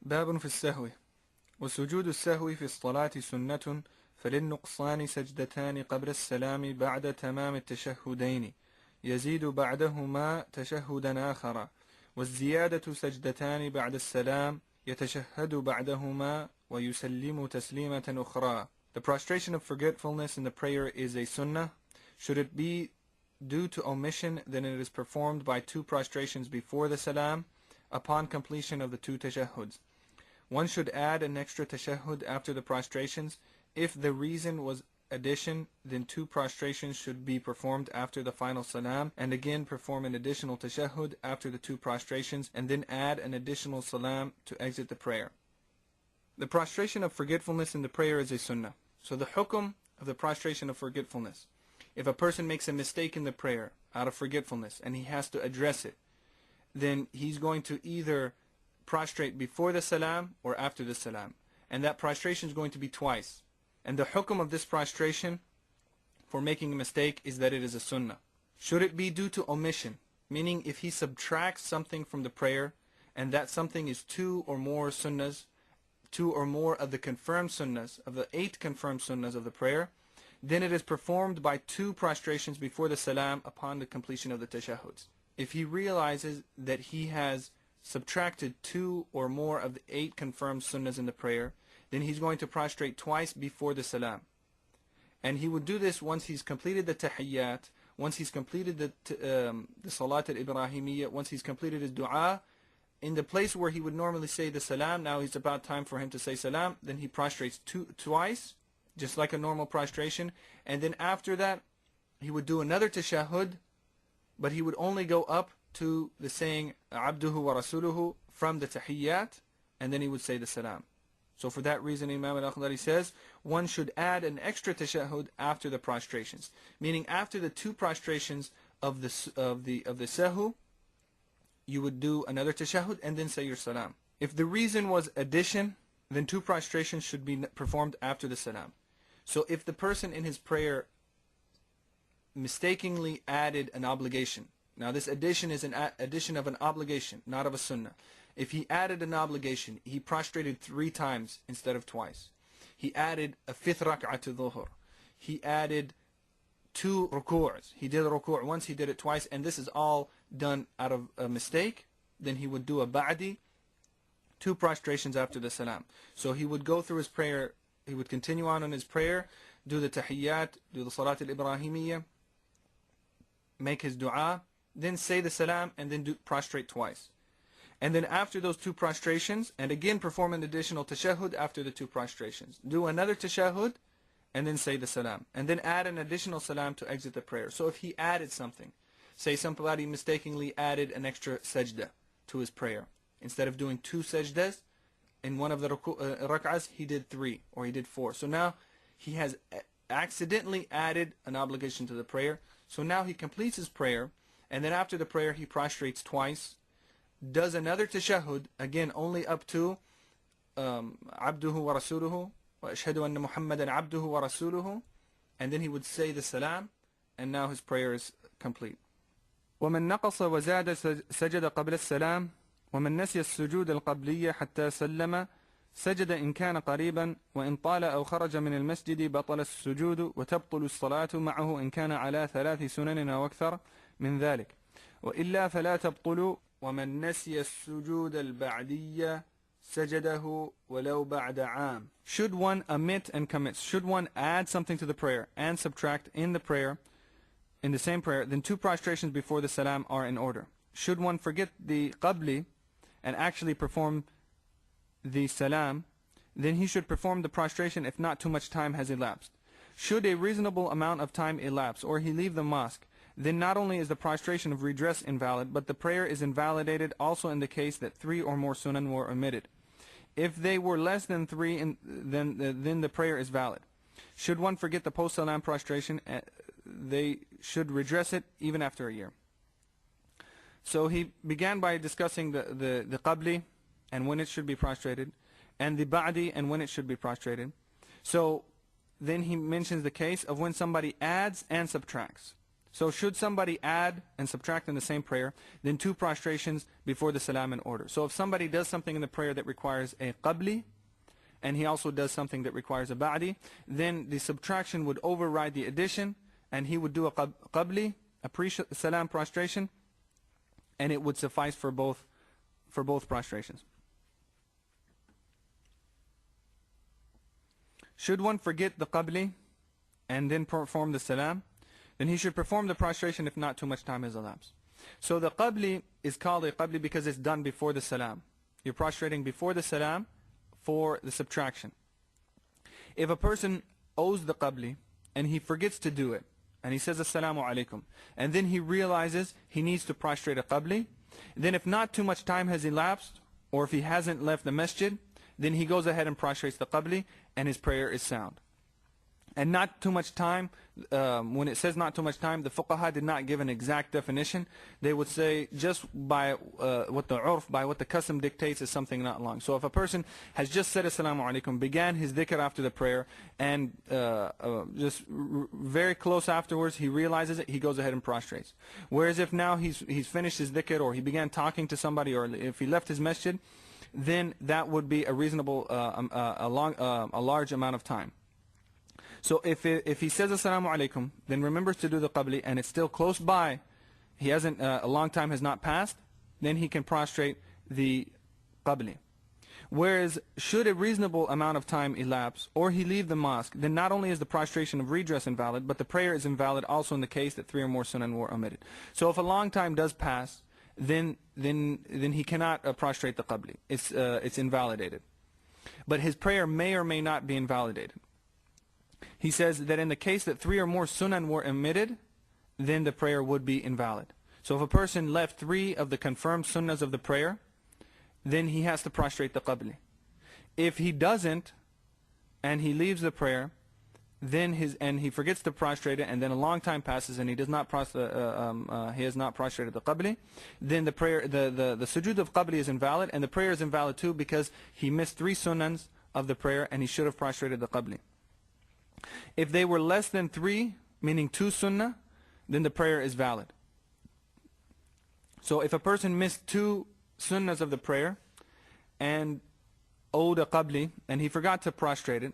باب في السهو وسجود السهو في الصلاة سنة فللنقصان سجدتان قبل السلام بعد تمام التشهدين يزيد بعدهما تشهدا آخر والزيادة سجدتان بعد السلام يتشهد بعدهما ويسلم تسليمة أخرى. The prostration of forgetfulness in the prayer is a sunnah. Should it be due to omission, then it is performed by two prostrations before the salam upon completion of the two tashahhuds. One should add an extra tashahhud after the prostrations. If the reason was addition, then two prostrations should be performed after the final salam, and again perform an additional tashahhud after the two prostrations, and then add an additional salam to exit the prayer. The prostration of forgetfulness in the prayer is a sunnah. So the hukum of the prostration of forgetfulness. If a person makes a mistake in the prayer out of forgetfulness and he has to address it, then he's going to either prostrate before the salam or after the salam. And that prostration is going to be twice. And the hukum of this prostration for making a mistake is that it is a sunnah. Should it be due to omission, meaning if he subtracts something from the prayer and that something is two or more sunnahs, two or more of the confirmed sunnahs, of the 8 confirmed sunnahs of the prayer, then it is performed by two prostrations before the salam upon the completion of the tashahhuds. If he realizes that he has subtracted 2 or more of the 8 confirmed sunnahs in the prayer, then he's going to prostrate twice before the salam. And he would do this once he's completed the tahiyyat, once he's completed the salat al-ibrahimiyyah, once he's completed his dua. In the place where he would normally say the salam, now it's about time for him to say salam, then he prostrates twice, just like a normal prostration. And then after that, he would do another tashahhud, but he would only go up to the saying abduhu wa rasuluhu from the tahiyyat, and then he would say the salam. So for that reason, Imam Al-Akhdari says one should add an extra tashahhud after the prostrations, meaning after the two prostrations of the sahw, you would do another tashahhud and then say your salam. If the reason was addition, then two prostrations should be performed after the salam. So if the person in his prayer mistakenly added an obligation, now this addition is an addition of an obligation, not of a sunnah. If he added an obligation, he prostrated 3 times instead of twice. He added a 5th rak'ah to dhuhr. He added 2 ruku's. He did a ruku' once, he did it twice, and this is all done out of a mistake. Then he would do a ba'di, 2 prostrations after the salam. So he would go through his prayer, he would continue on in his prayer, do the tahiyyat, do the salat al-ibrahimiyyah, make his dua, then say the salam, and then prostrate twice. And then after those 2 prostrations, and again perform an additional tashahhud after the 2 prostrations. Do another tashahhud, and then say the salam. And then add an additional salam to exit the prayer. So if he added something, say somebody mistakenly added an extra sajda to his prayer. Instead of doing 2 sajdas, in one of the rak'ahs, he did 3 or he did 4. So now he has accidentally added an obligation to the prayer. So now he completes his prayer, and then after the prayer he prostrates twice, does another tashahhud, again only up to abduhu wa rasuluhu wa ashhadu anna muhammadan abduhu wa rasuluhu, and then he would say the salam, and now his prayer is complete. ومن نقص وزاد سجد قبل السلام ومن نسي السجود القبلية حتى سلم سجد إن كان قريبا وإن طال أو خرج من المسجد بطل السجود وتبطل الصلاة معه إن كان على 3 سنن أو أكثر من ذلك وإلا فلا تبطل ومن نسي السجود البعدية سجده ولو بعد عام. Should one omit and commit, should one add something to the prayer and subtract in the prayer, in the same prayer, then 2 prostrations before the salam are in order. Should one forget the qabli and actually perform the salam, then he should perform the prostration if not too much time has elapsed. Should a reasonable amount of time elapse or he leave the mosque, then not only is the prostration of redress invalid, but the prayer is invalidated also in the case that 3 or more sunan were omitted. If they were less than 3, then the prayer is valid. Should one forget the post-salaam prostration, they should redress it even after a year. So he began by discussing the qabli and when it should be prostrated, and the ba'di and when it should be prostrated. So then he mentions the case of when somebody adds and subtracts. So should somebody add and subtract in the same prayer, then 2 prostrations before the salam in order. So if somebody does something in the prayer that requires a qabli, and he also does something that requires a ba'di, then the subtraction would override the addition, and he would do a qabli, a pre-salam prostration, and it would suffice for both prostrations. Should one forget the qabli and then perform the salam, then he should perform the prostration if not too much time has elapsed. So the qabli is called a qabli because it's done before the salam. You're prostrating before the salam for the subtraction. If a person owes the qabli and he forgets to do it, and he says assalamu alaikum, and then he realizes he needs to prostrate a qabli, then if not too much time has elapsed, or if he hasn't left the masjid, then he goes ahead and prostrates the qabli, and his prayer is sound. And not too much time, when it says not too much time, the fuqaha did not give an exact definition. They would say just by what the urf, by what the custom dictates, is something not long. So if a person has just said assalamu alaikum, began his dhikr after the prayer, and just very close afterwards he realizes it, he goes ahead and prostrates. Whereas if now he's finished his dhikr, or he began talking to somebody, or if he left his masjid, then that would be a reasonable, a large amount of time. So if he says assalamu alaikum, then remembers to do the qabli, and it's still close by, he hasn't, a long time has not passed, then he can prostrate the qabli. Whereas should a reasonable amount of time elapse, or he leave the mosque, then not only is the prostration of redress invalid, but the prayer is invalid also in the case that 3 or more sunan were omitted. So if a long time does pass, then he cannot prostrate the qabli. It's invalidated. But his prayer may or may not be invalidated. He says that in the case that 3 or more sunan were omitted, then the prayer would be invalid. So if a person left 3 of the confirmed sunnahs of the prayer, then he has to prostrate the qabli. If he doesn't, and he leaves the prayer, then he forgets to prostrate it, and then a long time passes and he does not he has not prostrated the qabli, then the prayer, the sujud of qabli is invalid, and the prayer is invalid too because he missed 3 sunans of the prayer and he should have prostrated the qabli. If they were less than 3, meaning 2 sunnah, then the prayer is valid. So if a person missed 2 sunnahs of the prayer and owed a qabli, and he forgot to prostrate it,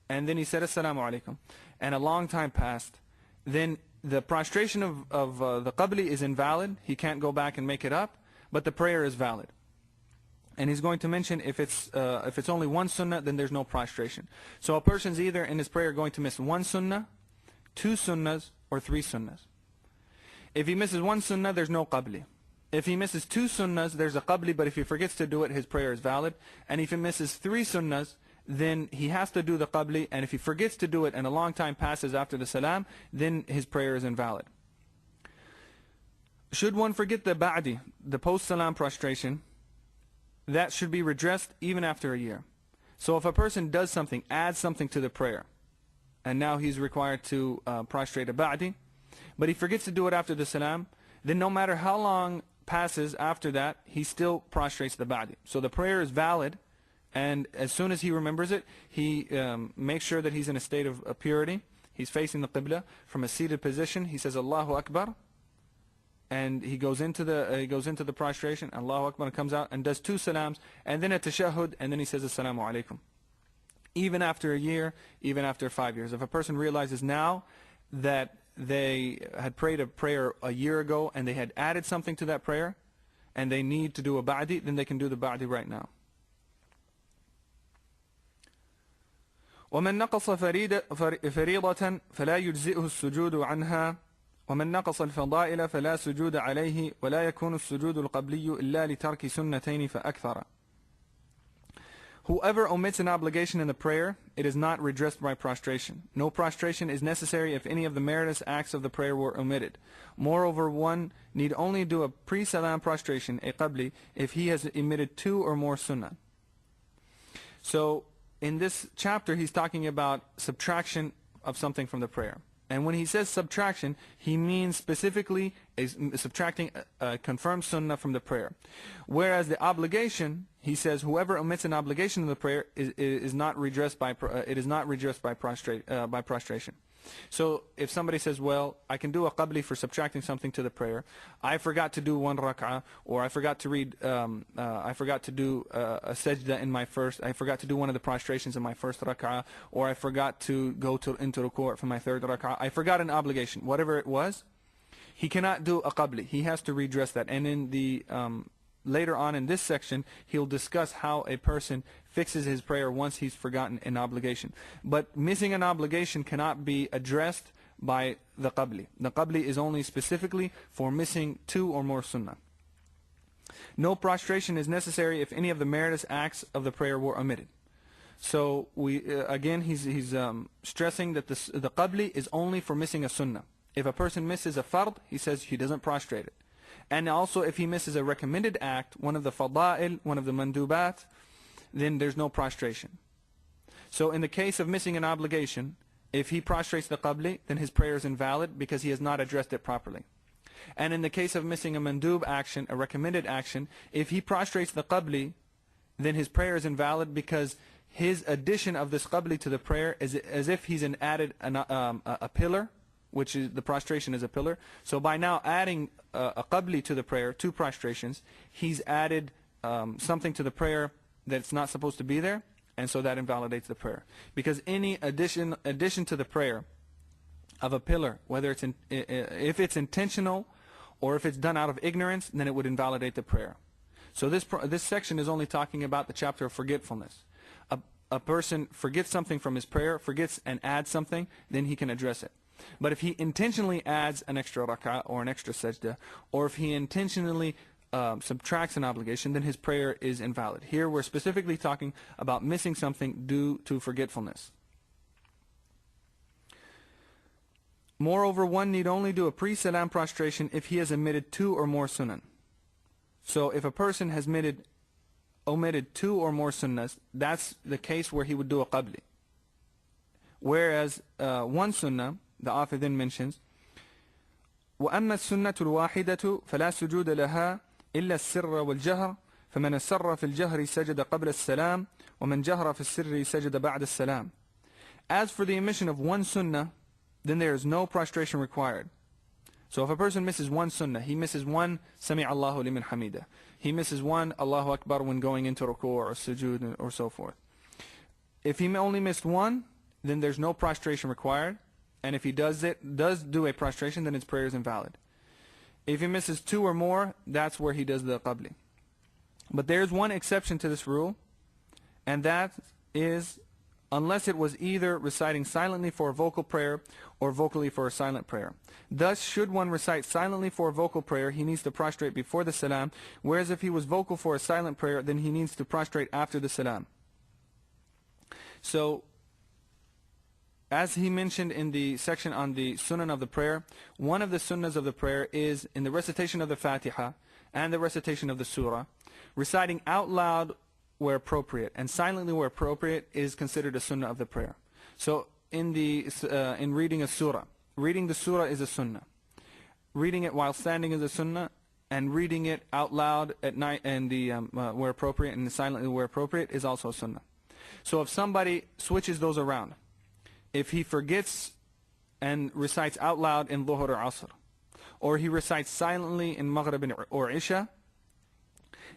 and then he said assalamu alaikum, and a long time passed, then the prostration of the qabli is invalid. He can't go back and make it up, but the prayer is valid. And he's going to mention if it's only 1 sunnah, then there's no prostration. So a person's either in his prayer going to miss 1 sunnah, 2 sunnahs, or 3 sunnahs. If he misses 1 sunnah, there's no qabli. If he misses 2 sunnahs, there's a qabli, but if he forgets to do it, his prayer is valid. And if he misses 3 sunnahs, then he has to do the qabli, and if he forgets to do it and a long time passes after the salam, then his prayer is invalid. Should one forget the ba'di, the post-salam prostration, that should be redressed even after a year. So if a person does something, adds something to the prayer, and now he's required to prostrate a ba'di, but he forgets to do it after the salam, then no matter how long passes after that, he still prostrates the ba'di. So the prayer is valid, and as soon as he remembers it, he makes sure that he's in a state of purity. He's facing the qibla from a seated position. He says Allahu Akbar, and he goes into the prostration. Allahu Akbar, and comes out and does 2 salams, and then a tashahhud, and then he says assalamu alaikum. Even after a year, even after 5 years, if a person realizes now that they had prayed a prayer a year ago and they had added something to that prayer, and they need to do a ba'di, then they can do the ba'di right now. ومن نقص فريضة فلا يجزئه السجود عنها ومن نقص الفضائل فلا سجود عليه ولا يكون السجود القبلي إلا لترك سنتين فأكثر. Whoever omits an obligation in the prayer, it is not redressed by prostration. No prostration is necessary if any of the meritorious acts of the prayer were omitted. Moreover, one need only do a pre-salam prostration, a qabli, if he has omitted 2 or more sunnah. So in this chapter, he's talking about subtraction of something from the prayer. And when he says subtraction, he means specifically subtracting a confirmed sunnah from the prayer. Whereas the obligation, he says, whoever omits an obligation in the prayer is not redressed by prostration. So if somebody says, well, I can do a qabli for subtracting something to the prayer, I forgot to do one rak'ah, or I forgot to read, I forgot to do a sajda in my first, I forgot to do one of the prostrations in my first rak'ah, or I forgot to go into ruku' for my third rak'ah, I forgot an obligation, whatever it was, he cannot do a qabli. He has to redress that. And in the later on in this section, he'll discuss how a person fixes his prayer once he's forgotten an obligation. But missing an obligation cannot be addressed by the qabli. The qabli is only specifically for missing 2 or more sunnah. No prostration is necessary if any of the meritorious acts of the prayer were omitted. So we again, he's stressing that the qabli is only for missing a sunnah. If a person misses a fard, he says he doesn't prostrate it. And also if he misses a recommended act, one of the fada'il, one of the mandubat, then there's no prostration. So in the case of missing an obligation, if he prostrates the qabli, then his prayer is invalid because he has not addressed it properly. And in the case of missing a mandub action, a recommended action, if he prostrates the qabli, then his prayer is invalid because his addition of this qabli to the prayer is as if he's added a pillar, which is the prostration is a pillar. So by now adding a qabli to the prayer, 2 prostrations, he's added something to the prayer that's not supposed to be there, and so that invalidates the prayer. Because any addition to the prayer of a pillar, whether it's if it's intentional or if it's done out of ignorance, then it would invalidate the prayer. So this section is only talking about the chapter of forgetfulness. A person forgets something from his prayer, forgets and adds something, then he can address it. But if he intentionally adds an extra rak'ah or an extra sajda, or if he intentionally subtracts an obligation, then his prayer is invalid. Here we're specifically talking about missing something due to forgetfulness. Moreover, one need only do a pre-salam prostration if he has omitted 2 or more sunnah. So if a person has omitted 2 or more sunnahs, that's the case where he would do a qabli. Whereas one sunnah, the author then mentions, وَأَمَّا السُنَّةُ الْوَاحِدَةُ فَلَا سُجُودَ لَهَا إِلَّا السِّرَّ وَالْجَهْرَ فَمَنْ أَسَرَّ فِي الْجَهْرِ سَجَدَ قَبْلَ السَّلَامِ وَمَنْ جَهْرَ فِي السِّرِّ سَجَدَ بَعْدَ السَّلَامِ. As for the omission of one sunnah, then there is no prostration required. So if a person misses one sunnah, he misses one Sami' Allahu liman hamida, he misses one Allahu Akbar when going into ruku' or sujud or so forth. If he only missed one, then there's no prostration required. And if he does do a prostration, then his prayer is invalid. If he misses 2 or more, that's where he does the qabli. But there's one exception to this rule, and that is unless it was either reciting silently for a vocal prayer or vocally for a silent prayer. Thus, should one recite silently for a vocal prayer, he needs to prostrate before the salam, whereas if he was vocal for a silent prayer, then he needs to prostrate after the salam. So, as he mentioned in the section on the sunnah of the prayer, one of the sunnahs of the prayer is in the recitation of the Fatiha and the recitation of the surah, reciting out loud where appropriate and silently where appropriate is considered a sunnah of the prayer. So in reading a surah, reading the surah is a sunnah. Reading it while standing is a sunnah, and reading it out loud at night and where appropriate and silently where appropriate is also a sunnah. So if somebody switches those around, if he forgets and recites out loud in Dhuhr or Asr, or he recites silently in Maghrib or Isha,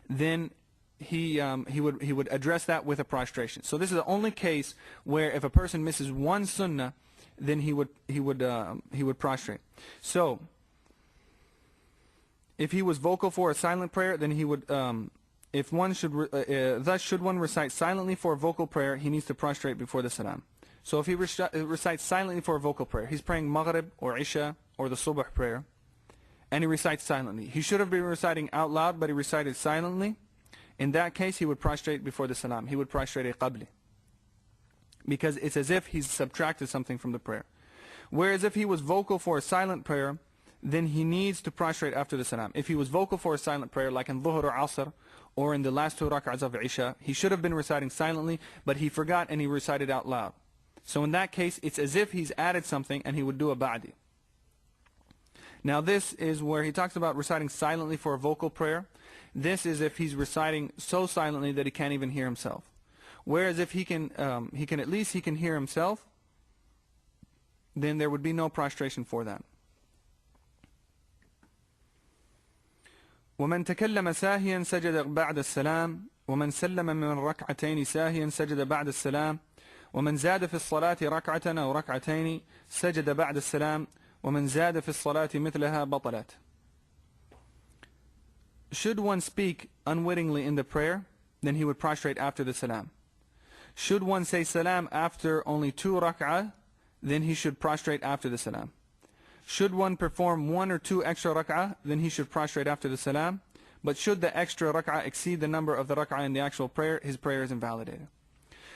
then he would address that with a prostration. So this is the only case where if a person misses one sunnah, then he would prostrate. So if he was vocal for a silent prayer, then he would. Thus should one recite silently for a vocal prayer, he needs to prostrate before the salam. So if he recites silently for a vocal prayer, he's praying Maghrib or Isha or the Subh prayer, and he recites silently. He should have been reciting out loud, but he recited silently. In that case, he would prostrate before the salam. He would prostrate a qabli, because it's as if he's subtracted something from the prayer. Whereas if he was vocal for a silent prayer, then he needs to prostrate after the salam. If he was vocal for a silent prayer, like in Dhuhr or Asr, or in the last 2 rak'ahs of Isha, he should have been reciting silently, but he forgot and he recited out loud. So in that case, it's as if he's added something and he would do a ba'di. Now this is where he talks about reciting silently for a vocal prayer. This is if he's reciting so silently that he can't even hear himself. Whereas if he can hear himself, then there would be no prostration for that. ومن تكلم ساهيا سجد بعد السلام ومن سلم من ركعتين ساهيا سجد بعد السلام ومن زاد في الصلاة ركعة أو ركعتين سجد بعد السلام ومن زاد في الصلاة مثلها بطلت. Should one speak unwittingly in the prayer, then he would prostrate after the salam. Should one say salam after only 2 rak'ah, then he should prostrate after the salam. Should one perform 1 or 2 extra rak'ah, then he should prostrate after the salam. But should the extra rak'ah exceed the number of the rak'ah in the actual prayer, his prayer is invalidated.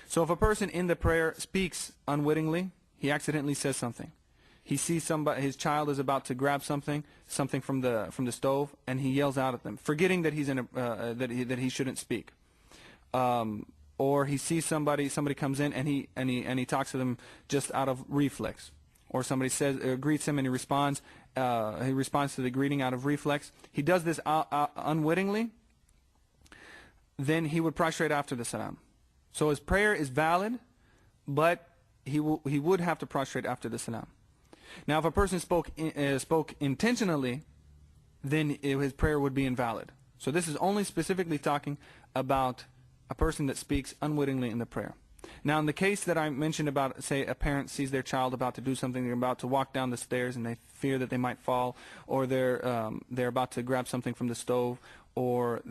So if a person in the prayer speaks unwittingly, he accidentally says something. He sees somebody, his child is about to grab something from the stove, and he yells out at them, forgetting that he's in that he shouldn't speak. Or he sees somebody comes in and he talks to them just out of reflex. Or somebody greets him and he responds to the greeting out of reflex. He does this unwittingly, then he would prostrate after the salam. So his prayer is valid, but he would have to prostrate after the salam. Now if a person spoke intentionally, then his prayer would be invalid. So this is only specifically talking about a person that speaks unwittingly in the prayer. Now in the case that I mentioned about, say a parent sees their child about to do something, they're about to walk down the stairs and they fear that they might fall, or they're about to grab something from the stove, or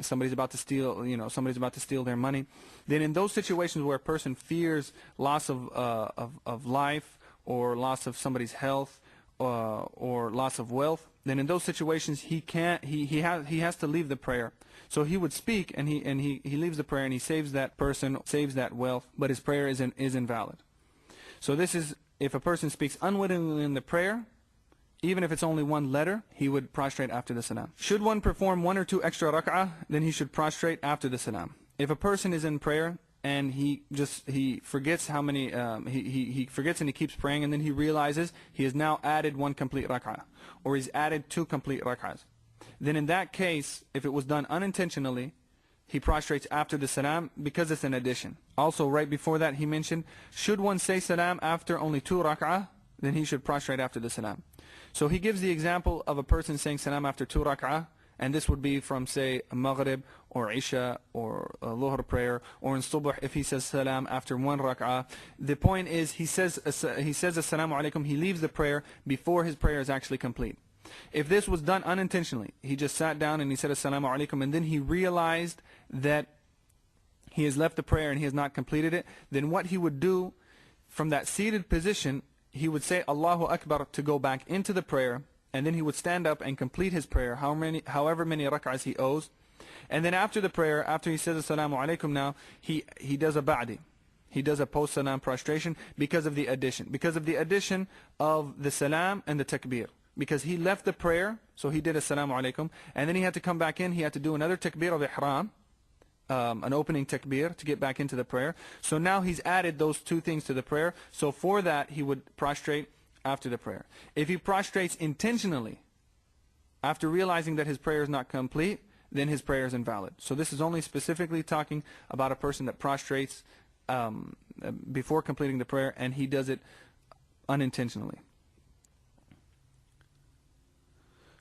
somebody's about to steal their money, then in those situations where a person fears loss of life, or loss of somebody's health, or loss of wealth, then in those situations he has to leave the prayer. So he would speak and he leaves the prayer and he saves that person, saves that wealth, but his prayer is invalid. So this is if a person speaks unwittingly in the prayer, even if it's only 1 letter, he would prostrate after the salam. Should one perform 1 or 2 extra rak'ah, then he should prostrate after the salam. If a person is in prayer and he forgets how many he forgets and he keeps praying, and then he realizes he has now added 1 complete rak'ah, or he's added 2 complete rak'ahs, then in that case, if it was done unintentionally, he prostrates after the salam because it's an addition. Also right before that he mentioned, should one say salam after only 2 rak'ah, then he should prostrate after the salam. So he gives the example of a person saying salam after 2 rak'ah, and this would be from, say, Maghrib or Isha or Dhuhr prayer, or in Subh if he says salam after 1 rak'ah. The point is he says assalamu alaikum, he leaves the prayer before his prayer is actually complete. If this was done unintentionally, he just sat down and he said assalamu alaikum, and then he realized that he has left the prayer and he has not completed it, then what he would do from that seated position, he would say Allahu Akbar to go back into the prayer, and then he would stand up and complete his prayer, however many rak'ahs he owes. And then after the prayer, after he says assalamu alaikum, now he does a ba'di. He does a post-salaam prostration because of the addition of the salam and the takbir. Because he left the prayer, so he did assalamu alaikum, and then he had to come back in, he had to do another takbir of ihram, an opening takbir to get back into the prayer. So now he's added those 2 things to the prayer, so for that he would prostrate after the prayer. If he prostrates intentionally after realizing that his prayer is not complete, then his prayer is invalid. So this is only specifically talking about a person that prostrates before completing the prayer, and he does it unintentionally.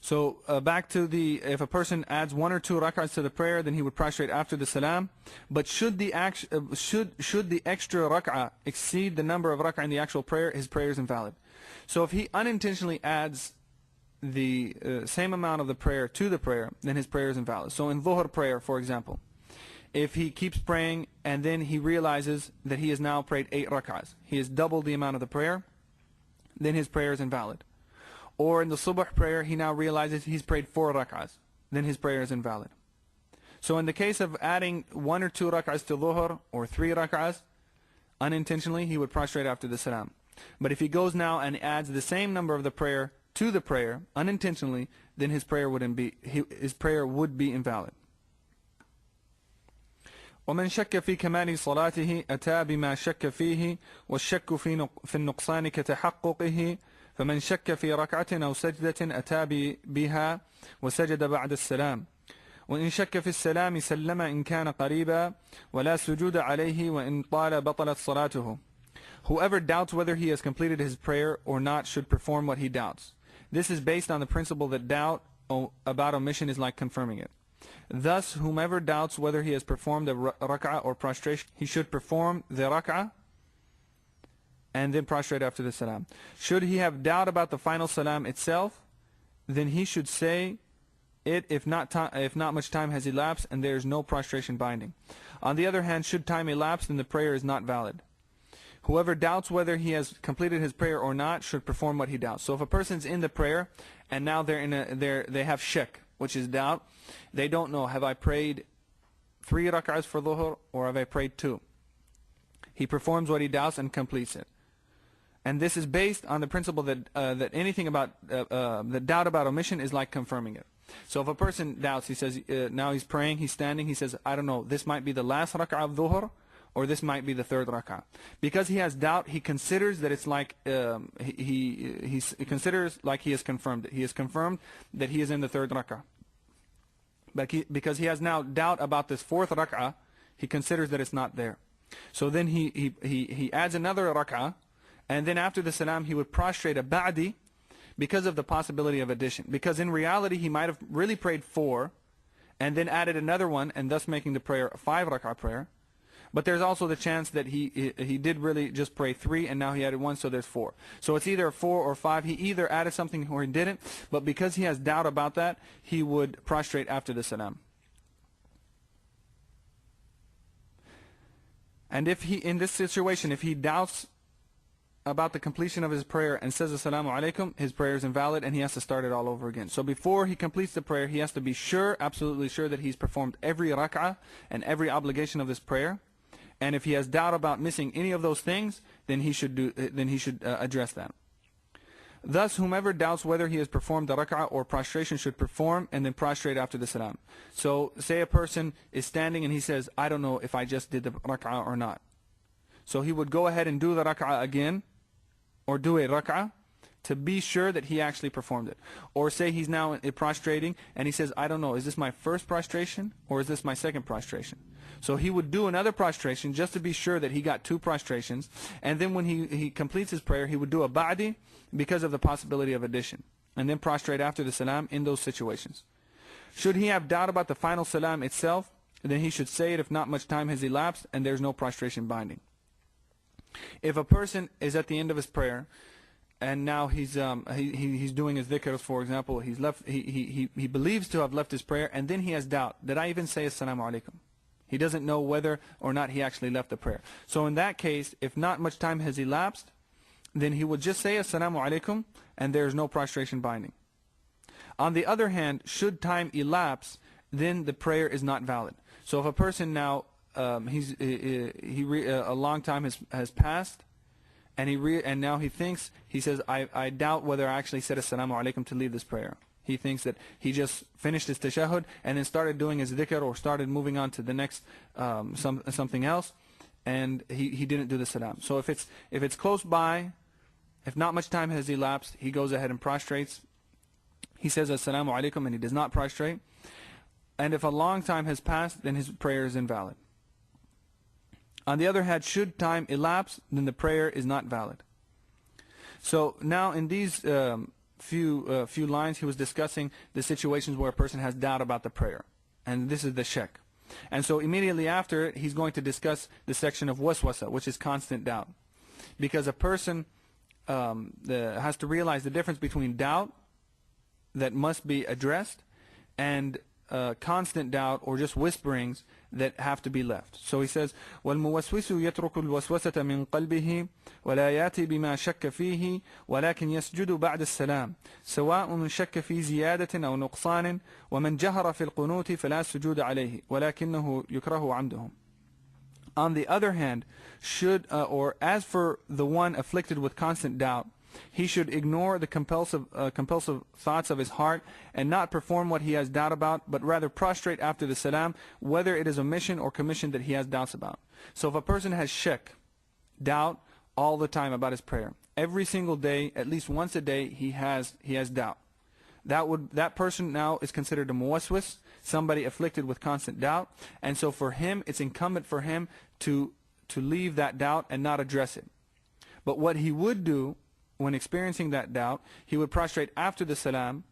So back to if a person adds 1 or 2 rak'ahs to the prayer, then he would prostrate after the salam. But should the extra rak'ah exceed the number of rak'ah in the actual prayer, his prayer is invalid. So if he unintentionally adds the same amount of the prayer to the prayer, then his prayer is invalid. So in Dhuhr prayer, for example, if he keeps praying and then he realizes that he has now prayed 8 rak'ahs, he has doubled the amount of the prayer, then his prayer is invalid. Or in the Subh prayer, he now realizes he's prayed 4 rak'ahs, then his prayer is invalid. So in the case of adding 1 or 2 rak'ahs to Dhuhr, or 3 rak'ahs, unintentionally, he would prostrate after the salam. But if he goes now and adds the same number of the prayer to the prayer, unintentionally, then his prayer would be invalid. ومن شك في كمال صلاته أتى بما شك فيه والشك في النقصان كتحققه فمن شك في ركعة أو سجدة أتى بها وسجد بعد السلام وإن شك في السلام سلم إن كان قريبا ولا سجود عليه وإن طال بطلت صلاته Whoever doubts whether he has completed his prayer or not should perform what he doubts. This is based on the principle that doubt about omission is like confirming it. Thus, whomever doubts whether he has performed a rak'ah or prostration, he should perform the rak'ah and then prostrate after the salam. Should he have doubt about the final salam itself, then he should say it if not much time has elapsed and there is no prostration binding. On the other hand, should time elapse, then the prayer is not valid. Whoever doubts whether he has completed his prayer or not should perform what he doubts. So if a person's in the prayer and now they have shak, which is doubt, they don't know, have I prayed 3 rak'ahs for dhuhr or have I prayed 2? He performs what he doubts and completes it. And this is based on the principle that anything about the doubt about omission is like confirming it. So if a person doubts, he says, now he's praying, he's standing, he says, I don't know, this might be the last rak'ah of dhuhr, or this might be the 3rd rak'ah. Because he has doubt, he considers that it's like, he considers like he has confirmed it. He has confirmed that he is in the 3rd rak'ah. But because he has now doubt about this 4th rak'ah, he considers that it's not there. So then he adds another rak'ah, and then after the salam he would prostrate a ba'di because of the possibility of addition. Because in reality he might have really prayed 4 and then added another one, and thus making the prayer a 5 rak'ah prayer. But there's also the chance that he did really just pray 3 and now he added 1, so there's 4. So it's either 4 or 5. He either added something or he didn't, but because he has doubt about that, he would prostrate after the salam. And if he, in this situation, if he doubts about the completion of his prayer and says assalamu alaikum, his prayer is invalid and he has to start it all over again. So before he completes the prayer, he has to be sure, absolutely sure, that he's performed every rak'ah and every obligation of this prayer. And if he has doubt about missing any of those things, then he should address that. Thus, whomever doubts whether he has performed the rak'ah or prostration should perform and then prostrate after the salam. So say a person is standing and he says, I don't know if I just did the rak'ah or not. So he would go ahead and do the rak'ah again, or do a rak'ah, to be sure that he actually performed it. Or say he's now prostrating and he says, I don't know, is this my first prostration or is this my second prostration? So he would do another prostration just to be sure that he got 2 prostrations, and then when he completes his prayer, he would do a ba'di because of the possibility of addition, and then prostrate after the salam in those situations. Should he have doubt about the final salam itself, then he should say it if not much time has elapsed and there's no prostration binding. If a person is at the end of his prayer and now he's doing his dhikrs, for example, he believes to have left his prayer, and then he has doubt, did I even say assalamu alaikum? He doesn't know whether or not he actually left the prayer. So in that case, if not much time has elapsed, then he would just say assalamu alaikum and there's no prostration binding. On the other hand, should time elapse, then the prayer is not valid. So if a person now a long time has passed, and now he says, I doubt whether I actually said assalamu alaikum to leave this prayer. He thinks that he just finished his tashahhud and then started doing his dhikr or started moving on to the next something else, and he didn't do the salam. So if it's close by, if not much time has elapsed, he goes ahead and prostrates. He says assalamu alaikum and he does not prostrate. And if a long time has passed, then his prayer is invalid. On the other hand, should time elapse, then the prayer is not valid. So now in these few lines, he was discussing the situations where a person has doubt about the prayer, and this is the shak. And so immediately after it, he's going to discuss the section of waswasa, which is constant doubt, because a person has to realize the difference between doubt that must be addressed and constant doubt or just whisperings that have to be left. So he says, وَالْمُوَسْوِسُ يَتْرُكُ الْوَسْوَسَةَ مِنْ قَلْبِهِ وَلَا يَأْتِي بِمَا شَكَّ فِيهِ وَلَكِنْ يَسْجُدُ بَعْدَ السَّلَامِ سَوَاءٌ شَكَّ فِي زِيَادَةٍ أَوْ نُقْصَانٍ وَمَنْ جَهَرَ فِي الْقُنُوتِ فَلَا سُجُودَ عَلَيْهِ وَلَكِنَّهُ يُكْرَهُ عَمْدُهُ. On the other hand, or as for the one afflicted with constant doubt, he should ignore the compulsive thoughts of his heart and not perform what he has doubt about, but rather prostrate after the salam, whether it is omission or commission that he has doubts about. So if a person has shak, doubt all the time about his prayer, every single day, at least once a day, he has doubt. That person now is considered a muwaswis, somebody afflicted with constant doubt, and so for him, it's incumbent for him to leave that doubt and not address it. But what he would do when experiencing that doubt, he would prostrate after the salam,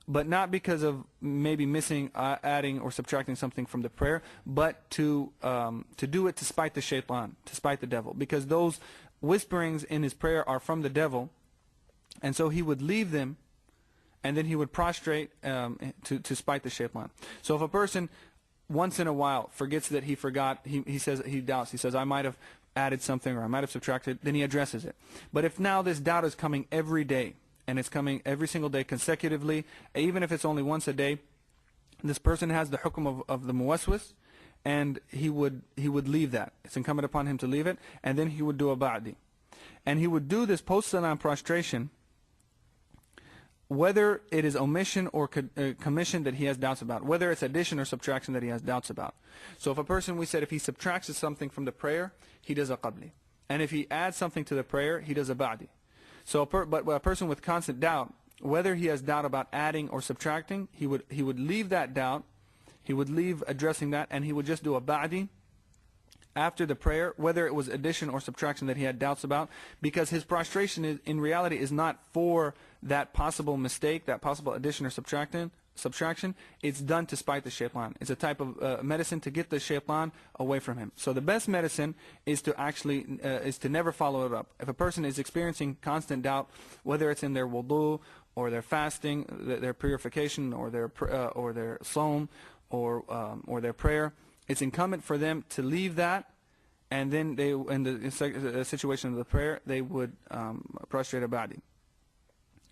but not because of maybe missing, adding, or subtracting something from the prayer, but to do it to spite the shaitan, to spite the devil, because those whisperings in his prayer are from the devil, and so he would leave them, and then he would prostrate to spite the shaitan. So if a person once in a while forgets that he forgot, he says, he doubts, he says, I might have added something or I might have subtracted, then he addresses it. But if now this doubt is coming every day, and it's coming every single day consecutively, even if it's only once a day, this person has the hukum of the muwaswas, and he would leave that. It's incumbent upon him to leave it, and then he would do a ba'di. And he would do this post-salam prostration, whether it is omission or commission that he has doubts about, whether it's addition or subtraction that he has doubts about. So if a person, we said, if he subtracts something from the prayer, he does a qabli. And if he adds something to the prayer, he does a ba'di. So, but a person with constant doubt, whether he has doubt about adding or subtracting, he would leave that doubt, he would leave addressing that, and he would just do a ba'di after the prayer, whether it was addition or subtraction that he had doubts about, because his prostration in reality is not for that possible mistake, that possible addition or subtraction. It's done to spite the shaitan. It's a type of medicine to get the shaitan away from him. So the best medicine is to actually is to never follow it up. If a person is experiencing constant doubt, whether it's in their wudu or their fasting, their purification, or their sawm, or their prayer, it's incumbent for them to leave that, and then they, in the situation of the prayer, they would prostrate a ba'di.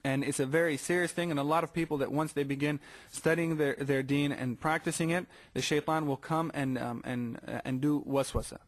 And it's a very serious thing, and a lot of people that once they begin studying their deen and practicing it, the shaitan will come and do waswasa.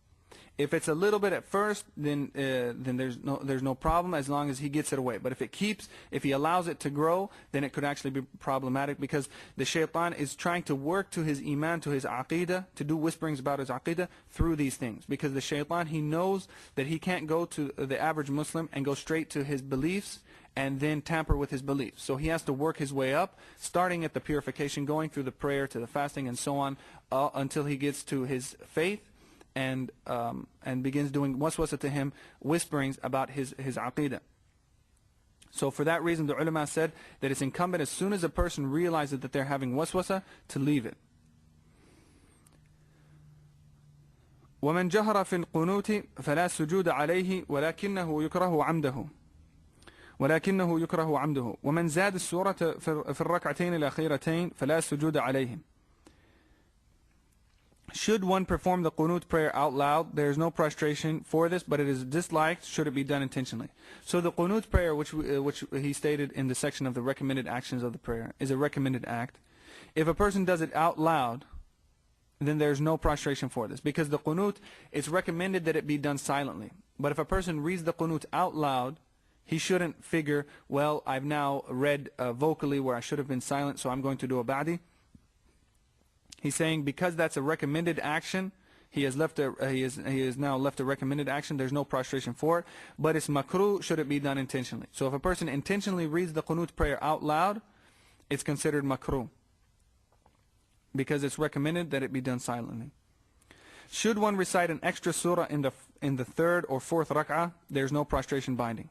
If it's a little bit at first, then there's no problem as long as he gets it away. But if he allows it to grow, then it could actually be problematic, because the shaitan is trying to work to his iman, to his aqidah, to do whisperings about his aqidah through these things. Because the shaitan, he knows that he can't go to the average Muslim and go straight to his beliefs and then tamper with his beliefs. So he has to work his way up, starting at the purification, going through the prayer to the fasting and so on, until he gets to his faith, and begins doing waswasa to him, whisperings about his aqidah. So for that reason, the ulama said that it's incumbent, as soon as a person realizes that they're having waswasa, to leave it. ومن جهر في القنوت فلا سجود عليه ولكنه يكره عمده ومن زاد السورة في الركعتين الأخيرتين فلا سجود عليهم. Should one perform the qunoot prayer out loud, there is no prostration for this, but it is disliked should it be done intentionally. So the qunoot prayer, which he stated in the section of the recommended actions of the prayer, is a recommended act. If a person does it out loud, then there's no prostration for this, because the qunoot, it's recommended that it be done silently. But if a person reads the qunoot out loud, he shouldn't figure, well, I've now read vocally where I should have been silent, so I'm going to do a ba'di. He's saying because that's a recommended action, he has now left a recommended action. There's no prostration for it, but it's makruh should it be done intentionally. So if a person intentionally reads the qunoot prayer out loud, it's considered makruh, because it's recommended that it be done silently. Should one recite an extra surah in the third or fourth rak'ah, there's no prostration binding.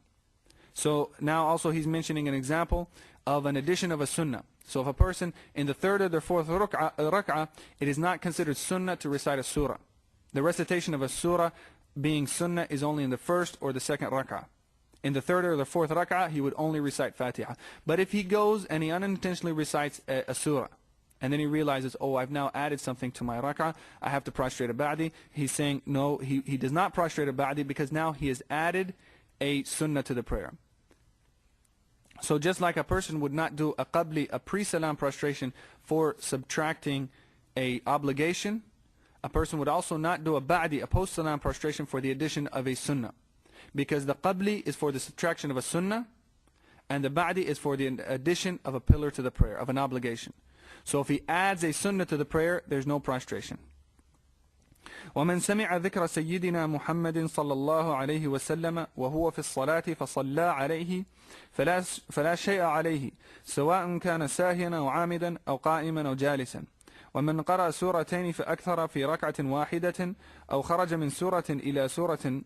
So now also he's mentioning an example of an addition of a sunnah. So if a person in the third or the fourth rak'ah, it is not considered sunnah to recite a surah. The recitation of a surah being sunnah is only in the first or the second rak'ah. In the third or the fourth rak'ah, he would only recite Fatiha. But if he goes and he unintentionally recites a surah, and then he realizes, oh, I've now added something to my rak'ah, I have to prostrate a ba'di, he's saying, no, he does not prostrate a ba'di, because now he has added a sunnah to the prayer. So just like a person would not do a qabli, a pre-salam prostration for subtracting a obligation, a person would also not do a ba'di, a post-salam prostration for the addition of a sunnah. Because the qabli is for the subtraction of a sunnah, and the ba'di is for the addition of a pillar to the prayer, of an obligation. So if he adds a sunnah to the prayer, there's no prostration. ومن سمع ذكر سيدنا محمد صلى الله عليه وسلم وهو في الصلاة فصلى عليه فلا شيء عليه سواء كان ساهيا أو عامدا أو قائما أو جالسا. ومن قرأ سورتين فأكثر في ركعة واحدة أو خرج من سورة إلى سورة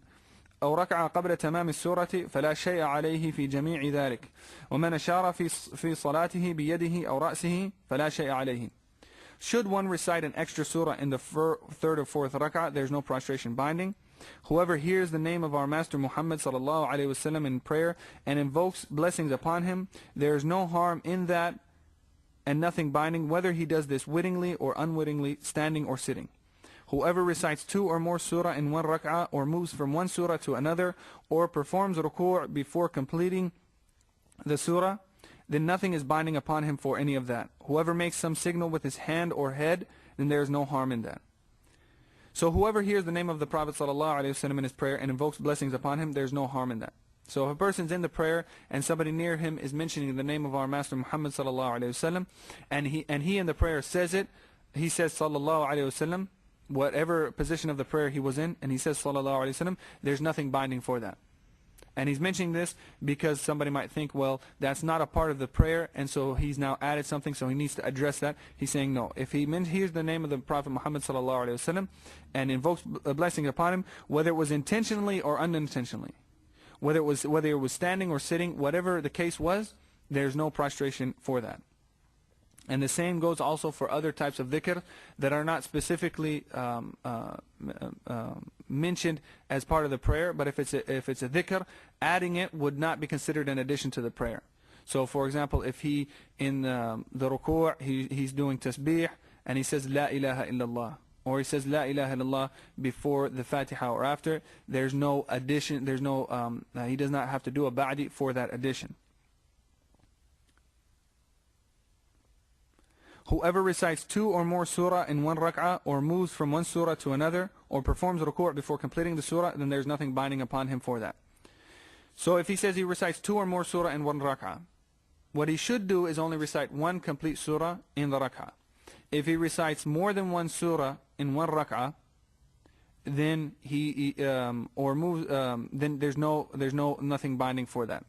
أو ركع قبل تمام السورة فلا شيء عليه في جميع ذلك ومن أشار في صلاته بيده أو رأسه فلا شيء عليه. Should one recite an extra surah in the third or fourth rak'ah, there is no prostration binding. Whoever hears the name of our Master Muhammad sallallahu alaihi wasallam in prayer and invokes blessings upon him, there is no harm in that and nothing binding, whether he does this wittingly or unwittingly, standing or sitting. Whoever recites 2 or more surah in one rak'ah, or moves from one surah to another, or performs ruku' before completing the surah, then nothing is binding upon him for any of that. Whoever makes some signal with his hand or head, then there is no harm in that. So whoever hears the name of the Prophet ﷺ in his prayer and invokes blessings upon him, there is no harm in that. So if a person's in the prayer and somebody near him is mentioning the name of our Master Muhammad ﷺ, and he in the prayer says it, he says sallallahu alayhi wasallam, whatever position of the prayer he was in, and he says sallallahu alayhi wasallam, there's nothing binding for that. And he's mentioning this because somebody might think, well, that's not a part of the prayer, and so he's now added something, so he needs to address that. He's saying no. If he hears the name of the Prophet Muhammad sallallahu alayhi wasallam and invokes a blessing upon him, whether it was intentionally or unintentionally, whether it was standing or sitting, whatever the case was, there's no prostration for that. And the same goes also for other types of dhikr that are not specifically mentioned as part of the prayer, but if it's a dhikr, adding it would not be considered an addition to the prayer. So for example, if he in the ruku' he's doing tasbih and he says la ilaha illallah, or he says la ilaha illallah before the Fatiha or after, there's no addition, there's no he does not have to do a ba'di for that addition. Whoever recites 2 or more surah in one rak'ah, or moves from one surah to another, or performs ruku' before completing the surah, then there's nothing binding upon him for that. So if he says he recites 2 or more surah in one rak'ah, what he should do is only recite 1 complete surah in the rak'ah. If he recites more than 1 surah in one rak'ah, then then there's nothing binding for that.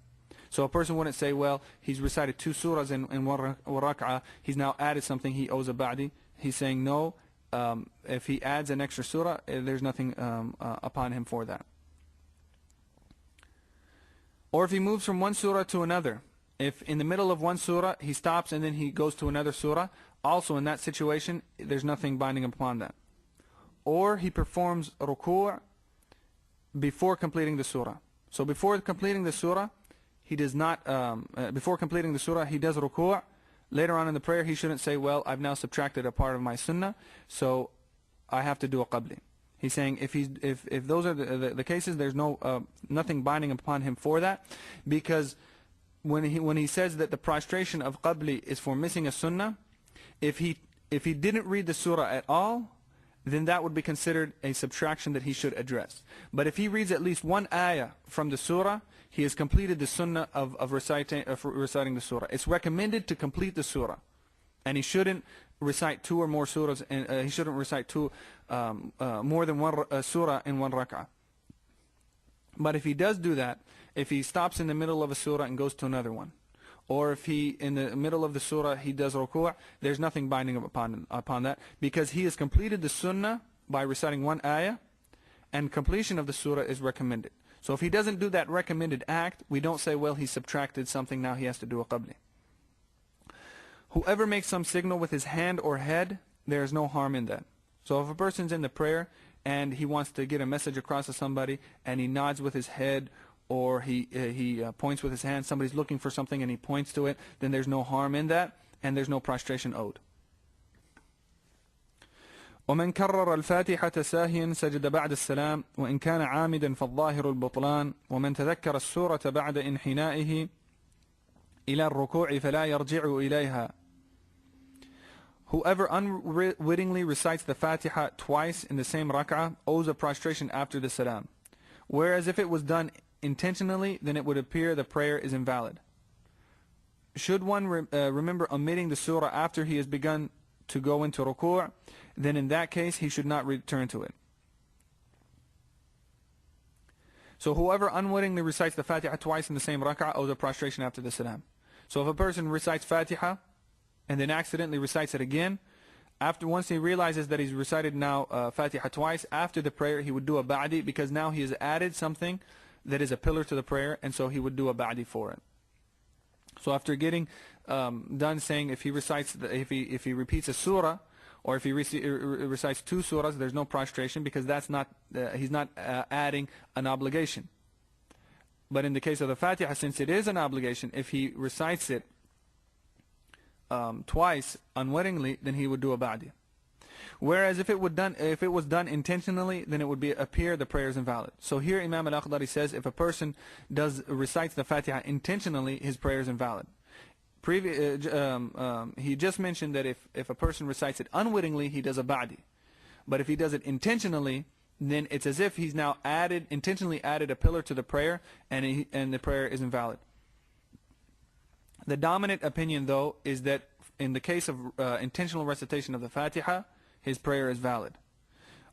So a person wouldn't say, well, he's recited 2 surahs in one rak'ah, he's now added something, he owes a ba'di. He's saying no, if he adds an extra surah, there's nothing upon him for that. Or if he moves from one surah to another, if in the middle of one surah he stops and then he goes to another surah, also in that situation, there's nothing binding upon that. Or he performs ruku' before completing the surah. So before completing the surah, he does not, before completing the surah, he does ruku'. Later on in the prayer, he shouldn't say, well, I've now subtracted a part of my sunnah, so I have to do a qabli. He's saying if those are the cases, there's nothing binding upon him for that, because when he says that the prostration of qabli is for missing a sunnah, if he didn't read the surah at all, then that would be considered a subtraction that he should address. But if he reads at least 1 ayah from the surah, he has completed the sunnah of reciting the surah. It's recommended to complete the surah, and he shouldn't recite 2 or more surahs, and he shouldn't recite more than 1 surah in one rak'ah. But if he does do that, if he stops in the middle of a surah and goes to another one, or if he in the middle of the surah he does ruku', there's nothing binding upon that, because he has completed the sunnah by reciting 1 ayah, and completion of the surah is recommended. So if he doesn't do that recommended act, we don't say, well, he subtracted something, now he has to do a qabli. Whoever makes some signal with his hand or head, there is no harm in that. So if a person's in the prayer and he wants to get a message across to somebody, and he nods with his head, or he points with his hand, somebody's looking for something and he points to it, then there's no harm in that, and there's no prostration owed. ومن كرر الفاتحة ساهيا سجد بعد السلام وإن كان عامدا فالظاهر البطلان ومن تذكر السورة بعد انحنائه إلى الركوع فلا يرجع إليها. Whoever unwittingly recites the Fatiha twice in the same rak'ah owes a prostration after the salam. Whereas if it was done intentionally, then it would appear the prayer is invalid. Should one remember omitting the surah after he has begun to go into ruku', then in that case he should not return to it. So whoever unwittingly recites the Fatiha twice in the same rak'ah owes a prostration after the salam. So if a person recites Fatiha and then accidentally recites it again, Once he realizes that he's recited now Fatiha twice, after the prayer he would do a ba'di, because now he has added something that is a pillar to the prayer, and so he would do a ba'di for it. So after getting done saying, if he recites, if he repeats a surah, or if he recites 2 surahs, there's no prostration, because that's not he's not adding an obligation. But in the case of the Fatiha, since it is an obligation, if he recites it twice unwittingly, then he would do a ba'di. Whereas if it was done intentionally, then it would appear the prayer is invalid. So here Imam Al-Akhdari says, if a person recites the Fatiha intentionally, his prayer is invalid. He just mentioned that if a person recites it unwittingly, he does a ba'di. But if he does it intentionally, then it's as if he's now intentionally added a pillar to the prayer, and the prayer is invalid. The dominant opinion, though, is that in the case of intentional recitation of the Fatiha, his prayer is valid.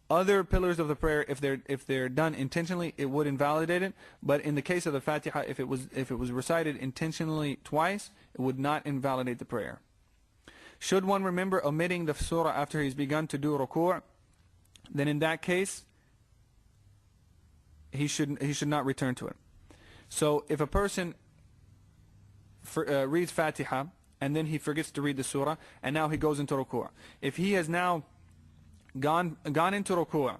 Other pillars of the prayer, if they're done intentionally, it would invalidate it. But in the case of the Fatiha, if it was recited intentionally twice, it would not invalidate the prayer. Should one remember omitting the surah after he's begun to do ruku', then in that case, he should not return to it. So if a person reads Fatiha and then he forgets to read the surah, and now he goes into ruku'. If he has now gone into ruku',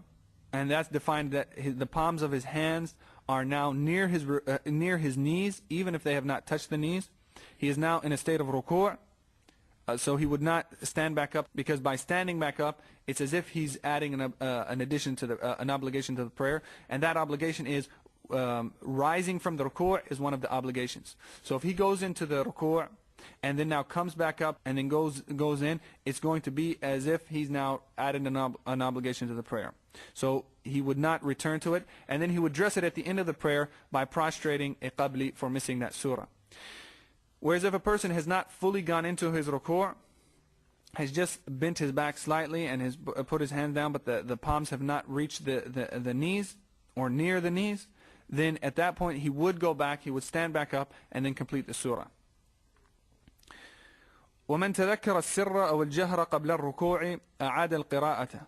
and that's defined that the palms of his hands are now near his knees, even if they have not touched the knees, he is now in a state of ruku'. So he would not stand back up, because by standing back up, it's as if he's adding an addition to an obligation to the prayer, and that obligation is rising from the ruku' is one of the obligations. So if he goes into the ruku' and then now comes back up and then goes in, it's going to be as if he's now added an obligation to the prayer. So he would not return to it, and then he would address it at the end of the prayer by prostrating a qabli for missing that surah. Whereas if a person has not fully gone into his ruku', has just bent his back slightly and has put his hands down, but the palms have not reached the knees or near the knees, then at that point he would go back, he would stand back up and then complete the surah. ومن تذكر السر أو الجهر قبل الركوع أعاد القراءة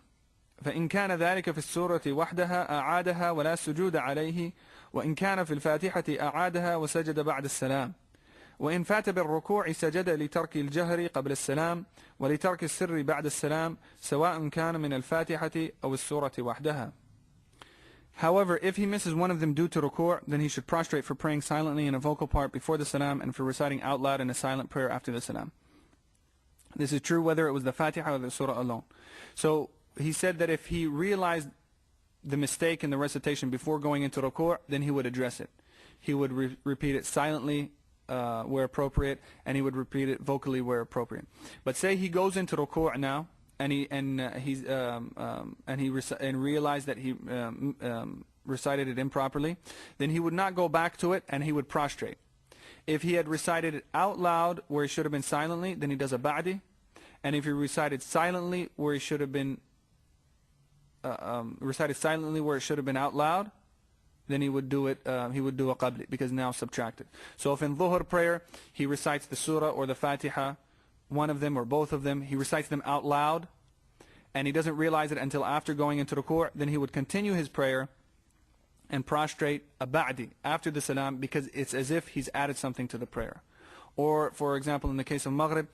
فإن كان ذلك في السورة وحدها أعادها ولا سجود عليه وإن كان في الفاتحة أعادها وسجد بعد السلام وإن فات بالركوع سجد لترك الجهر قبل السلام ولترك السر بعد السلام سواء كان من الفاتحة أو السورة وحدها. However, if he misses one of them due to ruku', then he should prostrate for praying silently in a vocal part before the salam and for reciting out loud in a silent prayer after the salam. This is true whether it was the Fatiha or the surah alone. So he said that if he realized the mistake in the recitation before going into ruku', then he would address it. He would repeat it silently where appropriate, and he would repeat it vocally where appropriate. But say he goes into ruku' now, and he realized that he recited it improperly, then he would not go back to it, and he would prostrate. If he had recited it out loud where he should have been silently, then he does a ba'di. And if he recited silently where he should have been recited silently where it should have been out loud, then he would do it. He would do a qabli, because now subtracted. So if in dhuhr prayer he recites the surah or the Fatiha, one of them or both of them, he recites them out loud, and he doesn't realize it until after going into ruku', then he would continue his prayer and prostrate a ba'di after the salam, because it's as if he's added something to the prayer. Or for example, in the case of maghrib,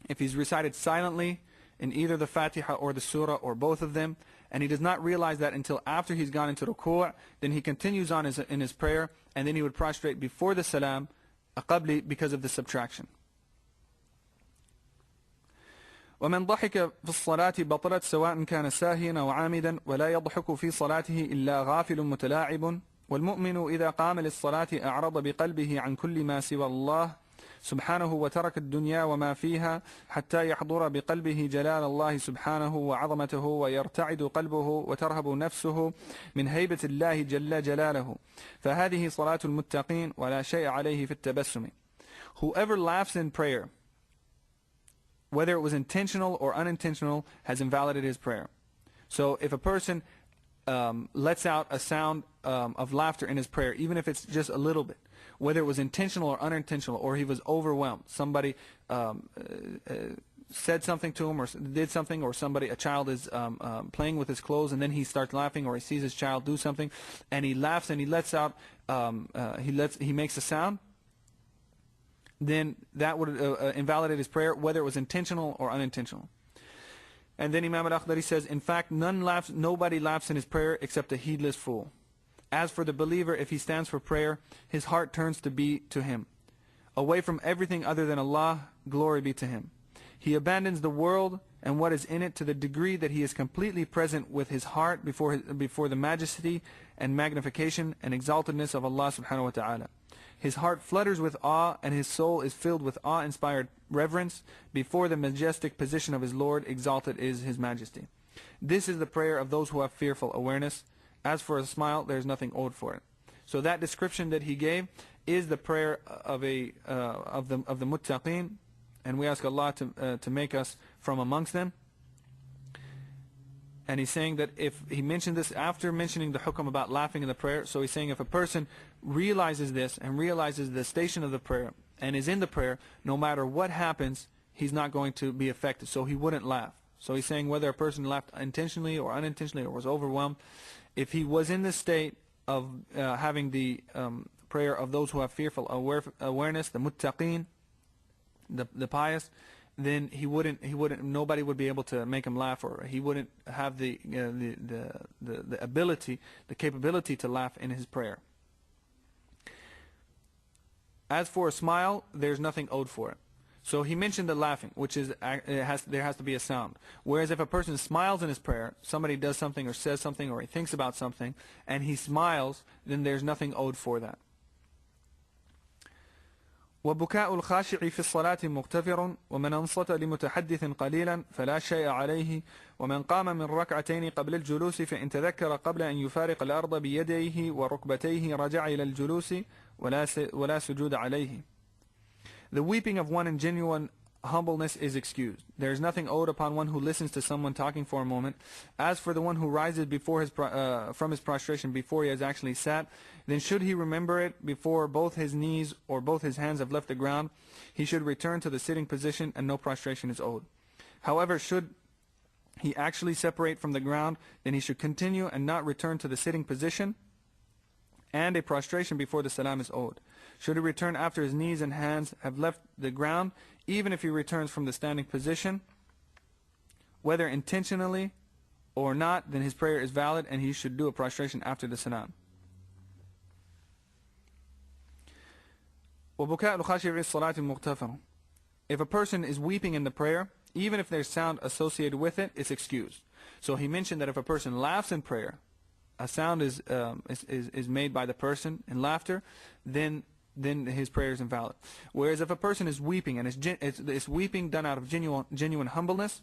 if he's recited silently in either the Fatiha or the surah or both of them, and he does not realize that until after he's gone into ruku', then he continues on in his prayer, and then he would prostrate before the salam a qabli because of the subtraction. ومن ضحك في الصلاة بطلت سواء كان ساهيا أو عامدا ولا يضحك في صلاته إلا غافل متلاعب والمؤمن إذا قام للصلاة أعرض بقلبه عن كل ما سوى الله سبحانه وترك الدنيا وما فيها حتى يحضر بقلبه جلال الله سبحانه وعظمته ويرتعد قلبه وترهب نفسه من هيبة الله جل جلاله فهذه صلاة المتقين ولا شيء عليه في التبسم. Whoever laughs in prayer, whether it was intentional or unintentional, has invalidated his prayer. So if a person lets out a sound of laughter in his prayer, even if it's just a little bit, whether it was intentional or unintentional, or he was overwhelmed, somebody said something to him or did something, or a child is playing with his clothes, and then he starts laughing, or he sees his child do something, and he laughs and he lets out, he makes a sound, then that would invalidate his prayer, whether it was intentional or unintentional. And then Imam Al-Akhdari says, in fact, nobody laughs in his prayer except a heedless fool. As for the believer, if he stands for prayer, his heart turns to be to him. Away from everything other than Allah, glory be to him. He abandons the world and what is in it to the degree that he is completely present with his heart before the majesty and magnification and exaltedness of Allah subhanahu wa ta'ala. His heart flutters with awe, and his soul is filled with awe-inspired reverence before the majestic position of his Lord, exalted is his majesty. This is the prayer of those who have fearful awareness. As for a smile, there is nothing owed for it. So that description that he gave is the prayer of the muttaqeen, and we ask Allah to make us from amongst them. And he's saying that if he mentioned this after mentioning the hukm about laughing in the prayer, so he's saying if a person realizes this and realizes the station of the prayer and is in the prayer, no matter what happens, he's not going to be affected, so he wouldn't laugh. So he's saying whether a person laughed intentionally or unintentionally or was overwhelmed, if he was in the state of having the prayer of those who have fearful awareness, the muttaqeen, the pious, then nobody would be able to make him laugh, or he wouldn't have the ability, the capability to laugh in his prayer. As for a smile, there's nothing owed for it. So he mentioned the laughing, which is there has to be a sound. Whereas if a person smiles in his prayer, somebody does something or says something or he thinks about something, and he smiles, then there's nothing owed for that. وبكاء الخاشع في الصلاة مغتفر ومن أنصت لمتحدث قليلا فلا شيء عليه ومن قام من ركعتين قبل الجلوس فإن تذكر قبل أن يفارق الأرض بيديه وركبتيه رجع إلى الجلوس ولا سجود عليه. The weeping of one in genuine humbleness is excused. There is nothing owed upon one who listens to someone talking for a moment. As for the one who rises from his prostration before he has actually sat, then should he remember it before both his knees or both his hands have left the ground, he should return to the sitting position and no prostration is owed. However, should he actually separate from the ground, then he should continue and not return to the sitting position, and a prostration before the salam is owed. Should he return after his knees and hands have left the ground, even if he returns from the standing position, whether intentionally or not, then his prayer is valid and he should do a prostration after the salam. وَبُكَاءُ الْخَاشِعِ الصَّلَاةِ مُغْتَفَرٌ. If a person is weeping in the prayer, even if there's sound associated with it, it's excused. So he mentioned that if a person laughs in prayer, a sound is made by the person in laughter, then his prayer is invalid. Whereas if a person is weeping and it's weeping done out of genuine humbleness,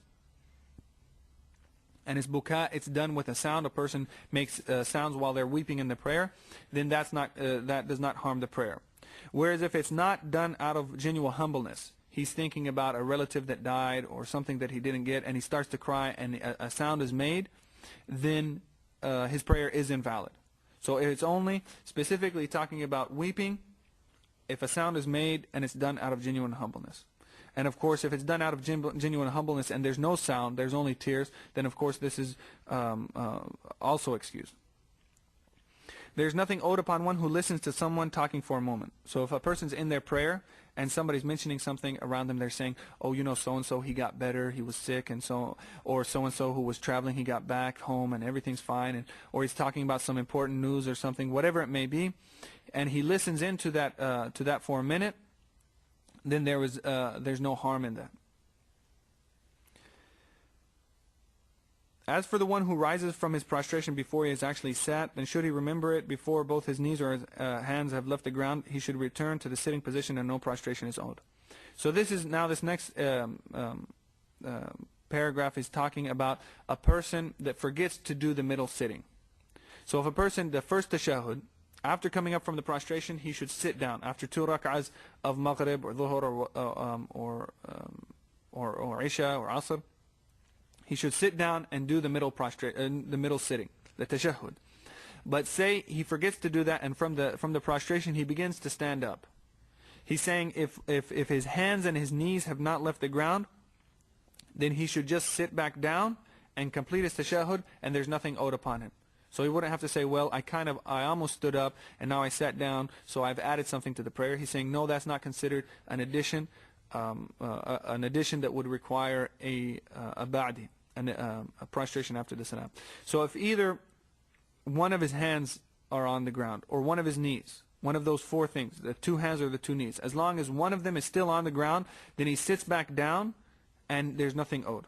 and it's buka, it's done with a sound, a person makes sounds while they're weeping in the prayer, then that does not harm the prayer. Whereas if it's not done out of genuine humbleness, he's thinking about a relative that died or something that he didn't get, and he starts to cry and a sound is made, then his prayer is invalid. So it's only specifically talking about weeping if a sound is made and it's done out of genuine humbleness. And of course, if it's done out of genuine humbleness and there's no sound, there's only tears, then of course this is also excused. There's nothing owed upon one who listens to someone talking for a moment. So if a person's in their prayer and somebody's mentioning something around them, they're saying, oh, you know, so-and-so, he got better, he was sick, and so, or so-and-so who was traveling, he got back home and everything's fine, or he's talking about some important news or something, whatever it may be, and he listens into that for a minute, then there's no harm in that. As for the one who rises from his prostration before he has actually sat, then should he remember it before both his knees or his hands have left the ground, he should return to the sitting position and no prostration is owed. So this next paragraph is talking about a person that forgets to do the middle sitting. So if a person, the first tashahhud, after coming up from the prostration, he should sit down. After 2 rak'ahs of maghrib or dhuhr or isha or asr, he should sit down and do the middle sitting, the tashahhud. But say he forgets to do that, and from the prostration he begins to stand up. He's saying if his hands and his knees have not left the ground, then he should just sit back down and complete his tashahhud, and there's nothing owed upon him. So he wouldn't have to say, well, I almost stood up and now I sat down, so I've added something to the prayer. He's saying, no, that's not considered an addition that would require a ba'di, a prostration after the salam. So if either one of his hands are on the ground or one of his knees, one of those four things, the two hands or the two knees, as long as one of them is still on the ground, then he sits back down and there's nothing owed.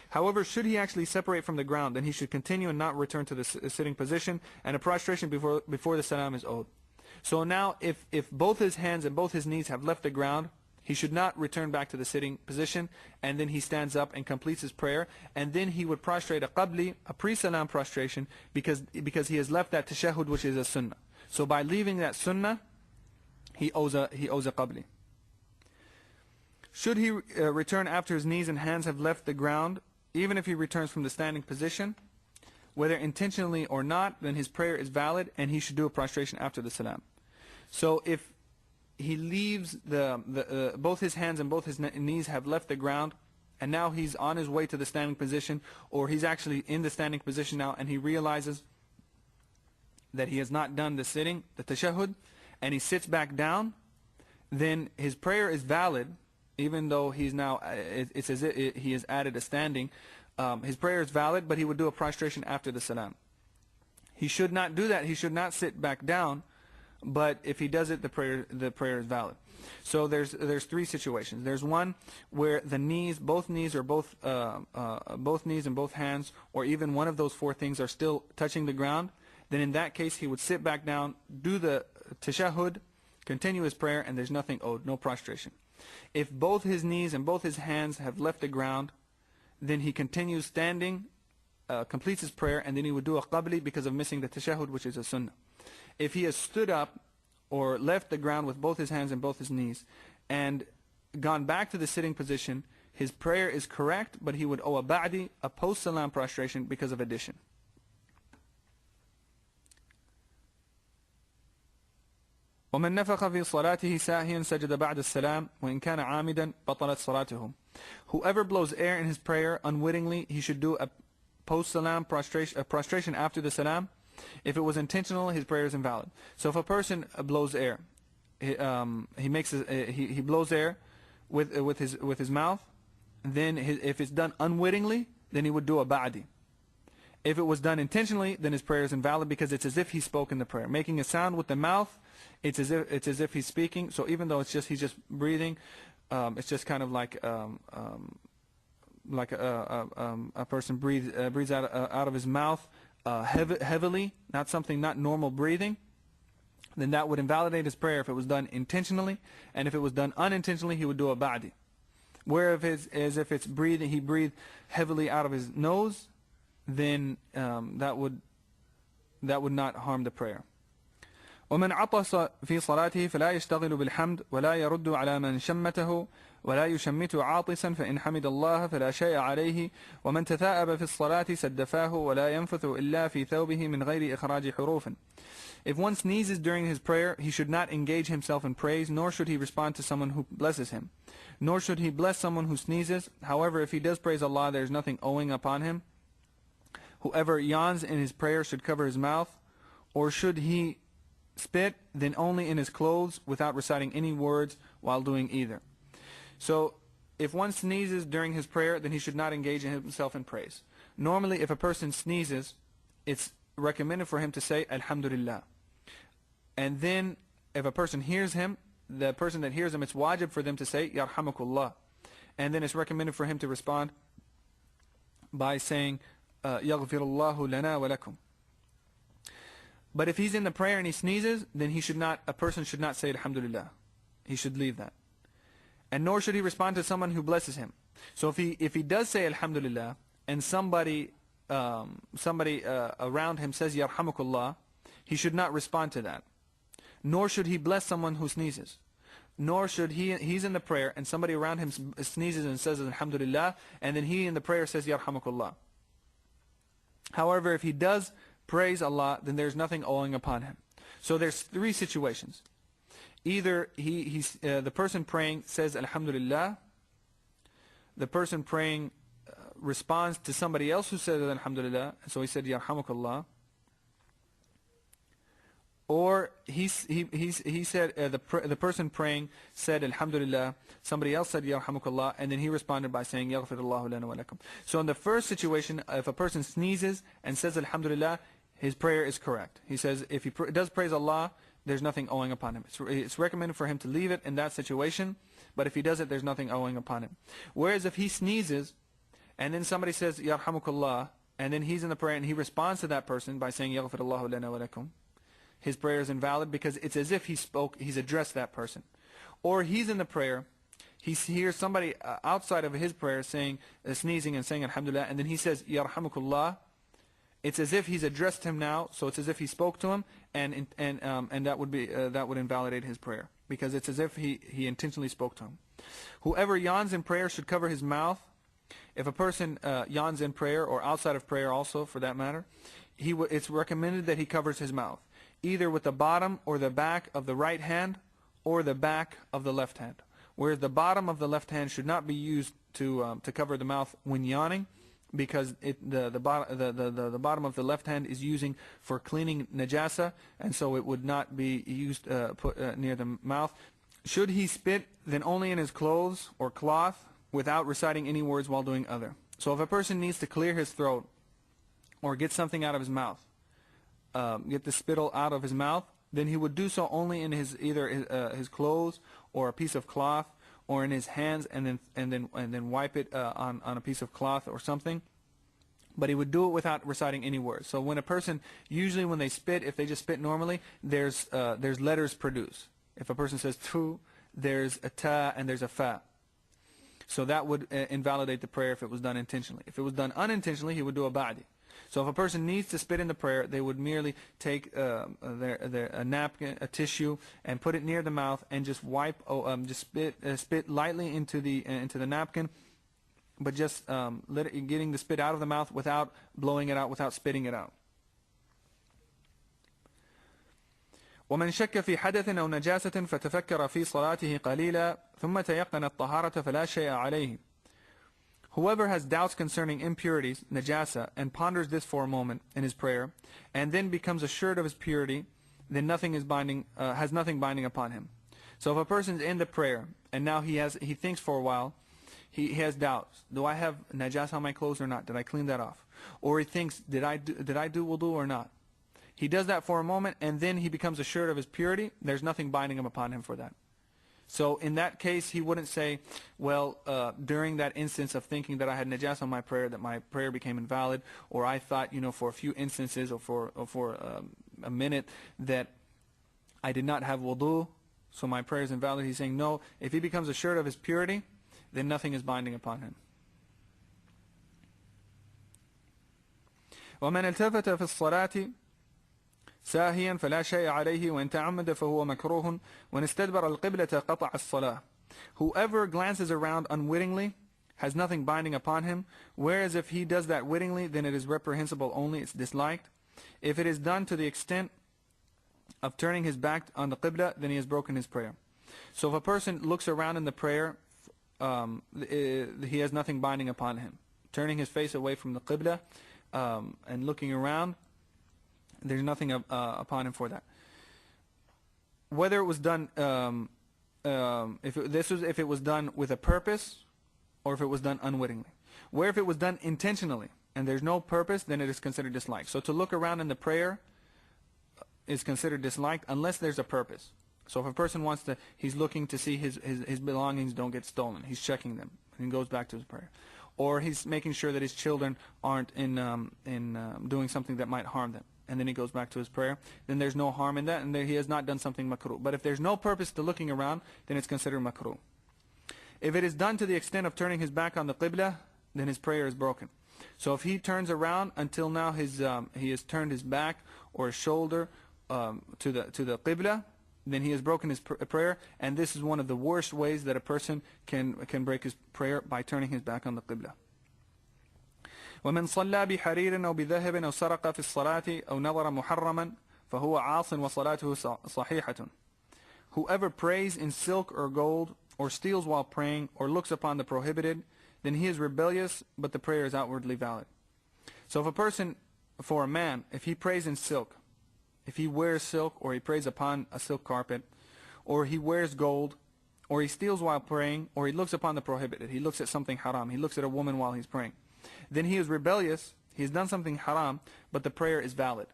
However, should he actually separate from the ground, then he should continue and not return to the sitting position, and a prostration before the salam is owed. So now, if both his hands and both his knees have left the ground, he should not return back to the sitting position, and then he stands up and completes his prayer, and then he would prostrate a qabli, a pre-salam prostration, because he has left that tashahhud, which is a sunnah. So by leaving that sunnah, he owes a qabli. Should he return after his knees and hands have left the ground, even if he returns from the standing position, whether intentionally or not, then his prayer is valid and he should do a prostration after the salam. So if he leaves both his hands and both his knees have left the ground, and now he's on his way to the standing position, or he's actually in the standing position now, and he realizes that he has not done the sitting, the tashahhud, and he sits back down, then his prayer is valid, even though he's now, it's as if he has added a standing. His prayer is valid, but he would do a prostration after the salam. He should not do that. He should not sit back down, but if he does it, the prayer is valid. So there's three situations. There's one where the knees, both knees and both hands, or even one of those four things are still touching the ground. Then in that case, he would sit back down, do the tashahhud, continue his prayer, and there's nothing owed, no prostration. If both his knees and both his hands have left the ground, then he continues standing, completes his prayer, and then he would do a qabli because of missing the tashahhud, which is a sunnah. If he has stood up or left the ground with both his hands and both his knees and gone back to the sitting position, his prayer is correct, but he would owe a ba'di, a post-salam prostration, because of addition. ومن نفخ في صلاته ساهيا سجد بعد السلام وإن كان عامدا بطلت صلاته. Whoever blows air in his prayer unwittingly, he should do a post-salam prostration after the salam. If it was intentional, his prayer is invalid. So if a person blows air, he blows air with his mouth, then if it's done unwittingly, then he would do a ba'di. If it was done intentionally, then his prayer is invalid, because it's as if he spoke in the prayer. Making a sound with the mouth, it's as if he's speaking. So even though he's just breathing, it's just kind of like a person breathes out of his mouth heavily, not normal breathing. Then that would invalidate his prayer if it was done intentionally, and if it was done unintentionally, he would do a ba'di. Where if it's breathing, he breathed heavily out of his nose, then that would not harm the prayer. ومن عطس في صلاته فلا يشتغل بالحمد ولا يرد على من شمته ولا يشمت عاطسا فإن حمد الله فلا شيء عليه ومن تثاءب في الصلاة سدفاه ولا ينفث إلا في ثوبه من غير إخراج حروف. If one sneezes during his prayer, he should not engage himself in praise, nor should he respond to someone who blesses him, nor should he bless someone who sneezes. However, if he does praise Allah, there is nothing owing upon him. Whoever yawns in his prayer should cover his mouth, or should he spit, then only in his clothes without reciting any words while doing either. So if one sneezes during his prayer, then he should not engage himself in praise. Normally, if a person sneezes, it's recommended for him to say Alhamdulillah. And then if a person hears him, the person that hears him, it's wajib for them to say Yarhamakullah. And then it's recommended for him to respond by saying Yaghfirullahu lana wa lakum. But if he's in the prayer and he sneezes, then a person should not say Alhamdulillah. He should leave that. And nor should he respond to someone who blesses him. So if he does say Alhamdulillah, and somebody around him says Yarhamakullah, he should not respond to that. Nor should he bless someone who sneezes. Nor should he's in the prayer and somebody around him sneezes and says Alhamdulillah, and then he in the prayer says Yarhamakullah. However, if he does praise Allah, then there's nothing owing upon him. So there's three situations. Either the person praying says Alhamdulillah, the person praying responds to somebody else who said alhamdulillah, and so he said yarhamukallah, or he said the person praying said alhamdulillah, somebody else said yarhamukallah, and then he responded by saying yaghfirullahu lana wa lakum. So in the first situation, if a person sneezes and says alhamdulillah, his prayer is correct. He says if he does praise Allah, there's nothing owing upon him. It's recommended for him to leave it in that situation, but if he does it, there's nothing owing upon him. Whereas if he sneezes and then somebody says yarhamukallah, and then he's in the prayer and he responds to that person by saying yaghfirullahu lana wa lakum, his prayer is invalid because it's as if he's addressed that person. Or he's in the prayer, he hears somebody outside of his prayer saying, sneezing and saying alhamdulillah, and then he says yarhamukallah. It's as if he's addressed him now, so it's as if he spoke to him, and that would invalidate his prayer because it's as if he intentionally spoke to him. Whoever yawns in prayer should cover his mouth. If a person yawns in prayer or outside of prayer also for that matter, it's recommended that he covers his mouth, either with the bottom or the back of the right hand or the back of the left hand. Whereas the bottom of the left hand should not be used to cover the mouth when yawning, because the bottom of the left hand is using for cleaning najasa, and so it would not be used put near the mouth. Should he spit, then only in his clothes or cloth without reciting any words while doing other. So if a person needs to clear his throat or get something out of his mouth, get the spittle out of his mouth, then he would do so only in either his clothes or a piece of cloth, or in his hands, and then wipe it on a piece of cloth or something. But he would do it without reciting any words. So when a person, usually when they spit, if they just spit normally, there's letters produced. If a person says tu, there's a ta and there's a fa. So that would invalidate the prayer if it was done intentionally. If it was done unintentionally, he would do a ba'di. So if a person needs to spit in the prayer, they would merely take a napkin, a tissue, and put it near the mouth and just wipe, just spit lightly into the napkin, but just getting the spit out of the mouth without blowing it out, without spitting it out. ومن شك في حدث أو نجاسة فتفكر في صلاته قليلا ثم تيقن الطهارة فلا شيء عليه. Whoever has doubts concerning impurities, najasa, and ponders this for a moment in his prayer, and then becomes assured of his purity, then nothing is has nothing binding upon him. So if a person's in the prayer and now he thinks for a while, he has doubts. Do I have najasa on my clothes or not? Did I clean that off? Or he thinks, did I do wudu or not? He does that for a moment and then he becomes assured of his purity. There's nothing binding upon him for that. So in that case, he wouldn't say, well, during that instance of thinking that I had najasa on my prayer, that my prayer became invalid, or I thought, for a few instances or for a minute that I did not have wudu, so my prayer is invalid. He's saying, no, if he becomes assured of his purity, then nothing is binding upon him. وَمَنْ الْتَفَتَ فِي الصَّلَاةِ ساهيا فلا شيء عليه وإن تعمد فهو مكروه وإن استدبر القبلة قطع الصلاة. Whoever glances around unwittingly has nothing binding upon him, whereas if he does that wittingly, then it is reprehensible only, it's disliked. If it is done to the extent of turning his back on the qibla, then he has broken his prayer. So if a person looks around in the prayer, he has nothing binding upon him. Turning his face away from the qibla and looking around, there's nothing upon him for that. Whether it was done, if it was done with a purpose, or if it was done unwittingly. Where if it was done intentionally and there's no purpose, then it is considered disliked. So to look around in the prayer is considered disliked unless there's a purpose. So if a person he's looking to see his belongings don't get stolen. He's checking them and he goes back to his prayer. Or he's making sure that his children aren't doing something that might harm them, and then he goes back to his prayer, then there's no harm in that, and he has not done something makruh. But if there's no purpose to looking around, then it's considered makruh. If it is done to the extent of turning his back on the qibla, then his prayer is broken. So if he turns around until now he has turned his back or his shoulder to the qibla, then he has broken his prayer, and this is one of the worst ways that a person can break his prayer, by turning his back on the qibla. ومن صلى بحرير أو بذهب أو سرق في الصلاة أو نظر محرما فهو عاص وصلاته صحيحة. Whoever prays in silk or gold, or steals while praying, or looks upon the prohibited, then he is rebellious, but the prayer is outwardly valid. So if a person, for a man, if he prays in silk, if he wears silk, or he prays upon a silk carpet, or he wears gold, or he steals while praying, or he looks upon the prohibited, he looks at something haram, he looks at a woman while he's praying, then he is rebellious, he's done something haram, but the prayer is valid.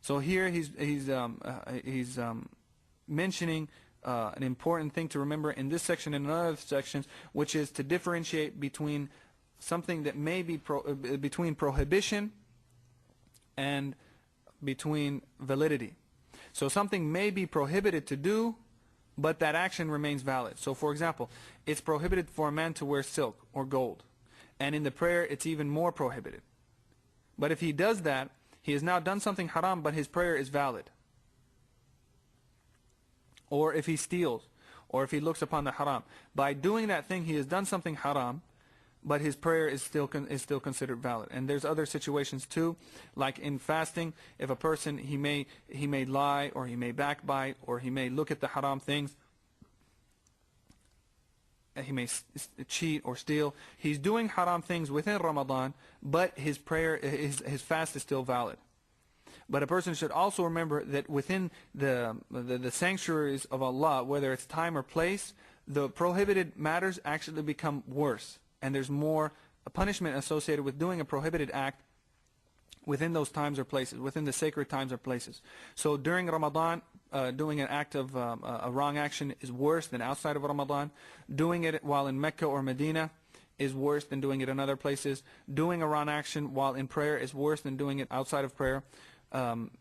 So here he's mentioning an important thing to remember in this section and in other sections, which is to differentiate between something that may be between prohibition and between validity. So something may be prohibited to do, but that action remains valid. So for example, it's prohibited for a man to wear silk or gold, and in the prayer it's even more prohibited. But if he does that, he has now done something haram, but his prayer is valid. Or if he steals, or if he looks upon the haram, by doing that thing he has done something haram, but his prayer is still considered valid. And there's other situations too, like in fasting, if a person, he may lie, or he may backbite, or he may look at the haram things, he may cheat or steal. He's doing haram things within Ramadan, but his prayer, his fast is still valid. But a person should also remember that within the sanctuaries of Allah, whether it's time or place, the prohibited matters actually become worse. And there's more punishment associated with doing a prohibited act within those times or places, within the sacred times or places. So during Ramadan, doing an act of a wrong action is worse than outside of Ramadan. Doing it while in Mecca or Medina is worse than doing it in other places. Doing a wrong action while in prayer is worse than doing it outside of prayer.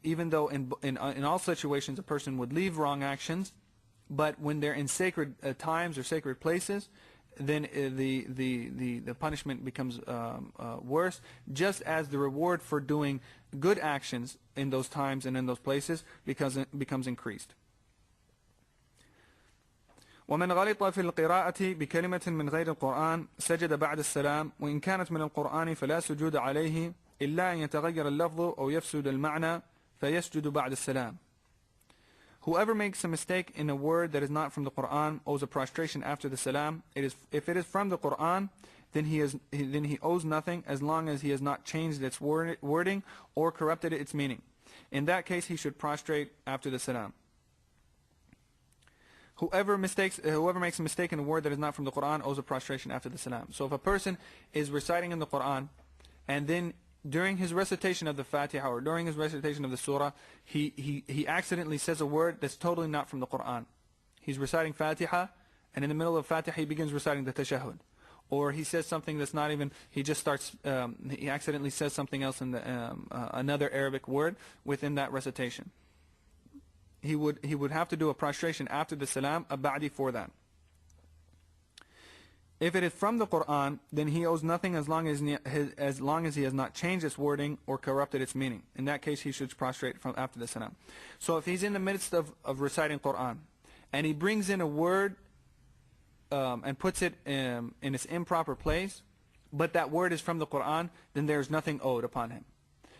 Even though in all situations a person would leave wrong actions, but when they're in sacred times or sacred places, then the punishment becomes worse, just as the reward for doing good actions in those times and in those places becomes increased. ومن غلط في القراءة بكلمة من غير القرآن سجد بعد السلام وإن كانت من القرآن فلا سجود عليه إلا أن يتغير اللفظ أو يفسد المعنى فيسجد بعد السلام. Whoever makes a mistake in a word that is not from the Quran owes a prostration after the salam. If it is from the Quran, then he owes nothing as long as he has not changed its wording or corrupted its meaning. In that case, he should prostrate after the salam. Whoever makes a mistake in a word that is not from the Quran owes a prostration after the salam. So if a person is reciting in the Quran, and then during his recitation of the Fatiha or during his recitation of the surah, he accidentally says a word that's totally not from the Quran. He's reciting Fatiha, and in the middle of Fatiha he begins reciting the tashahhud. Or he says something that's not even, he just starts, he accidentally says something else in the, another Arabic word within that recitation. He would have to do a prostration after the salam, a ba'di for that. If it is from the Quran, then he owes nothing as long as he has not changed its wording or corrupted its meaning. In that case, he should prostrate from after the salam. So if he's in the midst of reciting Quran, and he brings in a word and puts it in its improper place, but that word is from the Quran, then there's nothing owed upon him.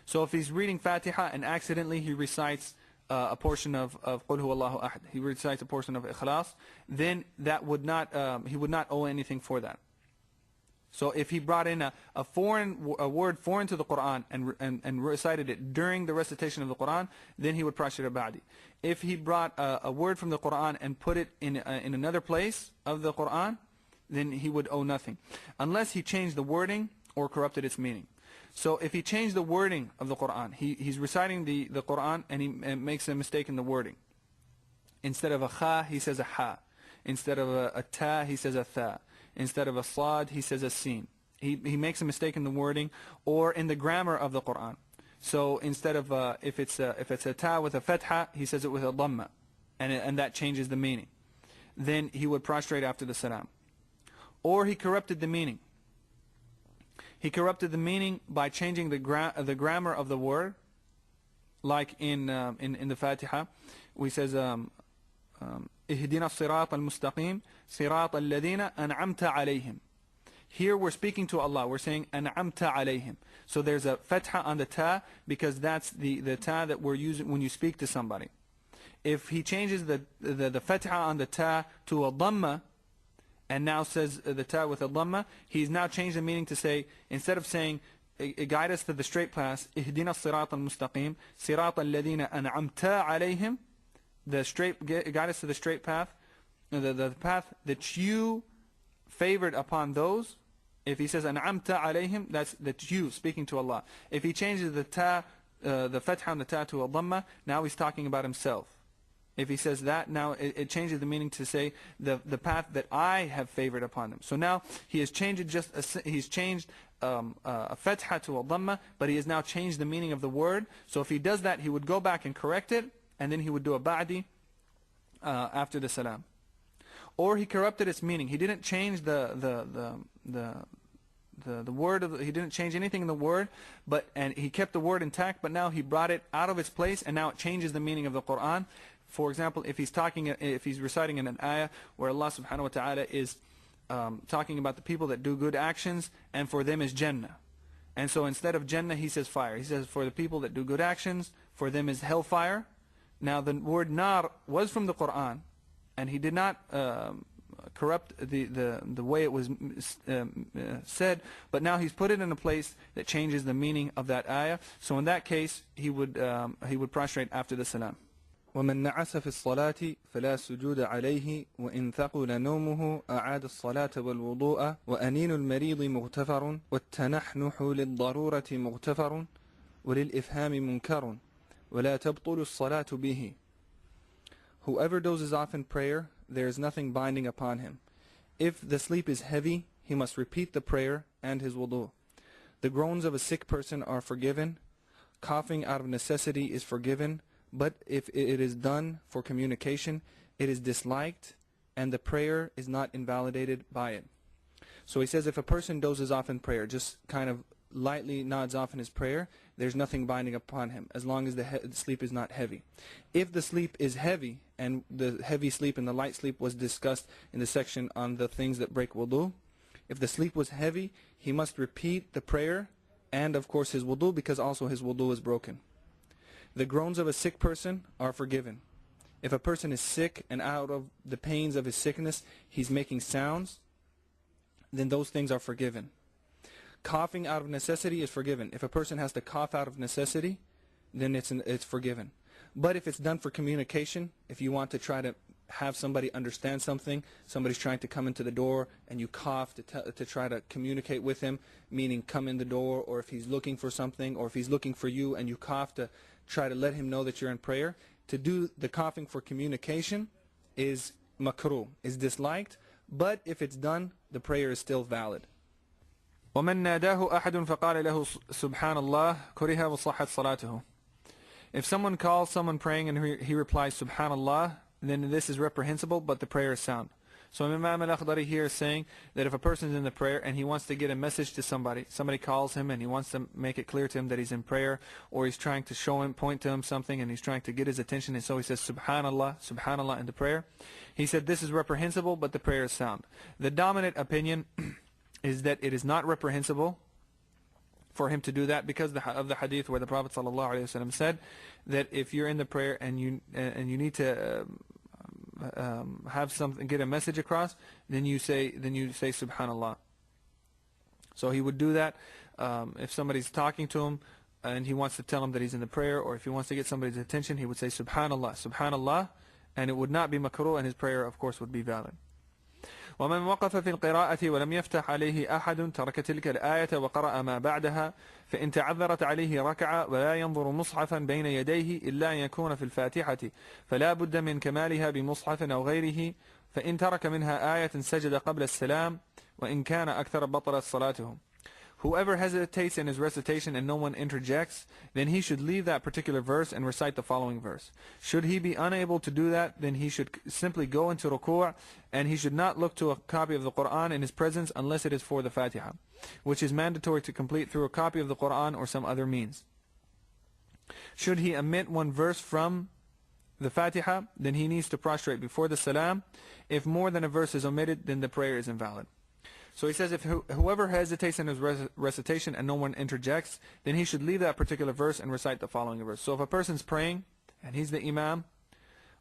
So if he's reading Fatiha and accidentally he recites a portion of Qul Huwallahu Ahad, he recites a portion of Ikhlas, then that would not he would not owe anything for that. So if he brought in a word foreign to the Quran and recited it during the recitation of the Quran, then he would prostrate ba'di. If he brought a word from the Quran and put it in another place of the Quran, then he would owe nothing, unless he changed the wording or corrupted its meaning. So if he changed the wording of the Quran, he's reciting the Quran and he makes a mistake in the wording. Instead of a kha, he says a ha. Instead of a ta, he says a tha. Instead of a sad, he says a sin. He makes a mistake in the wording or in the grammar of the Quran. So instead of if it's a ta with a fatha, he says it with a dhamma, and that changes the meaning. Then he would prostrate after the salam. Or he corrupted the meaning. He corrupted the meaning by changing the grammar of the word, like in the Fatiha, we says اهدنا الصراط المستقيم صراط الذين أنعمت عليهم. Here we're speaking to Allah. We're saying أنعمت عليهم. So there's a fatha on the ta because that's the ta that we're using when you speak to somebody. If he changes the fatha on the ta to a dhamma, and now says the ta with a dhamma, he's now changed the meaning to say, instead of saying, guide us to the straight path, اهدنا الصراط المستقيم صراط الذين أنعمت عليهم, guide us to the straight path, the path that you favored upon those. If he says أنعمت عليهم, that's you speaking to Allah. If he changes the ta, the fatha and the ta to a dhamma, now he's talking about himself. If he says that, now it changes the meaning to say the path that I have favored upon them. So now he has changed he's changed a fatha to a dhamma, but he has now changed the meaning of the word. So if he does that, he would go back and correct it, and then he would do a ba'di after the salam. Or he corrupted its meaning. He didn't change the word he didn't change anything in the word, and he kept the word intact, but now he brought it out of its place, and now it changes the meaning of the Quran. For example, if he's reciting in an ayah where Allah subhanahu wa ta'ala is talking about the people that do good actions, and for them is Jannah. And so instead of Jannah, he says fire. He says for the people that do good actions, for them is hellfire. Now the word nar was from the Quran, and he did not corrupt the way it was said, but now he's put it in a place that changes the meaning of that ayah. So in that case, he would prostrate after the salam. ومن نعس في الصلاة فلا سجود عليه وإن ثقل نومه أعاد الصلاة والوضوء وأنين المريض مغتفر والتنحنح للضرورة مغتفر وللإفهام منكر ولا تبطل الصلاة به. Whoever dozes off in prayer, there is nothing binding upon him. If the sleep is heavy, he must repeat the prayer and his wudu. The groans of a sick person are forgiven. Coughing out of necessity is forgiven. But if it is done for communication, it is disliked, and the prayer is not invalidated by it. So he says if a person dozes off in prayer, just kind of lightly nods off in his prayer, there's nothing binding upon him, as long as the sleep is not heavy. If the sleep is heavy, and the heavy sleep and the light sleep was discussed in the section on the things that break wudu, if the sleep was heavy, he must repeat the prayer and of course his wudu, because also his wudu is broken. The groans of a sick person are forgiven. If a person is sick and out of the pains of his sickness, he's making sounds, then those things are forgiven. Coughing out of necessity is forgiven. If a person has to cough out of necessity, then it's forgiven. But if it's done for communication, if you want to try to have somebody understand something, somebody's trying to come into the door and you cough to try to communicate with him, meaning come in the door, or if he's looking for something, or if he's looking for you and you cough to try to let him know that you're in prayer, to do the coughing for communication is makruh, is disliked, but if it's done, the prayer is still valid. ومن ناداه أحد فقال له subhanallah كره وصحت صلاته. If someone calls someone praying and he replies subhanallah, then this is reprehensible, but the prayer is sound. So Imam Al-Akhdari here is saying that if a person is in the prayer and he wants to get a message to somebody calls him and he wants to make it clear to him that he's in prayer, or he's trying to show him, point to him something, and he's trying to get his attention, and so he says subhanallah, subhanallah in the prayer. He said this is reprehensible, but the prayer is sound. The dominant opinion is that it is not reprehensible for him to do that because of the hadith where the Prophet ﷺ said that if you're in the prayer and you need to have something, get a message across, then you say subhanallah. So he would do that if somebody's talking to him and he wants to tell him that he's in the prayer, or if he wants to get somebody's attention, he would say subhanallah, subhanallah, and it would not be makruh, and his prayer of course would be valid. ومن وقف في القراءة ولم يفتح عليه أحد ترك تلك الآية وقرأ ما بعدها فإن تعذرت عليه ركعة ولا ينظر مصحفا بين يديه إلا أن يكون في الفاتحة فلا بد من كمالها بمصحف أو غيره فإن ترك منها آية سجد قبل السلام وإن كان أكثر بطلت صلاته. Whoever hesitates in his recitation and no one interjects, then he should leave that particular verse and recite the following verse. Should he be unable to do that, then he should simply go into ruku' and he should not look to a copy of the Quran in his presence unless it is for the Fatiha, which is mandatory to complete through a copy of the Quran or some other means. Should he omit one verse from the Fatiha, then he needs to prostrate before the salam. If more than a verse is omitted, then the prayer is invalid. So he says if whoever hesitates in his recitation and no one interjects, then he should leave that particular verse and recite the following verse. So if a person's praying and he's the imam,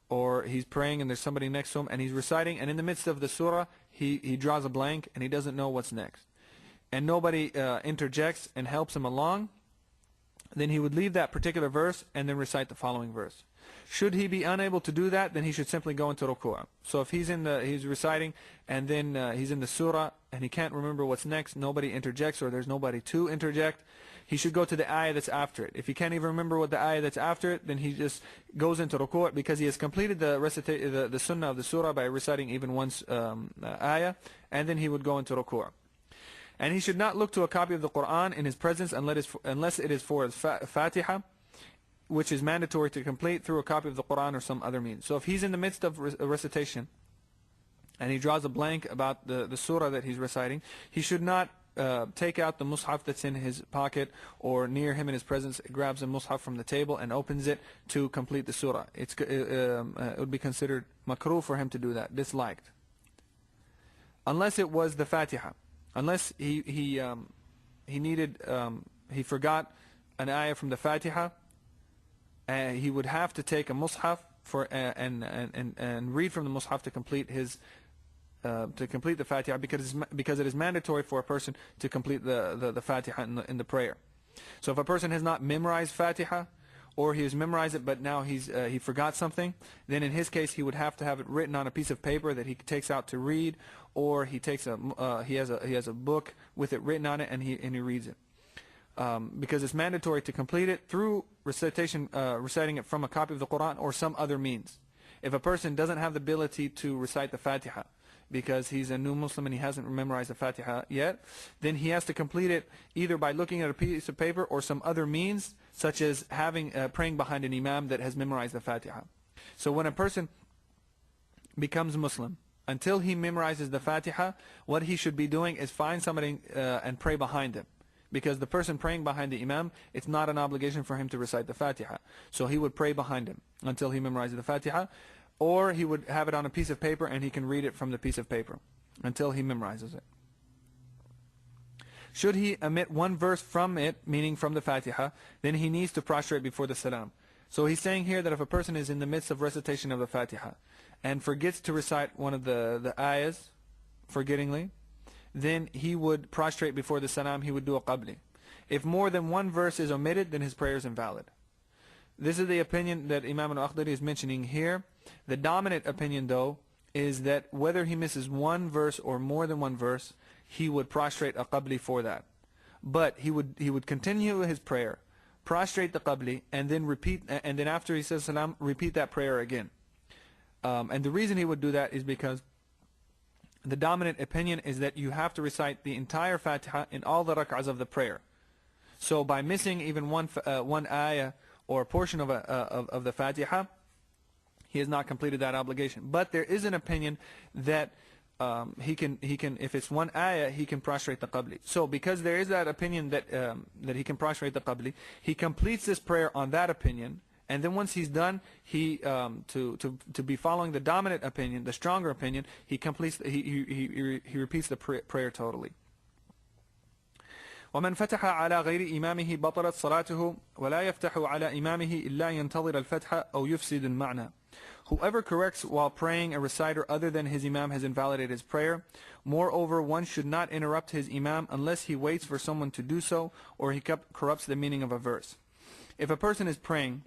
or he's praying and there's somebody next to him and he's reciting, and in the midst of the surah he draws a blank and he doesn't know what's next, and nobody interjects and helps him along, then he would leave that particular verse and then recite the following verse. Should he be unable to do that, then he should simply go into ruku'. So if he's reciting and then he's in the surah and he can't remember what's next, nobody interjects or there's nobody to interject, he should go to the ayah that's after it. If he can't even remember what the ayah that's after it, then he just goes into ruku' because he has completed the sunnah of the surah by reciting even one ayah, and then he would go into ruku'. And he should not look to a copy of the Quran in his presence unless it is for Fatiha, which is mandatory to complete through a copy of the Quran or some other means. So if he's in the midst of a recitation and he draws a blank about the surah that he's reciting, he should not take out the mushaf that's in his pocket or near him in his presence, grabs a mushaf from the table and opens it to complete the surah. It would be considered makruh for him to do that, disliked. Unless it was the Fatiha. Unless he forgot an ayah from the Fatiha, he would have to take a mushaf and read from the mushaf to complete the Fatiha, because it is mandatory for a person to complete the Fatiha in the prayer. So if a person has not memorized Fatiha, or he has memorized it but now he forgot something, then in his case he would have to have it written on a piece of paper that he takes out to read, or he has a book with it written on it and he reads it. Because it's mandatory to complete it through recitation, reciting it from a copy of the Quran or some other means. If a person doesn't have the ability to recite the Fatiha because he's a new Muslim and he hasn't memorized the Fatiha yet, then he has to complete it either by looking at a piece of paper or some other means, such as praying behind an Imam that has memorized the Fatiha. So when a person becomes Muslim, until he memorizes the Fatiha, what he should be doing is find somebody and pray behind him. Because the person praying behind the Imam, it's not an obligation for him to recite the Fatiha. So he would pray behind him until he memorizes the Fatiha, or he would have it on a piece of paper and he can read it from the piece of paper until he memorizes it. Should he omit one verse from it, meaning from the Fatiha, then he needs to prostrate before the salam. So he's saying here that if a person is in the midst of recitation of the Fatiha and forgets to recite one of the ayahs forgettingly, then he would prostrate before the salam, he would do a qabli. If more than one verse is omitted, then his prayer is invalid. This is the opinion that Imam Al-Akhdari is mentioning here. The dominant opinion, though, is that whether he misses one verse or more than one verse, he would prostrate a qabli for that. But he would continue his prayer, prostrate the qabli, and then repeat, and then after he says salam, repeat that prayer again. And the reason he would do that is because the dominant opinion is that you have to recite the entire Fatiha in all the rak'ahs of the prayer. So by missing even one ayah or a portion of the Fatiha, he has not completed that obligation. But there is an opinion that he can if it's one ayah, he can prostrate the qabli. So because there is that opinion that he can prostrate the qabli, he completes this prayer on that opinion. And then once he's done, he to be following the dominant opinion, the stronger opinion, he repeats the prayer totally. ومن فتح على غير إمامه بطلت صلاته ولا يفتح على إمامه إلا ينتظر الفتح أو يفسد المعنى. Whoever corrects while praying a reciter other than his Imam has invalidated his prayer. Moreover, one should not interrupt his Imam unless he waits for someone to do so, or he corrupts the meaning of a verse. If a person is praying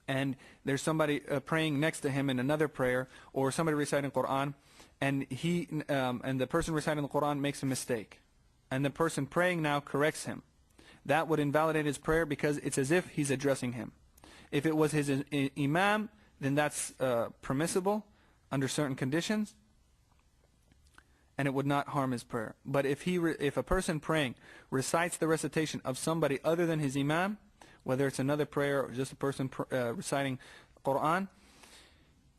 and there's somebody praying next to him in another prayer, or somebody reciting Quran, and the person reciting the Quran makes a mistake, and the person praying now corrects him, that would invalidate his prayer because it's as if he's addressing him. If it was his Imam, then that's permissible under certain conditions, and it would not harm his prayer. But if a person praying recites the recitation of somebody other than his Imam, whether it's another prayer or just a person reciting Quran,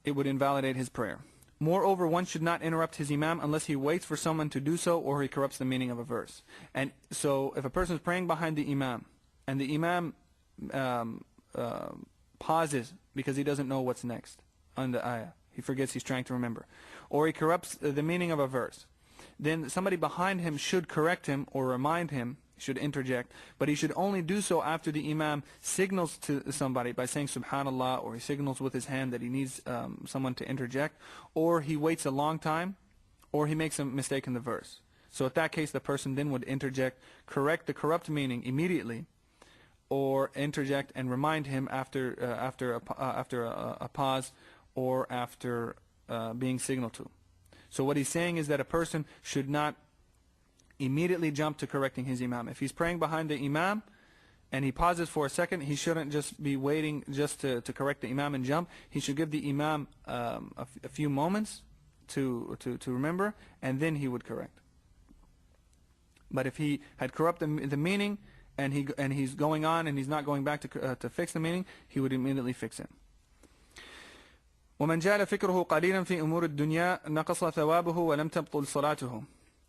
it would invalidate his prayer. Moreover, one should not interrupt his Imam unless he waits for someone to do so, or he corrupts the meaning of a verse. And so if a person is praying behind the Imam, and the Imam pauses because he doesn't know what's next on the ayah, he forgets, he's trying to remember, or he corrupts the meaning of a verse, then somebody behind him should correct him or remind him, should interject, but he should only do so after the Imam signals to somebody by saying subhanallah, or he signals with his hand that he needs someone to interject, or he waits a long time, or he makes a mistake in the verse. So in that case, the person then would interject, correct the corrupt meaning immediately, or interject and remind him after a pause, or after being signaled to. So what he's saying is that a person should not immediately jump to correcting his imam. If he's praying behind the imam and he pauses for a second, he shouldn't just be waiting just to correct the imam and jump. He should give the imam a few moments to remember, and then he would correct. But if he had corrupted the meaning and he's going on and he's not going back to fix the meaning, he would immediately fix it. ومن جعل فكره قليلا في أمور الدنيا نقص ثوابه ولم تبطل صلاته.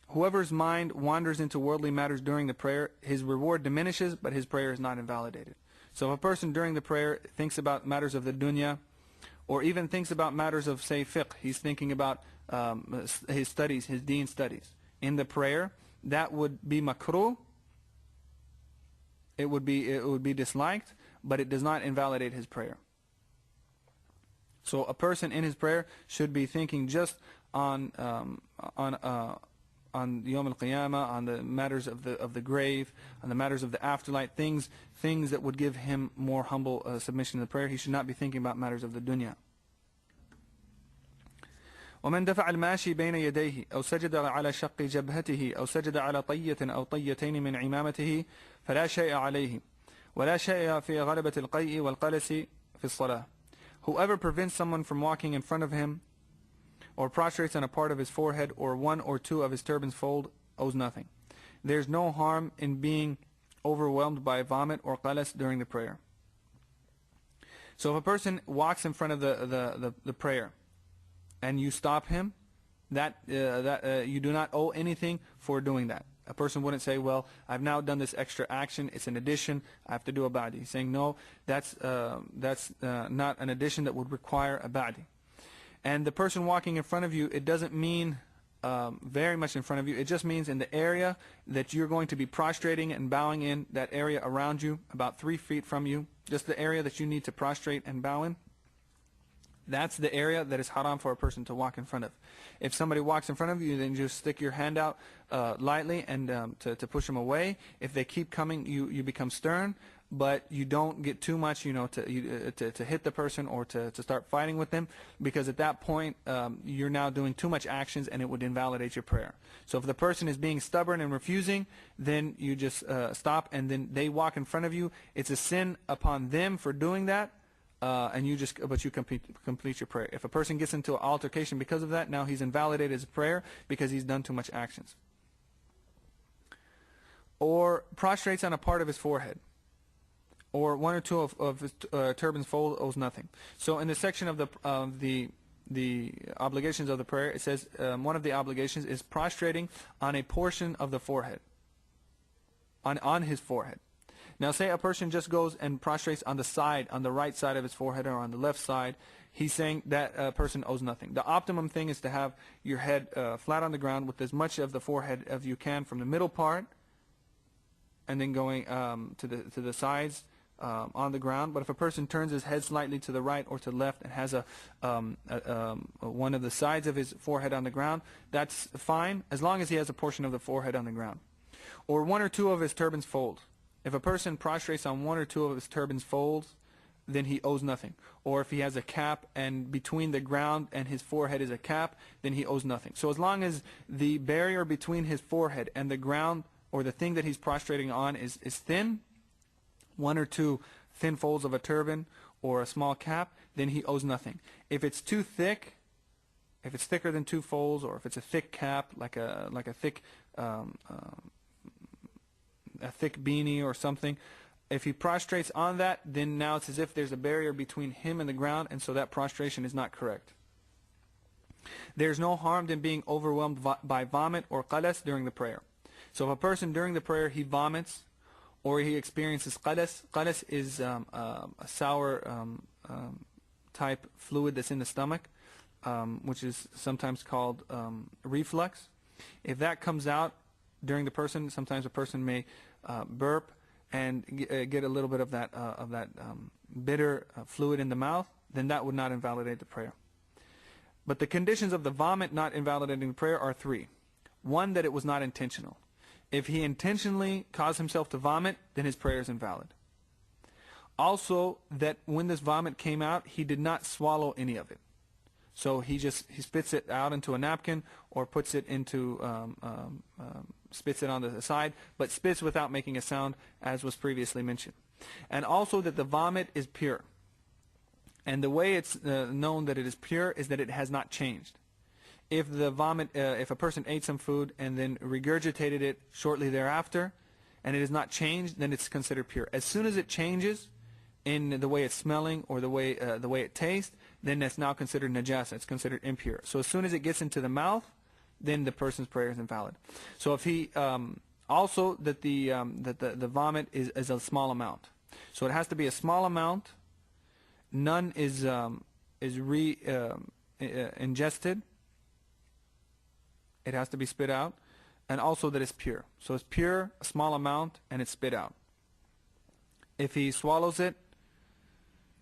Whoever's mind wanders into worldly matters during the prayer, his reward diminishes, but his prayer is not invalidated. So if a person during the prayer thinks about matters of the dunya, or even thinks about matters of, say, fiqh, he's thinking about his studies, his deen studies, in the prayer, that would be makruh. It would be disliked, but it does not invalidate his prayer. So a person in his prayer should be thinking just on Yawm al-Qiyamah, on the matters of the grave, on the matters of the afterlife, things that would give him more humble submission to the prayer. He should not be thinking about matters of the dunya. ومن دفع الماشي بين يديه أو سجد على شق جبهته أو سجد على طية أو طيتين من عمامته فلا شيء عليه ولا شيء في غلبة القيء والقلس في الصلاة. Whoever prevents someone from walking in front of him, or prostrates on a part of his forehead, or one or two of his turban's fold, owes nothing. There's no harm in being overwhelmed by vomit or qalas during the prayer. So if a person walks in front of the prayer, and you stop him, that you do not owe anything for doing that. A person wouldn't say, well, I've now done this extra action, it's an addition, I have to do a ba'di. He's saying, no, that's not an addition that would require a ba'di. And the person walking in front of you, it doesn't mean very much in front of you. It just means in the area that you're going to be prostrating and bowing in, that area around you, about 3 feet from you, just the area that you need to prostrate and bow in. That's the area that is haram for a person to walk in front of. If somebody walks in front of you, then just stick your hand out lightly and to push them away. If they keep coming, you become stern, but you don't get too much, to hit the person or to start fighting with them, because at that point you're now doing too much actions and it would invalidate your prayer. So if the person is being stubborn and refusing, then you just stop, and then they walk in front of you. It's a sin upon them for doing that. But you complete your prayer. If a person gets into an altercation because of that, now he's invalidated his prayer because he's done too much actions. Or prostrates on a part of his forehead, or one or two of his turban's fold, owes nothing. So in the section of the obligations of the prayer, it says one of the obligations is prostrating on a portion of the forehead, on his forehead. Now say a person just goes and prostrates on the side, on the right side of his forehead or on the left side, he's saying that person owes nothing. The optimum thing is to have your head flat on the ground with as much of the forehead as you can from the middle part, and then going to the sides on the ground. But if a person turns his head slightly to the right or to the left and has one of the sides of his forehead on the ground, that's fine, as long as he has a portion of the forehead on the ground. Or one or two of his turban's folds. If a person prostrates on one or two of his turban's folds, then he owes nothing. Or if he has a cap and between the ground and his forehead is a cap, then he owes nothing. So as long as the barrier between his forehead and the ground, or the thing that he's prostrating on, is thin, one or two thin folds of a turban or a small cap, then he owes nothing. If it's too thick, if it's thicker than 2 folds, or if it's a thick cap, like a thick beanie or something, if he prostrates on that, then now it's as if there's a barrier between him and the ground, and so that prostration is not correct. There's no harm in being overwhelmed by vomit or qalas during the prayer. So if a person during the prayer he vomits or he experiences qalas, qalas is a sour type fluid that's in the stomach, which is sometimes called reflux. If that comes out during the person, sometimes a person may burp and get a little bit of that bitter fluid in the mouth, then that would not invalidate the prayer. But the conditions of the vomit not invalidating the prayer are three. One, that it was not intentional. If he intentionally caused himself to vomit, then his prayer is invalid. Also, that when this vomit came out, he did not swallow any of it. So he spits it out into a napkin or puts it into, spits it on the side, but spits without making a sound, as was previously mentioned. And also that the vomit is pure. And the way it's known that it is pure is that it has not changed. If the vomit, if a person ate some food and then regurgitated it shortly thereafter, and it is not changed, then it's considered pure. As soon as it changes in the way it's smelling or the way it tastes, then that's now considered najasa. It's considered impure. So as soon as it gets into the mouth, then the person's prayer is invalid. So if he also that the vomit is a small amount, so it has to be a small amount. None is ingested. It has to be spit out, and also that it's pure. So it's pure, a small amount, and it's spit out. If he swallows it,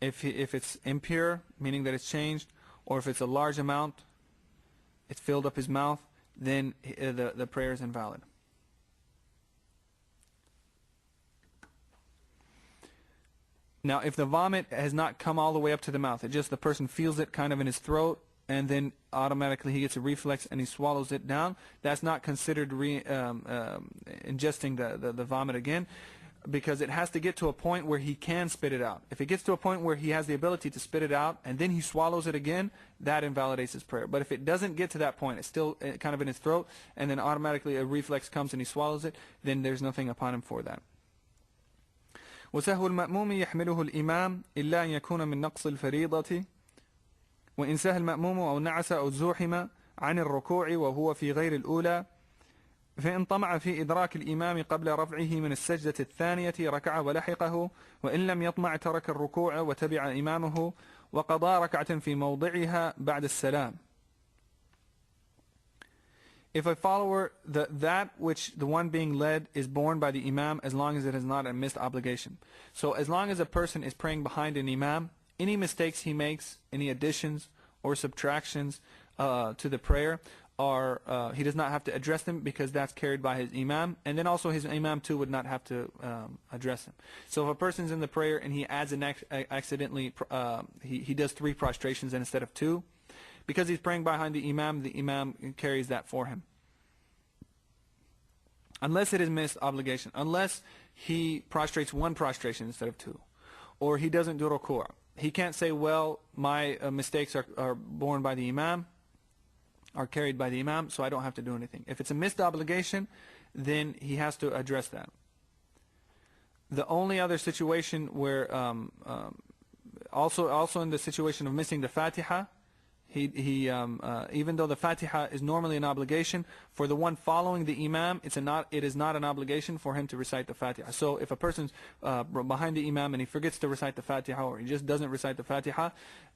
if it's impure, meaning that it's changed, or if it's a large amount, it's filled up his mouth, then the prayer is invalid. Now, if the vomit has not come all the way up to the mouth, it just the person feels it kind of in his throat, and then automatically he gets a reflex and he swallows it down, that's not considered ingesting the vomit again, because it has to get to a point where he can spit it out. If it gets to a point where he has the ability to spit it out and then he swallows it again, that invalidates his prayer. But if it doesn't get to that point, it's still kind of in his throat, and then automatically a reflex comes and he swallows it, then there's nothing upon him for that. وسهو المأموم يحمله الإمام إلا أن يكون من نقص الفريضة وإن سهى المأموم أو نعس أو زوحم عن الركوع وهو في غير الأولى فإن طمع في إدراك الإمام قبل رفعه من السجدة الثانية ركع ولحقه وإن لم يطمع ترك الركوع وتبع إمامه وقضى ركعة في موضعها بعد السلام. If a follower, that which the one being led is borne by the Imam, as long as it is not a missed obligation. So as long as a person is praying behind an Imam, any mistakes he makes, any additions or subtractions to the prayer, he does not have to address them, because that's carried by his Imam, and then also his Imam too would not have to address them. So if a person's in the prayer and he adds accidentally, he does 3 prostrations instead of 2, because he's praying behind the Imam carries that for him. Unless it is missed obligation, unless he prostrates 1 prostration instead of 2, or he doesn't do ruku'. He can't say, well, my mistakes are borne by the Imam, are carried by the Imam, so I don't have to do anything. If it's a missed obligation, then he has to address that. The only other situation where, also in the situation of missing the Fatiha, even though the Fatiha is normally an obligation, for the one following the Imam, it is not an obligation for him to recite the Fatiha. So if a person's behind the Imam and he forgets to recite the Fatiha, or he just doesn't recite the Fatiha,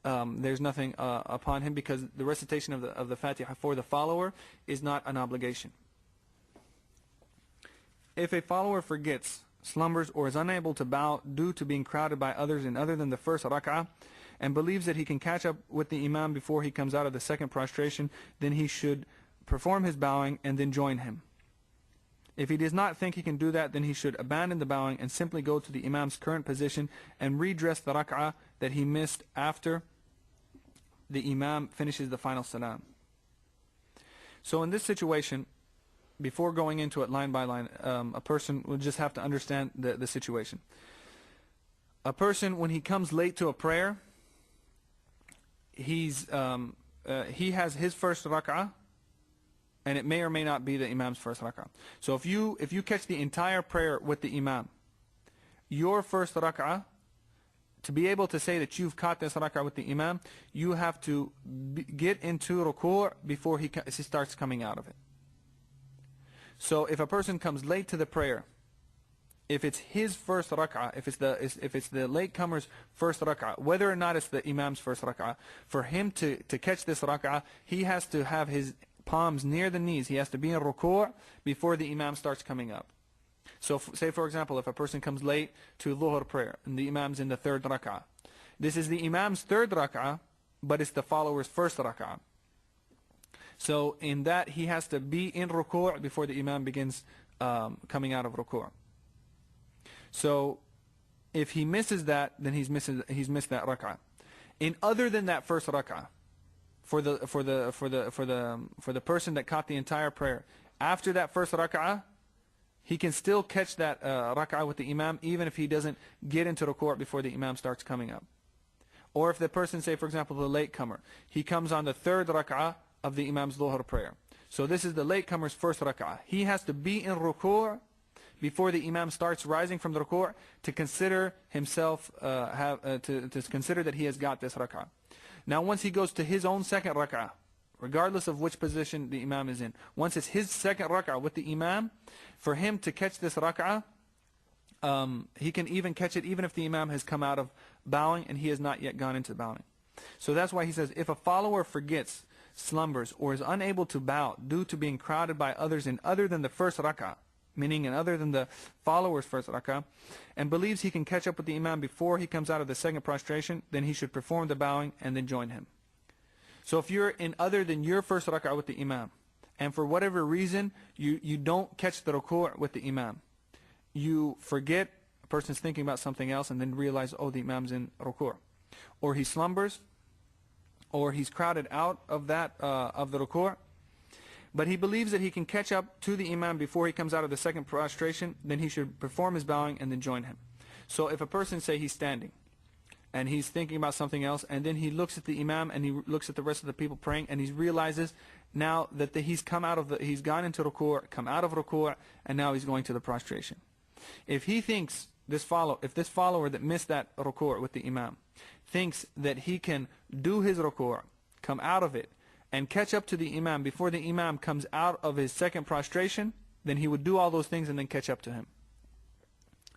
there's nothing upon him, because the recitation of the Fatiha for the follower is not an obligation. If a follower forgets, slumbers, or is unable to bow due to being crowded by others in other than the first rak'ah, and believes that he can catch up with the Imam before he comes out of the second prostration, then he should perform his bowing and then join him. If he does not think he can do that, then he should abandon the bowing and simply go to the Imam's current position and redress the rak'ah that he missed after the Imam finishes the final salam. So in this situation, before going into it line by line, a person will just have to understand the situation. A person, when he comes late to a prayer, he has his first rak'ah, and it may or may not be the Imam's first rak'ah. So if you catch the entire prayer with the Imam, your first rak'ah, to be able to say that you've caught this rak'ah with the Imam, you have to get into ruku' before he starts coming out of it. So if a person comes late to the prayer, if it's his first rak'ah, if it's the latecomer's first rak'ah, whether or not it's the Imam's first rak'ah, for him to catch this rak'ah, he has to have his palms near the knees. He has to be in ruku' before the Imam starts coming up. So say for example, if a person comes late to Dhuhr prayer and the Imam's in the 3rd rak'ah, this is the Imam's 3rd rak'ah, but it's the follower's first rak'ah. So in that, he has to be in ruku' before the imam begins coming out of ruku'. So if he misses that, then he's missed that rak'ah. In other than that first rak'ah, for the person that caught the entire prayer, after that first rak'ah, he can still catch that rak'ah with the imam, even if he doesn't get into ruku' before the imam starts coming up. Or if the person, say for example the latecomer, he comes on the third rak'ah of the imam's dhuhr prayer. So this is the latecomer's first rak'ah. He has to be in ruku' before the imam starts rising from the ruku' to consider himself, to consider that he has got this rak'ah. Now once he goes to his own second rak'ah, regardless of which position the imam is in, once it's his second rak'ah with the imam, for him to catch this rak'ah, he can even catch it even if the imam has come out of bowing and he has not yet gone into bowing. So that's why he says, if a follower forgets, slumbers, or is unable to bow due to being crowded by others in other than the first rak'ah, meaning in other than the follower's first rak'ah, and believes he can catch up with the imam before he comes out of the second prostration, then he should perform the bowing and then join him. So if you're in other than your first rak'ah with the imam, and for whatever reason you don't catch the ruku' with the imam, you forget, a person's thinking about something else and then realize, oh, the imam's in ruku', or he slumbers, or he's crowded out of that of the ruku', but he believes that he can catch up to the imam before he comes out of the second prostration, then he should perform his bowing and then join him. So if a person, say he's standing and he's thinking about something else, and then he looks at the imam and he looks at the rest of the people praying, and he realizes now that he's gone into ruku', come out of ruku', and now he's going to the prostration. If he thinks this follower that missed that ruku' with the imam thinks that he can do his ruku', come out of it, and catch up to the imam before the imam comes out of his second prostration, then he would do all those things and then catch up to him.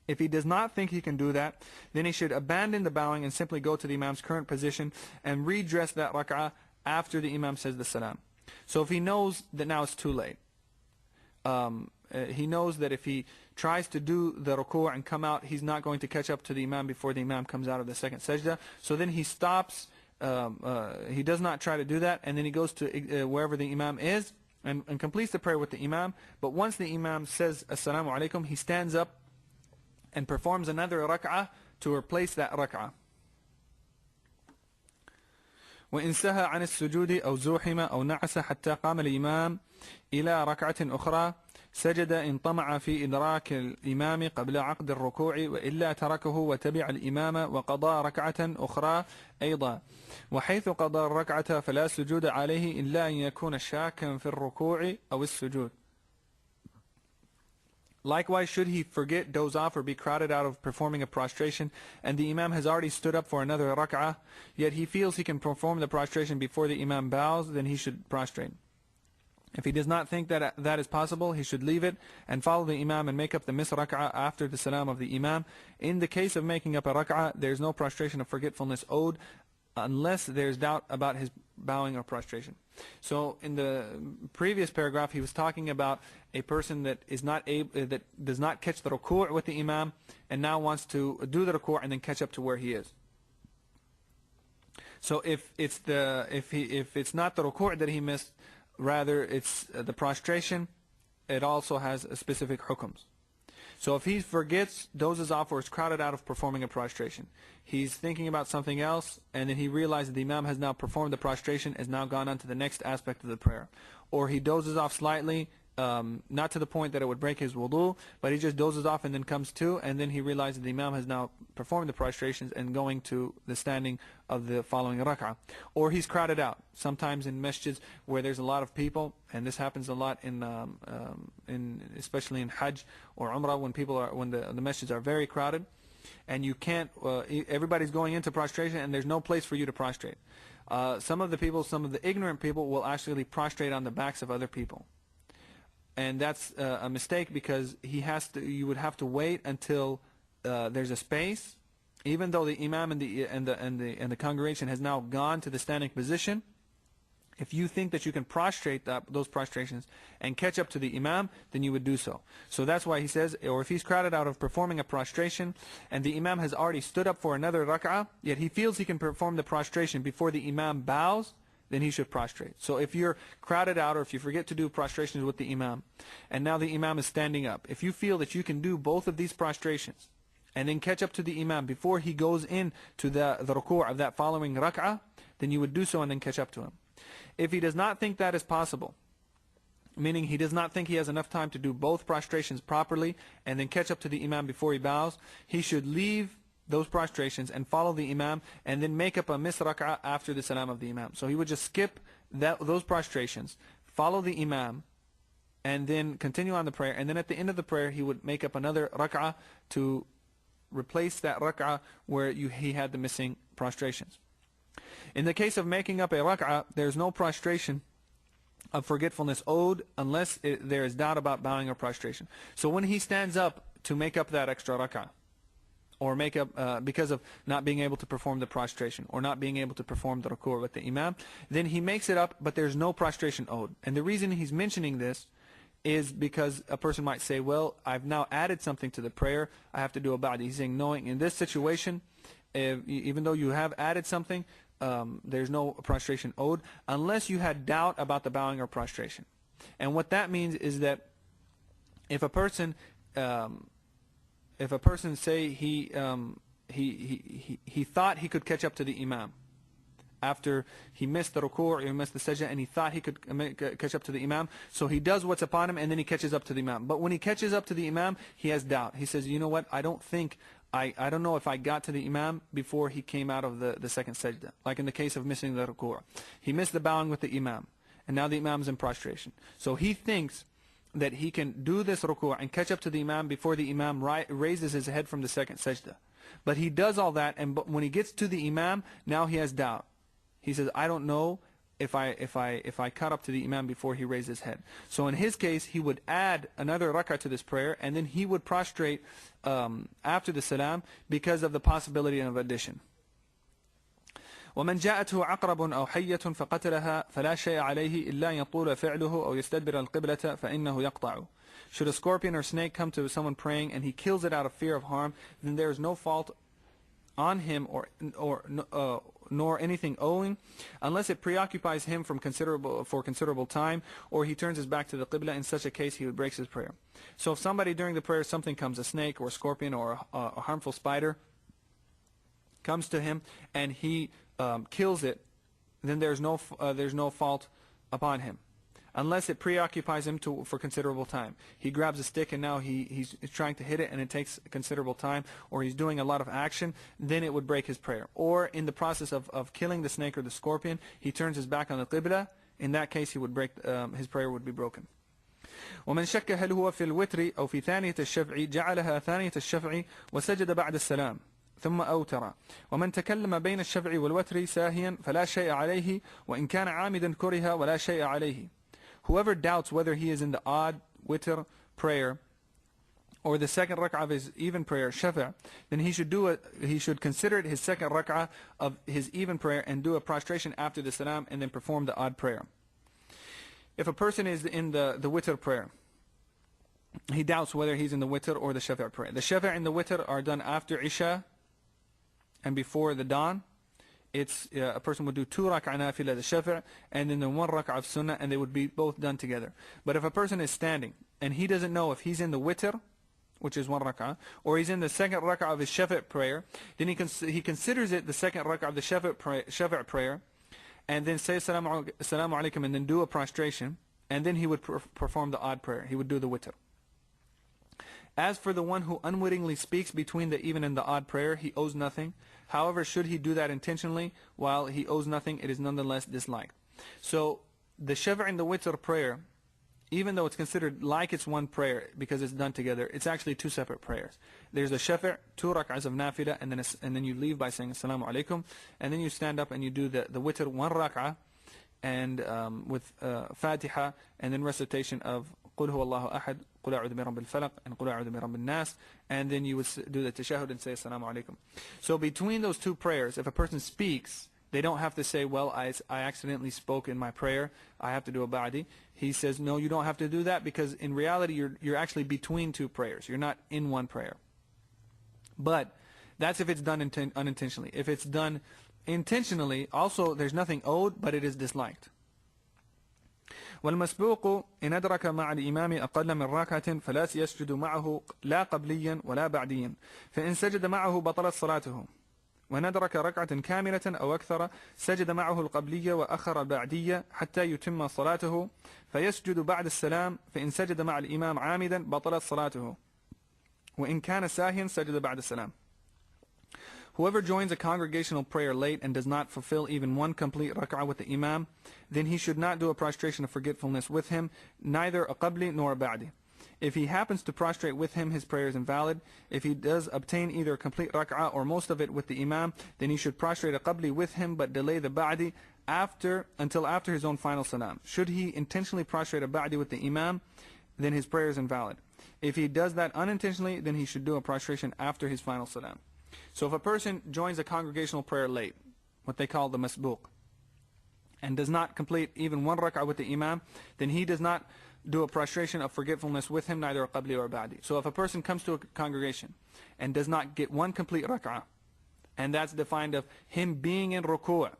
If he does not think he can do that, then he should abandon the bowing and simply go to the imam's current position and redress that rak'ah after the imam says the salam. So if he knows that now it's too late, he knows that if he tries to do the ruku' and come out, he's not going to catch up to the imam before the imam comes out of the second sajda. So then he stops, he does not try to do that, and then he goes to wherever the imam is and completes the prayer with the imam. But once the imam says assalamu alaikum, he stands up and performs another rak'ah to replace that rak'ah. وإن سهى عن السجود أو زوحم أو نعس حتى قام الإمام إلى ركعة أخرى سجد إن طمع في إدراك الإمام قبل عقد الركوع، وإلا تركه وتبع الإمام وقضى ركعة أخرى أيضا. وحيث قضى الركعة فلا سجود عليه إلا أن يكون شاكا في الركوع أو السجود. Likewise, should he forget, doze off, or be crowded out of performing a prostration, and the imam has already stood up for another rak'ah, yet he feels he can perform the prostration before the imam bows, then he should prostrate. If he does not think that that is possible, he should leave it and follow the imam and make up the missed rak'ah after the salam of the imam. In the case of making up a rak'ah, there is no prostration of forgetfulness owed, unless there is doubt about his bowing or prostration. So in the previous paragraph, he was talking about a person that is not able, that does not catch the ruku' with the imam, and now wants to do the ruku' and then catch up to where he is. So if it's not the ruku' that he missed, rather it's the prostration, it also has specific hukums. So if he forgets, dozes off, or is crowded out of performing a prostration, he's thinking about something else, and then he realizes the imam has now performed the prostration, has now gone on to the next aspect of the prayer. Or he dozes off slightly, not to the point that it would break his wudu, but he just dozes off and then comes to, and then he realizes the imam has now performed the prostrations and going to the standing of the following rak'ah. Or he's crowded out. Sometimes in masjids where there's a lot of people, and this happens a lot in especially in Hajj or Umrah, when the masjids are very crowded, and you can't, everybody's going into prostration and there's no place for you to prostrate. Some of the ignorant people will actually prostrate on the backs of other people. And that's a mistake, because you would have to wait until there's a space, even though the imam and the congregation has now gone to the standing position. If you think that you can prostrate those prostrations and catch up to the imam, then you would do so. So that's why he says, or if he's crowded out of performing a prostration and the imam has already stood up for another rak'ah, yet he feels he can perform the prostration before the imam bows, then he should prostrate. So if you're crowded out or if you forget to do prostrations with the Imam, and now the Imam is standing up, if you feel that you can do both of these prostrations and then catch up to the Imam before he goes in to the ruku' of that following rak'ah, then you would do so and then catch up to him. If he does not think that is possible, meaning he does not think he has enough time to do both prostrations properly and then catch up to the Imam before he bows, he should leave those prostrations and follow the Imam and then make up a missed rak'ah after the salam of the Imam. So he would just skip those prostrations, follow the Imam, and then continue on the prayer. And then at the end of the prayer, he would make up another rak'ah to replace that rak'ah where he had the missing prostrations. In the case of making up a rak'ah, there's no prostration of forgetfulness owed unless there is doubt about bowing or prostration. So when he stands up to make up that extra rak'ah, or make up because of not being able to perform the prostration or not being able to perform the ruku' with the Imam, then he makes it up, but there's no prostration owed. And the reason he's mentioning this is because a person might say, well, I've now added something to the prayer, I have to do a ba'di. He's saying, knowing in this situation, even though you have added something, there's no prostration owed unless you had doubt about the bowing or prostration. And what that means is that if a person say he thought he could catch up to the Imam after he missed the ruku' or he missed the sajda, and he thought he could catch up to the Imam, so he does what's upon him and then he catches up to the Imam. But when he catches up to the Imam, he has doubt. He says, you know what, I don't know if I got to the Imam before he came out of the second sajda. Like in the case of missing the ruku'. He missed the bowing with the Imam, and now the Imam's in prostration. So he thinks that he can do this ruku' and catch up to the Imam before the Imam raises his head from the second sajda. But he does all that, and when he gets to the Imam, now he has doubt. He says, I don't know if I caught up to the Imam before he raised his head. So in his case, he would add another rak'ah to this prayer, and then he would prostrate after the salam because of the possibility of addition. ومن جاءته عقرب أو حية فقتلها فلا شيء عليه إلا يطول فعله أو يستدبر القبلة فإنه يقطع. Should a scorpion or snake come to someone praying and he kills it out of fear of harm, then there is no fault on him nor anything owing, unless it preoccupies him for considerable time, or he turns his back to the qibla. In such a case, he would break his prayer. So if somebody during the prayer, something comes, a snake or a scorpion or a harmful spider comes to him and he kills it, then there's no fault upon him, unless it preoccupies him for considerable time. He grabs a stick and now he's trying to hit it and it takes considerable time, or he's doing a lot of action, then it would break his prayer. Or in the process of killing the snake or the scorpion, he turns his back on the qibla. In that case, he would break his prayer would be broken. ومن شك هل هو في الوتر أو في ثانية الشفع جعلها ثانية الشفع وسجد بعد السلام ثم أوتر. ومن تكلم بين الشفع والوتر ساهيا فلا شيء عليه وإن كان عامدا كره ولا شيء عليه. Whoever doubts whether he is in the odd witr prayer or the second rak'ah of his even prayer, shafa', then he should consider it his second rak'ah of his even prayer and do a prostration after the salam and then perform the odd prayer. If a person is in the witr prayer, he doubts whether he's in the witr or the shafa' prayer. The shafa' and the witr are done after Isha and before the dawn. It's a person would do 2 rak'ah nafila, the shafa', and then the 1 rak'ah of sunnah, and they would be both done together. But if a person is standing and he doesn't know if he's in the witr, which is 1 rak'ah, or he's in the second rak'ah of his shafa' prayer, then he considers it the second rak'ah of the shafa' prayer, and then say assalamu alaikum and then do a prostration, and then he would perform the odd prayer. He would do the witr. As for the one who unwittingly speaks between the even and the odd prayer, he owes nothing. However, should he do that intentionally, while he owes nothing, it is nonetheless disliked. So the shafa' and the witr prayer, even though it's considered like it's one prayer because it's done together, it's actually 2 separate prayers. There's the shafa', 2 rak'ahs of nafila, and then you leave by saying assalamu alaikum, and then you stand up and you do the witr 1 rak'ah, and with Fatiha, and then recitation of قل هو الله أحد قل أعوذ برب الفلق and قل أعوذ برب الناس, and then you would do the tashahhud and say assalamu alaikum. So between those 2 prayers, if a person speaks, they don't have to say, well, I accidentally spoke in my prayer, I have to do a ba'di. He says, no, you don't have to do that, because in reality you're actually between 2 prayers. You're not in one prayer. But that's if it's done unintentionally. If it's done intentionally, also there's nothing owed, but it is disliked. والمسبوق إن أدرك مع الإمام أقل من ركعة فلا يسجد معه لا قبليا ولا بعديا فإن سجد معه بطلت صلاته وإن أدرك ركعة كاملة أو أكثر سجد معه القبلية وأخر البعدية حتى يتم صلاته فيسجد بعد السلام فإن سجد مع الإمام عامدا بطلت صلاته وإن كان ساهيا سجد بعد السلام. Whoever joins a congregational prayer late and does not fulfill even one complete rak'ah with the imam, then he should not do a prostration of forgetfulness with him, neither a qabli nor a ba'di. If he happens to prostrate with him, his prayer is invalid. If he does obtain either a complete rak'ah or most of it with the imam, then he should prostrate a qabli with him but delay the ba'di until after his own final salam. Should he intentionally prostrate a ba'di with the imam, then his prayer is invalid. If he does that unintentionally, then he should do a prostration after his final salam. So if a person joins a congregational prayer late, what they call the masbuq, and does not complete even one rak'ah with the imam, then he does not do a prostration of forgetfulness with him, neither a qabli or a ba'di. So if a person comes to a congregation and does not get one complete rak'ah, and that's defined of him being in ruku'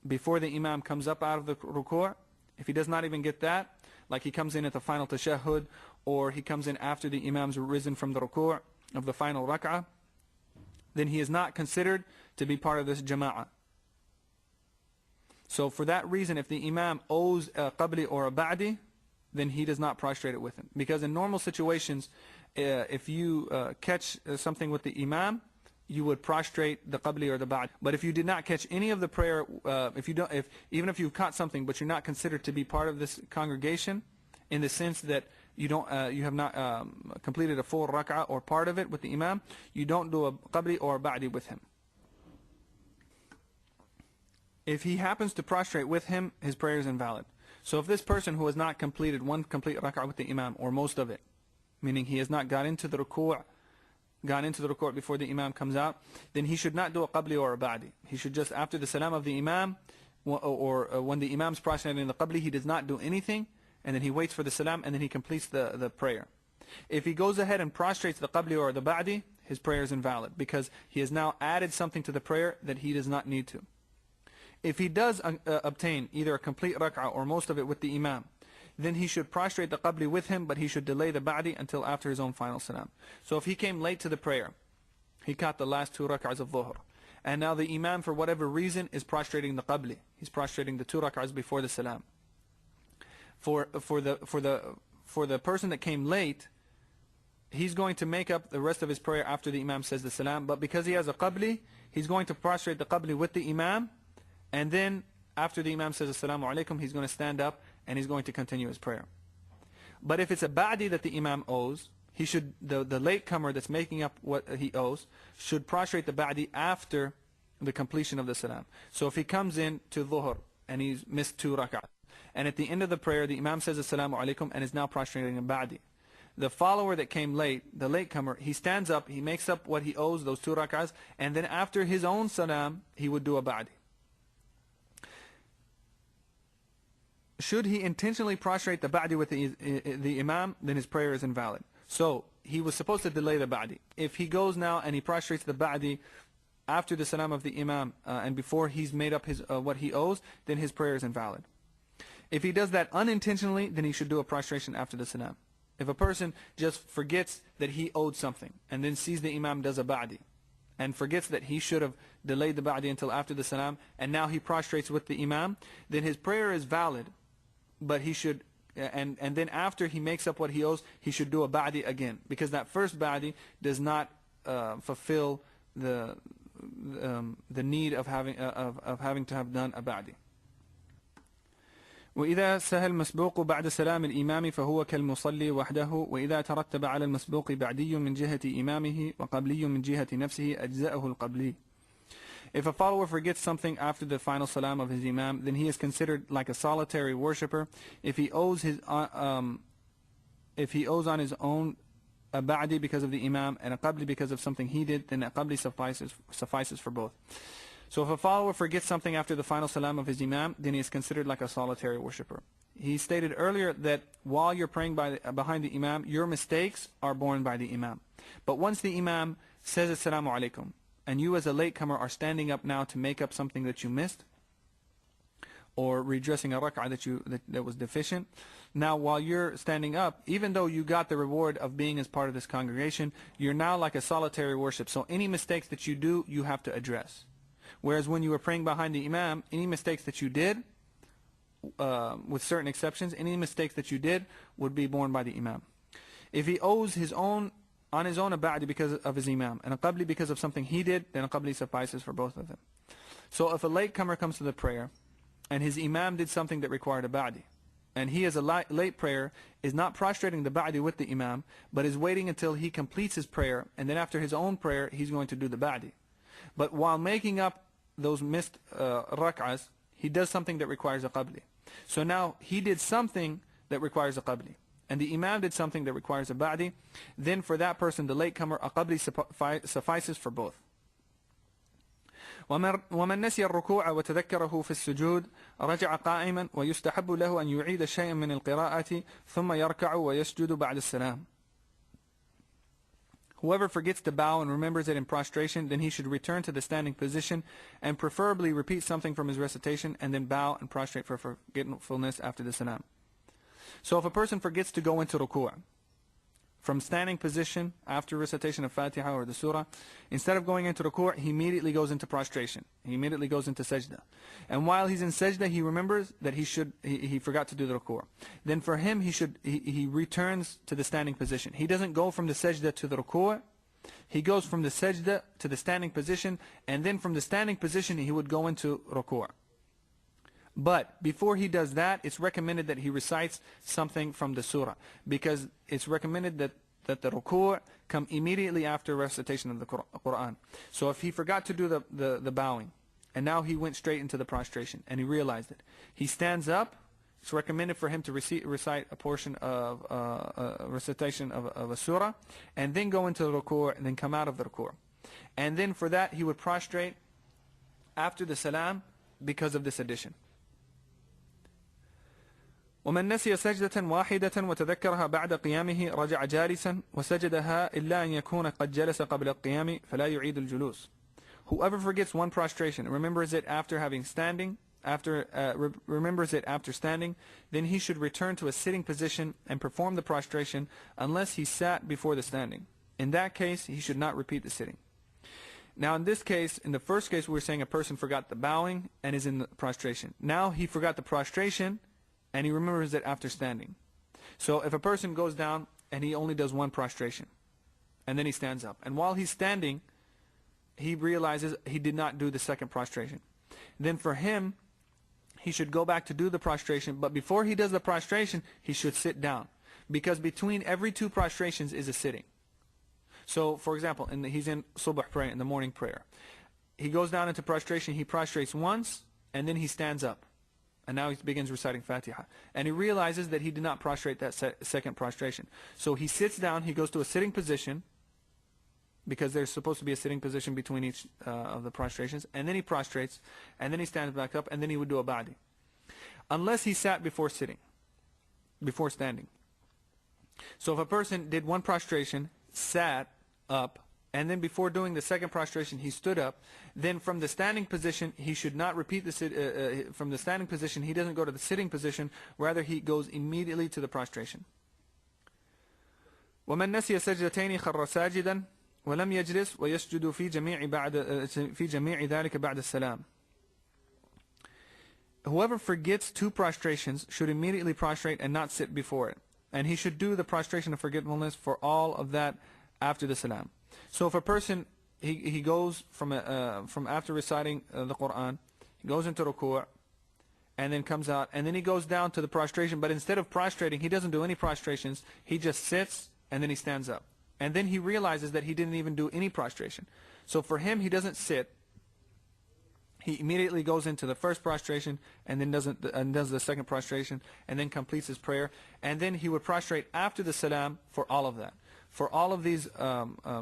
before the imam comes up out of the ruku', if he does not even get that, like he comes in at the final tashahhud, or he comes in after the imam's risen from the ruku' of the final rak'ah, then he is not considered to be part of this jama'ah. So for that reason, if the imam owes a qabli or a ba'di, then he does not prostrate it with him. Because in normal situations, if you catch something with the imam, you would prostrate the qabli or the ba'di. But if you did not catch any of the prayer, even if you've caught something, but you're not considered to be part of this congregation, in the sense that you have not completed a full rak'ah or part of it with the imam, you don't do a qabli or a ba'di with him. If he happens to prostrate with him, his prayer is invalid. So if this person who has not completed one complete rak'ah with the imam, or most of it, meaning he has not gone into the ruku' before the imam comes out, then he should not do a qabli or a ba'di. He should just, after the salam of the imam, or when the imam's prostrating in the qabli, he does not do anything, and then he waits for the salam, and then he completes the prayer. If he goes ahead and prostrates the qabli or the ba'di, his prayer is invalid, because he has now added something to the prayer that he does not need to. If he does obtain either a complete rak'ah or most of it with the imam, then he should prostrate the qabli with him, but he should delay the ba'di until after his own final salam. So if he came late to the prayer, he caught the last 2 rak'ahs of dhuhr, and now the imam, for whatever reason, is prostrating the qabli. He's prostrating the 2 rak'ahs before the salam. For the person that came late, he's going to make up the rest of his prayer after the imam says the salam, but because he has a qabli, he's going to prostrate the qabli with the imam, and then after the imam says assalamu alaikum, he's going to stand up and he's going to continue his prayer. But if it's a ba'di that the imam owes, he should, the latecomer that's making up what he owes, should prostrate the ba'di after the completion of the salam. So if he comes in to dhuhr and he's missed 2 rak'ahs, and at the end of the prayer the imam says assalamu alaikum and is now prostrating a ba'di, the follower that came late, the latecomer, he stands up, he makes up what he owes, those 2 rak'ahs, and then after his own salam he would do a ba'di. Should he intentionally prostrate the ba'di with the imam, then his prayer is invalid. So he was supposed to delay the ba'di. If he goes now and he prostrates the ba'di after the salam of the imam and before he's made up his what he owes, then his prayer is invalid. If he does that unintentionally, then he should do a prostration after the salam. If a person just forgets that he owed something and then sees the imam does a ba'di and forgets that he should have delayed the ba'di until after the salam, and now he prostrates with the imam, then his prayer is valid, but he should, and then after he makes up what he owes, he should do a ba'di again, because that first ba'di does not fulfill the need of having to have done a ba'di. وإذا سهى المسبوق بعد سلام الإمام فهو كالمصلي وحده وإذا ترتب على المسبوق بعدي من جهة إمامه وقبلي من جهة نفسه أجزأه القبلي. If a follower forgets something after the final salam of his imam, then he is considered like a solitary worshipper. If he owes on his own a ba'di because of the imam and a qabli because of something he did, then a qabli suffices for both. So if a follower forgets something after the final salam of his imam, then he is considered like a solitary worshipper. He stated earlier that while you're praying behind the imam, your mistakes are borne by the imam. But once the imam says assalamu alaikum, and you as a latecomer are standing up now to make up something that you missed, or redressing a rak'ah that was deficient. Now while you're standing up, even though you got the reward of being as part of this congregation, you're now like a solitary worship. So any mistakes that you do, you have to address. Whereas when you were praying behind the Imam, any mistakes that you did, with certain exceptions, any mistakes that you did would be borne by the Imam. If he owes on his own a ba'di because of his Imam, and a qabli because of something he did, then a qabli suffices for both of them. So if a latecomer comes to the prayer, and his Imam did something that required a ba'di, and he as a late prayer is not prostrating the ba'di with the Imam, but is waiting until he completes his prayer, and then after his own prayer he's going to do the ba'di. But while making up those missed rak'ahs, he does something that requires a qabli. So now he did something that requires a qabli, and the Imam did something that requires a ba'di. Then for that person, the latecomer, a qabli suffices for both. ومن نسي الركوع وتذكره في السجود رجع قائما ويستحب له أن يعيد شيئا من القراءة ثم يركع ويسجد بعد السلام. Whoever forgets to bow and remembers it in prostration, then he should return to the standing position and preferably repeat something from his recitation and then bow and prostrate for forgetfulness after the salam. So if a person forgets to go into ruku' from standing position after recitation of Fatiha or the surah, instead of going into ruku', he immediately goes into prostration. He immediately goes into sajda. And while he's in sajda, he remembers that he forgot to do the ruku'. Then for him, he returns to the standing position. He doesn't go from the sajda to the ruku'. He goes from the sajda to the standing position, and then from the standing position, he would go into ruku'. But before he does that, it's recommended that he recites something from the surah, because it's recommended that the ruku' come immediately after recitation of the Quran. So if he forgot to do the bowing, and now he went straight into the prostration, and he realized it, he stands up. It's recommended for him to recite a portion of a recitation of a surah, and then go into the ruku' and then come out of the ruku'. And then for that, he would prostrate after the salam because of this addition. ومن نسي سجدة واحدة وتذكرها بعد قيامه رجع جالسا وسجدها إلا أن يكون قد جلس قبل القيام فلا يعيد الجلوس. Whoever forgets one prostration and remembers it after standing, then he should return to a sitting position and perform the prostration unless he sat before the standing. In that case, he should not repeat the sitting. Now in this case, in the first case, we were saying a person forgot the bowing and is in the prostration. Now he forgot the prostration and he remembers it after standing. So if a person goes down and he only does one prostration, and then he stands up, and while he's standing, he realizes he did not do the second prostration, then for him, he should go back to do the prostration, but before he does the prostration, he should sit down, because between every two prostrations is a sitting. So for example, he's in subh prayer, in the morning prayer. He goes down into prostration, he prostrates once, and then he stands up. And now he begins reciting Fatiha. And he realizes that he did not prostrate that second prostration. So he sits down, he goes to a sitting position, because there's supposed to be a sitting position between each of the prostrations. And then he prostrates, and then he stands back up, and then he would do a ba'di. Unless he sat before standing. So if a person did one prostration, sat up, and then before doing the second prostration he stood up, then from the standing position he should not repeat from the standing position, he doesn't go to the sitting position, rather he goes immediately to the prostration. ومن نسي سجدتين خر ساجدا ولم يجلس ويسجد في جميع ذلك بعد السلام. Whoever forgets two prostrations should immediately prostrate and not sit before it, and he should do the prostration of forgetfulness for all of that after the salam. So if a person, he goes from after reciting the Quran, he goes into ruku' and then comes out, and then he goes down to the prostration, but instead of prostrating, he doesn't do any prostrations, he just sits and then he stands up. And then he realizes that he didn't even do any prostration. So for him, he doesn't sit, he immediately goes into the first prostration and then does the second prostration and then completes his prayer, and then he would prostrate after the salam for all of that. For all of these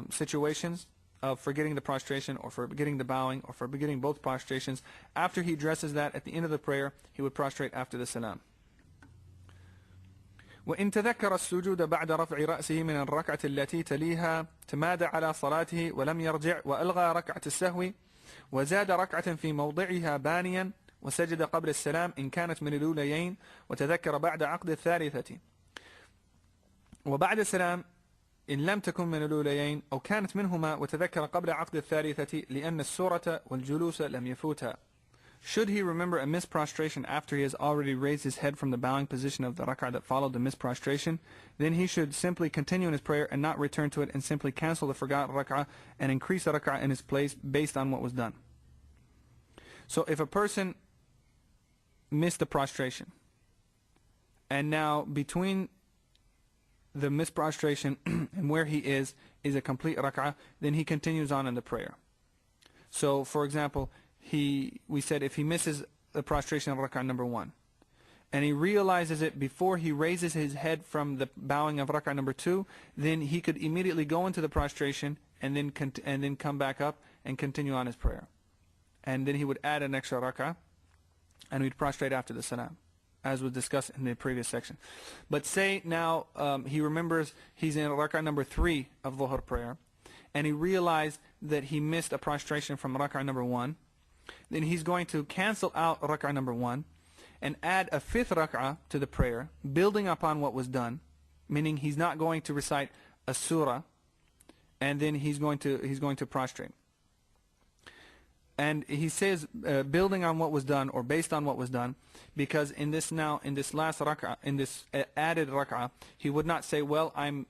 situations of forgetting the prostration or forgetting the bowing or forgetting both prostrations, after he addresses that at the end of the prayer, he would prostrate after the salam. وإن تذكر السجود بعد رفع رأسه من الركعة التي تليها تمادى على صلاته ولم يرجع وألغى ركعة السهو وزاد ركعة في موضعها بانيا وسجد قبل السلام إن كانت من الأوليين وتذكر بعد عقد الثالثة وبعد السلام إن لم تكن من الأوليين أو كانت منهما وتذكر قبل عقد الثالثة لأن السورة والجلوس لم يفوتها. Should he remember a missed prostration after he has already raised his head from the bowing position of the rak'ah that followed the missed prostration, then he should simply continue in his prayer and not return to it and simply cancel the forgotten rak'ah and increase the rak'ah in his place based on what was done. So if a person missed the prostration and now between the missed prostration and where he is a complete rak'ah, then he continues on in the prayer. So for example, we said if he misses the prostration of rak'ah number 1 and he realizes it before he raises his head from the bowing of rak'ah number 2, then he could immediately go into the prostration and then come back up and continue on his prayer. And then he would add an extra rak'ah and we'd prostrate after the salam, as was discussed in the previous section. But say now he remembers he's in rak'ah number 3 of dhuhr prayer and he realized that he missed a prostration from rak'ah number 1, then he's going to cancel out rak'ah number 1 and add a 5th rak'ah to the prayer, building upon what was done, meaning he's not going to recite a surah and then he's going to prostrate. And he says building on what was done or based on what was done, because in this last rak'ah, in this added rak'ah, he would not say, well, I'm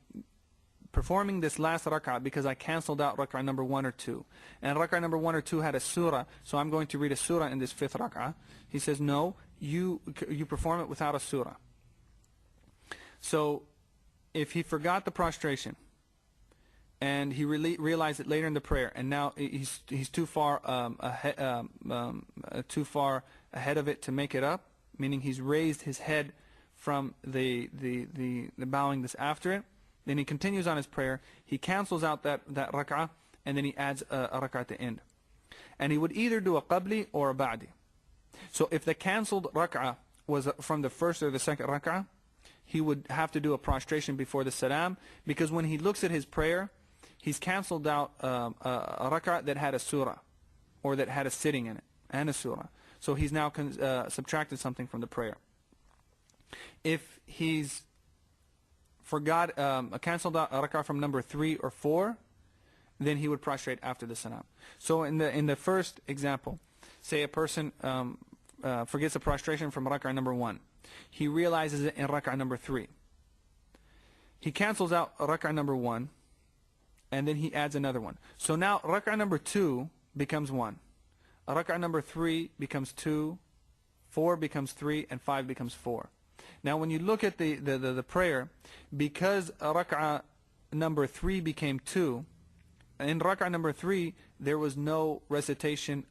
performing this last rak'ah because I cancelled out rak'ah number 1 or 2. And rak'ah number 1 or 2 had a surah, so I'm going to read a surah in this 5th rak'ah. He says, no, you perform it without a surah. So if he forgot the prostration and he realized it later in the prayer, and now he's too far ahead of it to make it up, meaning he's raised his head from the bowing that's after it, then he continues on his prayer, he cancels out that rak'ah, and then he adds a rak'ah at the end. And he would either do a qabli or a ba'di. So if the cancelled rak'ah was from the first or the second rak'ah, he would have to do a prostration before the salam, because when he looks at his prayer, he's cancelled out a rak'ah that had a surah, or that had a sitting in it, and a surah. So he's now subtracted something from the prayer. If he's cancelled out a rak'ah from number 3 or 4, then he would prostrate after the salam. So in the first example, say a person forgets a prostration from rak'ah number 1. He realizes it in rak'ah number 3. He cancels out rak'ah number 1, and then he adds another one. So now rak'ah number 2 becomes 1. Rak'ah number 3 becomes 2, 4 becomes 3, and 5 becomes 4. Now when you look at the prayer, because rak'ah number 3 became 2, in rak'ah number 3 there was no recitation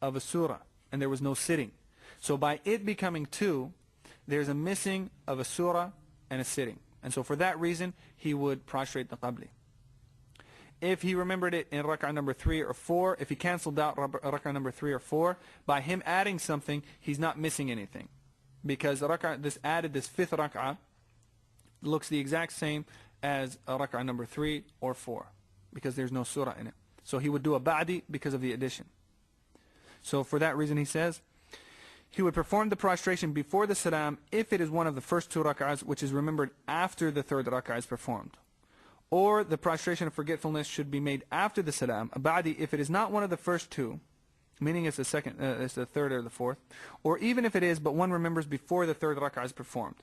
of a surah, and there was no sitting. So by it becoming 2, there's a missing of a surah and a sitting. And so for that reason, he would prostrate the qabli. If he remembered it in rak'ah number 3 or 4, if he cancelled out rak'ah number 3 or 4, by him adding something, he's not missing anything. Because this 5th rak'ah looks the exact same as a rak'ah number 3 or 4, because there's no surah in it. So he would do a ba'di because of the addition. So for that reason he says, he would perform the prostration before the salam if it is one of the first 2 rak'ahs, which is remembered after the 3rd rak'ah is performed. Or the prostration of forgetfulness should be made after the salam, a ba'di, if it is not one of the first 2, meaning it's the 3rd or the 4th, or even if it is, but one remembers before the 3rd rak'ah is performed.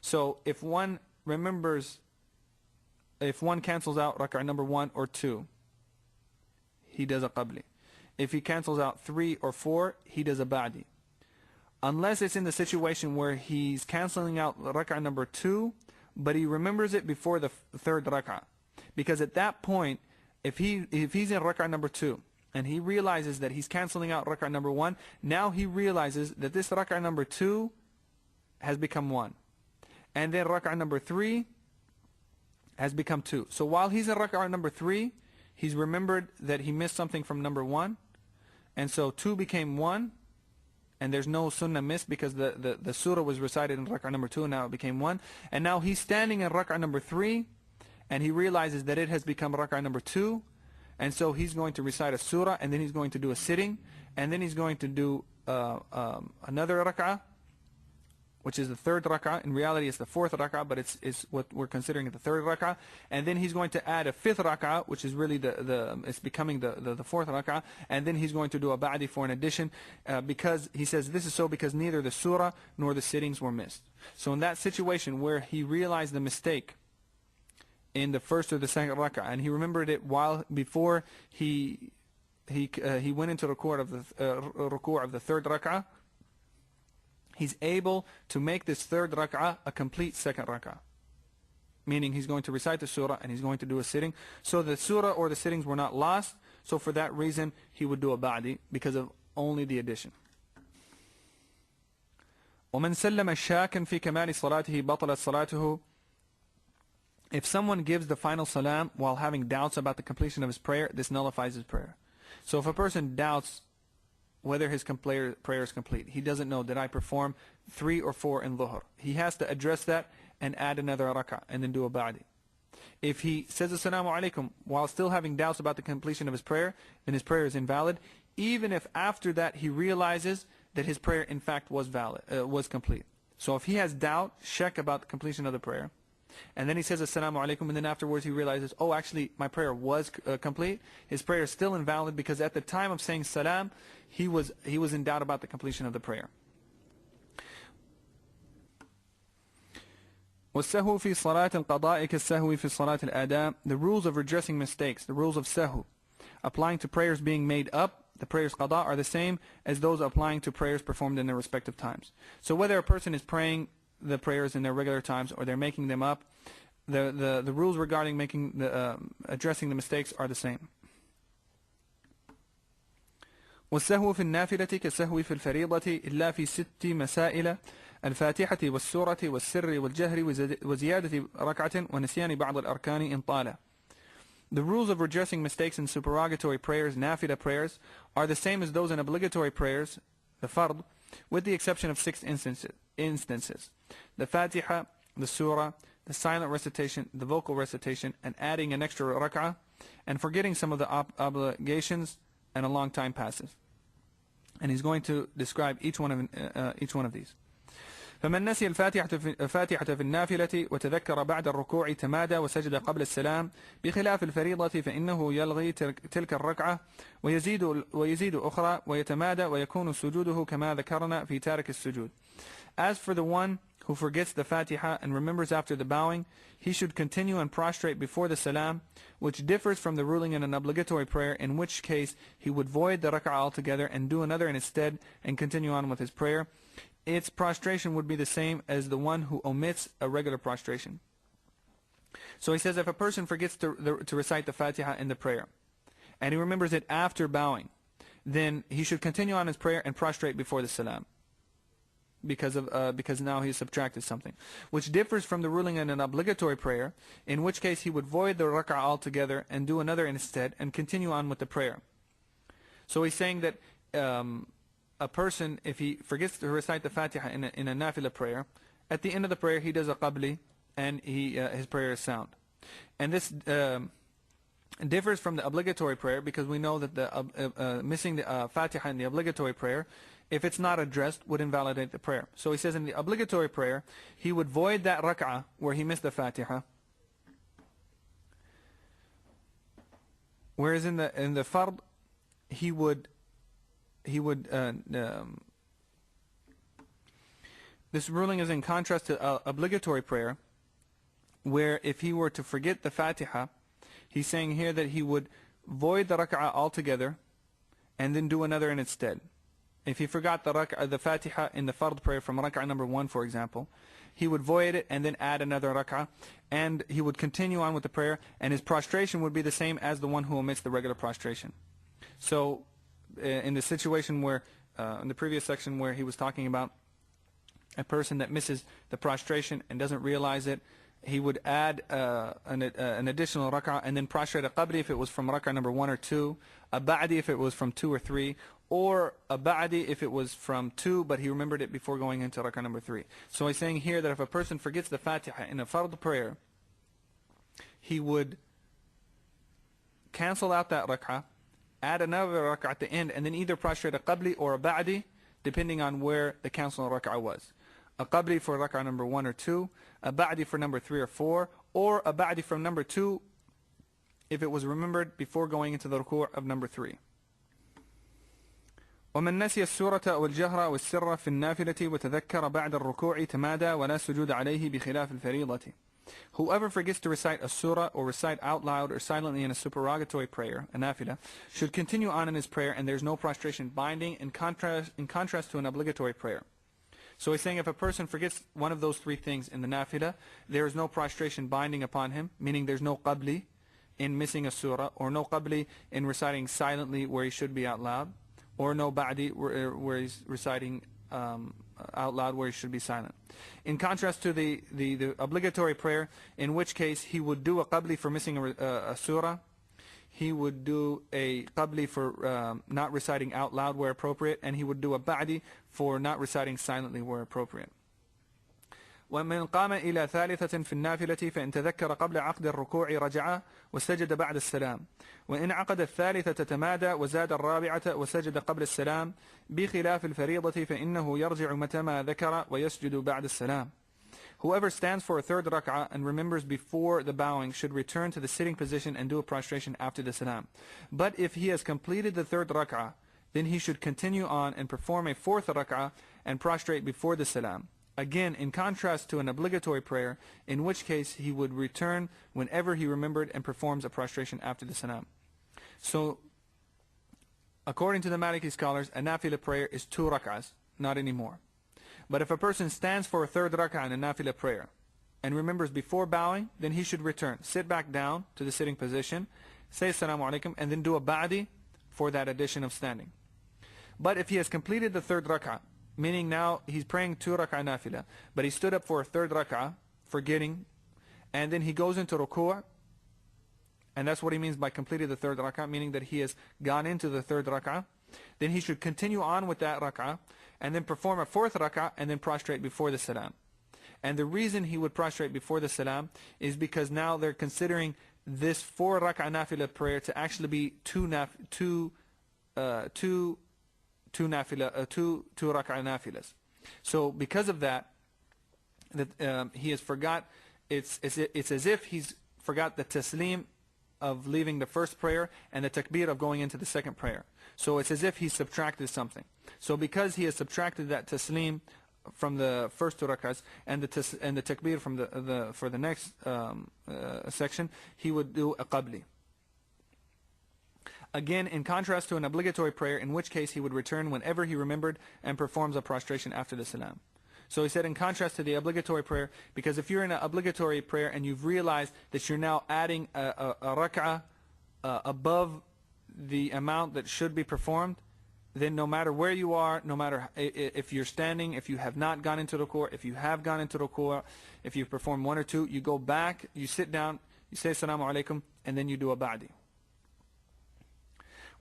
So if one cancels out rak'ah number 1 or 2, he does a qabli. If he cancels out 3 or 4, he does a ba'di. Unless it's in the situation where he's canceling out rak'ah number 2, but he remembers it before the 3rd rak'ah. Because at that point, if he's in rak'ah number 2, and he realizes that he's canceling out rak'ah number 1, now he realizes that this rak'ah number 2 has become 1. And then rak'ah number 3 has become 2. So while he's in rak'ah number 3, he's remembered that he missed something from number 1, and so 2 became 1, and there's no sunnah missed because the surah was recited in rak'ah number 2 and now it became 1. And now he's standing in rak'ah number 3 and he realizes that it has become rak'ah number 2. And so he's going to recite a surah, and then he's going to do a sitting, and then he's going to do another rak'ah, which is the third rak'ah. In reality, it's the fourth rak'ah, but it's what we're considering the third rak'ah. And then he's going to add a fifth rak'ah, which is really it's becoming the fourth rak'ah. And then he's going to do a ba'di for an addition, because he says this is so because neither the surah nor the sittings were missed. So in that situation where he realized the mistake in the first or the second rak'ah, and he remembered it before he went into ruku' of the third rak'ah, he's able to make this third rak'ah a complete second rak'ah. Meaning he's going to recite the surah and he's going to do a sitting. So the surah or the sittings were not lost. So for that reason, he would do a ba'di because of only the addition. وَمَنْ سَلَّمَ شَاكًا فِي كَمَالِ صَلَاتِهِ بَطَلَتْ صَلَاتُهُ. If someone gives the final salam while having doubts about the completion of his prayer, this nullifies his prayer. So if a person doubts whether his prayer is complete, he doesn't know, did I perform 3 or 4 in dhuhr? He has to address that and add another rak'ah and then do a ba'di. If he says assalamu alaikum while still having doubts about the completion of his prayer, then his prayer is invalid, even if after that he realizes that his prayer in fact was complete. So if he has doubt, shak about the completion of the prayer, and then he says assalamu alaikum, and then afterwards he realizes, oh, actually my prayer was complete, his prayer is still invalid because at the time of saying salam, he was in doubt about the completion of the prayer. وَالسَّهْوُ فِي صَلَاةِ الْقَضَاءِ كَالسَّهْوِ فِي صَلَاةِ الْأَدَاءِ. The rules of redressing mistakes, the rules of sahw, applying to prayers being made up, the prayers qada, are the same as those applying to prayers performed in their respective times. So whether a person is praying the prayers in their regular times or they're making them up, the rules regarding addressing the mistakes are the same. والسهو في النافلة كالسهو في الفريضة إلا في 6 مسائل: الفاتحة والسورة والسر والجهر وزيادة ركعة ونسيان بعض الأركان إن طال. The rules of redressing mistakes in supererogatory prayers, nafila prayers, are the same as those in obligatory prayers, the fard, with the exception of 6 instances: the Fatiha, the surah, the silent recitation, the vocal recitation, and adding an extra rak'ah, and forgetting some of the obligations, and a long time passes. And he's going to describe each one of these. فمن نسي الفاتحة في النافلة وتذكر بعد الركوع تمادى وسجد قبل السلام بخلاف الفريضة فإنه يلغي تلك الركعة ويزيد أخرى ويتمادى ويكون سجوده كما ذكرنا في تارك السجود. As for the one who forgets the Fatiha and remembers after the bowing, he should continue and prostrate before the salam, which differs from the ruling in an obligatory prayer, in which case he would void the rak'ah altogether and do another in its stead and continue on with his prayer. Its prostration would be the same as the one who omits a regular prostration. So he says if a person forgets to recite the Fatiha in the prayer, and he remembers it after bowing, then he should continue on his prayer and prostrate before the salam, because now he subtracted something, which differs from the ruling in an obligatory prayer, in which case he would void the rak'ah altogether and do another instead and continue on with the prayer. So he's saying that a person, if he forgets to recite the Fatiha in a nafila prayer, at the end of the prayer he does a qabli and his prayer is sound. And this differs from the obligatory prayer, because we know that missing the Fatiha in the obligatory prayer, if it's not addressed, would invalidate the prayer. So he says in the obligatory prayer, he would void that rak'ah where he missed the Fatiha. Whereas in the fard, he would this ruling is in contrast to obligatory prayer, where if he were to forget the Fatiha, he's saying here that he would void the rak'ah altogether and then do another in its stead. If he forgot the Fatiha in the fard prayer from rak'ah number 1, for example, he would void it and then add another rak'ah, and he would continue on with the prayer, and his prostration would be the same as the one who omits the regular prostration. So in the situation where, in the previous section where he was talking about a person that misses the prostration and doesn't realize it, he would add an additional rak'ah and then prostrate a qabli if it was from rak'ah number 1 or 2, a ba'di if it was from 2 or 3, or a ba'di if it was from 2, but he remembered it before going into rak'ah number 3. So he's saying here that if a person forgets the Fatiha in a fard prayer, he would cancel out that rak'ah, add another rak'ah at the end, and then either prostrate a qabli or a ba'di, depending on where the cancel rak'ah was. A qabli for rak'ah number 1 or 2, a ba'di for number 3 or 4, or a ba'di from number 2 if it was remembered before going into the ruku' of number 3. ومن نسي السورة أو الجهر أو السر في النافلة وتذكر بعد الركوع تمادى ولا سجود عليه بخلاف الفريضة. Whoever forgets to recite a surah or recite out loud or silently in a supererogatory prayer, a nafila, should continue on in his prayer, and there's no prostration binding in contrast to an obligatory prayer. So he's saying if a person forgets one of those 3 things in the nafila, there is no prostration binding upon him, meaning there's no qabli in missing a surah, or no qabli in reciting silently where he should be out loud, or no ba'di where he's reciting out loud where he should be silent. In contrast to the obligatory prayer, in which case he would do a qabli for missing a surah, he would do a qabli for not reciting out loud where appropriate, and he would do a ba'di for not reciting silently where appropriate. ومن قام إلى ثالثة في النافلة فإن تذكر قبل عقد الركوع رجع وسجد بعد السلام وإن عقد الثالثة تمادى وزاد الرابعة وسجد قبل السلام بخلاف الفريضة فإنه يرجع متى ذكر ويسجد بعد السلام. Whoever stands for a third rak'ah and remembers before the bowing should return to the sitting position and do a prostration after the salam. But if he has completed the third rak'ah, then he should continue on and perform a fourth rak'ah and prostrate before the salam. Again, in contrast to an obligatory prayer, in which case he would return whenever he remembered and performs a prostration after the salam. So, according to the Maliki scholars, a nafila prayer is 2 rak'ahs, not anymore. But if a person stands for a third rak'ah in a nafila prayer and remembers before bowing, then he should return, sit back down to the sitting position, say assalamu alaikum, and then do a ba'di for that addition of standing. But if he has completed the third rak'ah, meaning now he's praying 2 rak'ah nafila, but he stood up for a third rak'ah, forgetting, and then he goes into ruku', and that's what he means by completed the third rak'ah, meaning that he has gone into the third rak'ah, then he should continue on with that rak'ah, and then perform a fourth rak'ah, and then prostrate before the salam. And the reason he would prostrate before the salam is because now they're considering this 4 rak'ah nafila prayer to actually be 2 rak'ah nafilas. So because of that, he has forgot, it's as if he's forgot the taslim of leaving the first prayer and the takbir of going into the second prayer. So it's as if he subtracted something. So because he has subtracted that taslim from the first 2 rak'ahs and the takbir from for the next section, he would do a qabli. Again, in contrast to an obligatory prayer, in which case he would return whenever he remembered and performs a prostration after the salam. So he said in contrast to the obligatory prayer, because if you're in an obligatory prayer and you've realized that you're now adding a rak'ah above the amount that should be performed, then no matter where you are, no matter if you're standing, if you have not gone into ruku', if you have gone into ruku', if you've performed 1 or 2, you go back, you sit down, you say assalamu alaikum, and then you do a ba'di.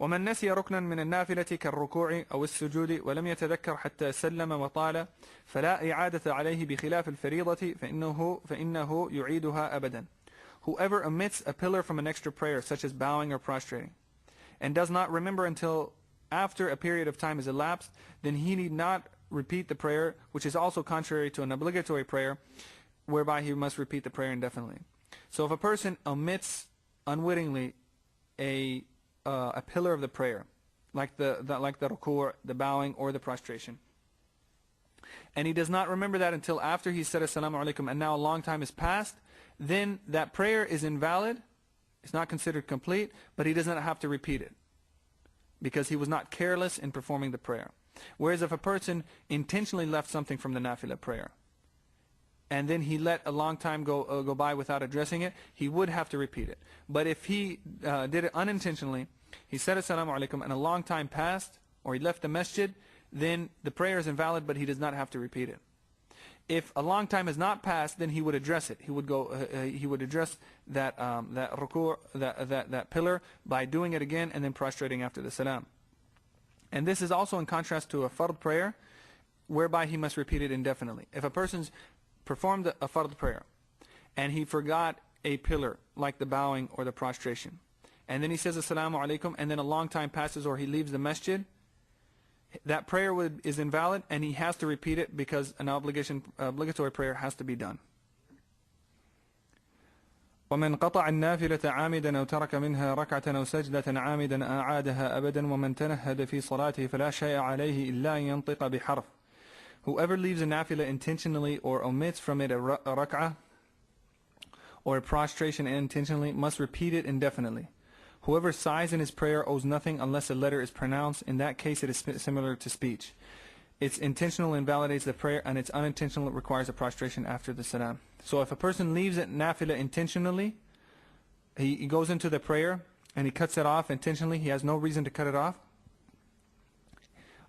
ومن نسي ركنا من النافلة كالركوع أو السجود ولم يتذكر حتى سلم وطال فلا إعادة عليه بخلاف الفريضة فإنه يعيدها أبدا. Whoever omits a pillar from an extra prayer, such as bowing or prostrating, and does not remember until after a period of time is elapsed, then he need not repeat the prayer, which is also contrary to an obligatory prayer, whereby he must repeat the prayer indefinitely. So if a person omits unwittingly a pillar of the prayer, like the ruku', the bowing, or the prostration, and he does not remember that until after he said assalamu alaikum, and now a long time has passed, then that prayer is invalid. It's not considered complete, but he does not have to repeat it, because he was not careless in performing the prayer. Whereas if a person intentionally left something from the nafila prayer, and then he let a long time go by without addressing it, he would have to repeat it. But if he did it unintentionally, he said assalamu alaikum and a long time passed, or he left the masjid, then the prayer is invalid, but he does not have to repeat it. If a long time has not passed, then he would address it. He would address that ruku', that pillar, by doing it again and then prostrating after the salam. And this is also in contrast to a fard prayer, whereby he must repeat it indefinitely. If a person's performed a fard prayer, and he forgot a pillar, like the bowing or the prostration, and then he says assalamu alaikum, and then a long time passes or he leaves the masjid, that prayer is invalid, and he has to repeat it because an obligatory prayer has to be done. ومن قطع النافلة عامدا أو ترك منها ركعة أو سجدة عامدا أعادها أبدا ومن تنهد في صلاته فلا شيء عليه إلا أن ينطق بحرف. Whoever leaves a nafila intentionally or omits from it a rak'ah or a prostration intentionally must repeat it indefinitely. Whoever sighs in his prayer owes nothing unless a letter is pronounced. In that case it is similar to speech. It's intentional invalidates the prayer, and it's unintentional requires a prostration after the salam. So if a person leaves it nafila intentionally, he goes into the prayer and he cuts it off intentionally, he has no reason to cut it off,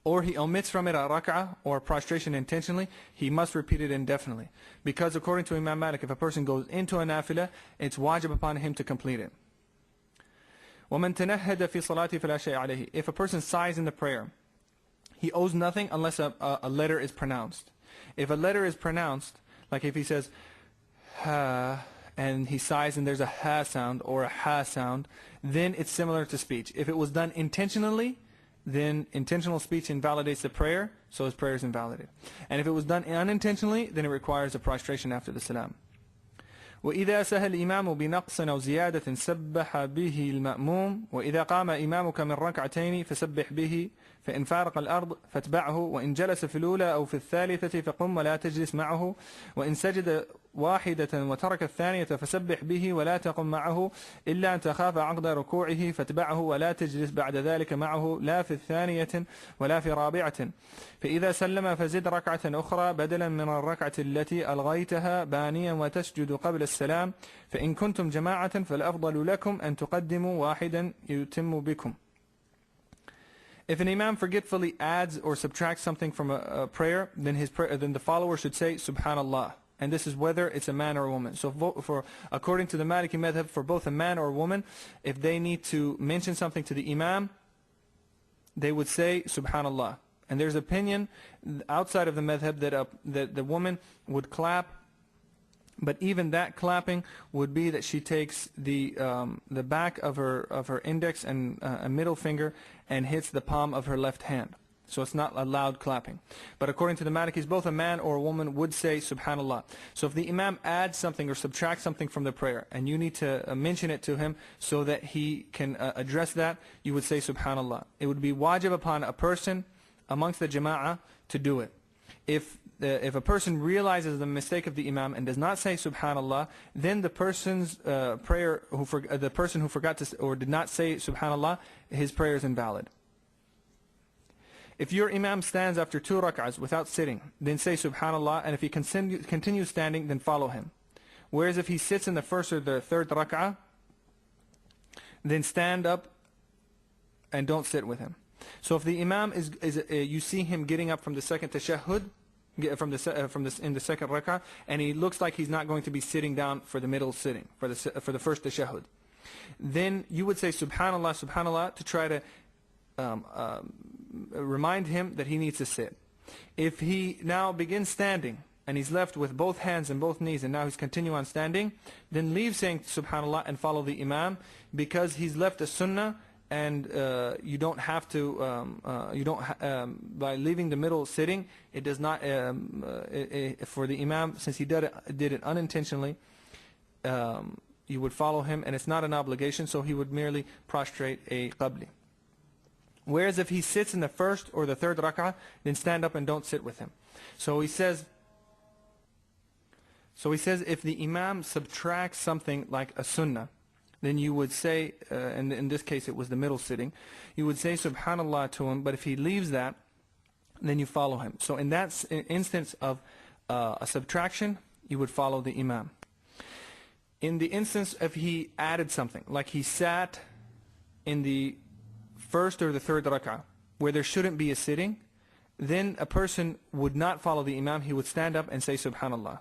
or he omits from it a rak'ah or prostration intentionally, he must repeat it indefinitely. Because according to Imam Malik, if a person goes into a nafila, it's wajib upon him to complete it. وَمَنْ تَنَهَّدَ فِي صَلَاتِ فَلَا شَيْءَ عَلَيْهِ. If a person sighs in the prayer, he owes nothing unless a letter is pronounced. If a letter is pronounced, like if he says ha, and he sighs and there's a ha sound or a ha sound, then it's similar to speech. If it was done intentionally, then intentional speech invalidates the prayer, so his prayer is invalidated. And if it was done unintentionally, then it requires a prostration after the salam. وإذا سهى الإمام بنقص أو زيادة سبح به المأموم وإذا قام إمامك من ركعتين فسبح به فإن فارق الأرض فاتبعه وإن جلس في الأولى أو في الثالثة فقم ولا تجلس معه وإن سجد واحدة وترك الثانية فسبح به ولا تقم معه إلا أن تخاف عقد ركوعه فاتبعه ولا تجلس بعد ذلك معه لا في الثانية ولا في رابعة فإذا سلم فزد ركعة أخرى بدلا من الركعة التي ألغيتها بانيا وتسجد قبل السلام فإن كنتم جماعة فالأفضل لكم أن تقدموا واحدا يتم بكم. If an imam forgetfully adds or subtracts something from a prayer, then the follower should say subhanallah. And this is whether it's a man or a woman. So according to the Maliki Madhab, for both a man or a woman, if they need to mention something to the imam, they would say subhanallah. And there's opinion outside of the madhab that the woman would clap, but even that clapping would be that she takes the back of her index and middle finger and hits the palm of her left hand. So it's not a loud clapping. But according to the Malikis, both a man or a woman would say subhanallah. So if the imam adds something or subtracts something from the prayer and you need to mention it to him so that he can address that, you would say subhanallah. It would be wajib upon a person amongst the jama'ah to do it. If a person realizes the mistake of the imam and does not say subhanallah, then the person's prayer, the person who forgot to or did not say subhanallah, his prayer is invalid. If your imam stands after 2 rak'ahs without sitting, then say subhanallah, and if he continues standing, then follow him. Whereas if he sits in the first or the third rak'ah, then stand up and don't sit with him. So if the imam you see him getting up from the second tashahhud, in the second rak'ah, and he looks like he's not going to be sitting down for the middle sitting, for the first tashahhud, then you would say subhanallah, subhanallah, to try to remind him that he needs to sit. If he now begins standing and he's left with both hands and both knees and now he's continuing on standing, then leave saying subhanallah and follow the imam, because he's left a sunnah, and you don't have to by leaving the middle sitting, it does not for the imam, since he did it unintentionally, you would follow him, and it's not an obligation, so he would merely prostrate a qabli. Whereas if he sits in the first or the third rak'ah, then stand up and don't sit with him. So he says if the imam subtracts something like a sunnah, then you would say, and in this case it was the middle sitting, you would say subhanallah to him, but if he leaves that, then you follow him. So in that instance of a subtraction, you would follow the imam. In the instance if he added something, like he sat in the first or the third rak'ah, where there shouldn't be a sitting, then a person would not follow the imam, he would stand up and say subhanallah.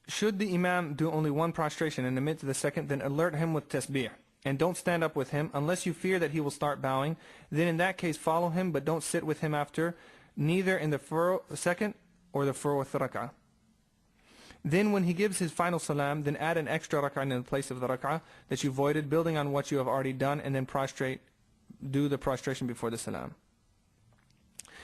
Should the imam do only one prostration and omit the second, then alert him with tasbih. and don't stand up with him unless you fear that he will start bowing. Then in that case follow him, but don't sit with him after, neither in the second or the fourth rak'ah. Then when he gives his final salam, then add an extra rak'ah in the place of the rak'ah that you voided, building on what you have already done, and then do the prostration before the salam.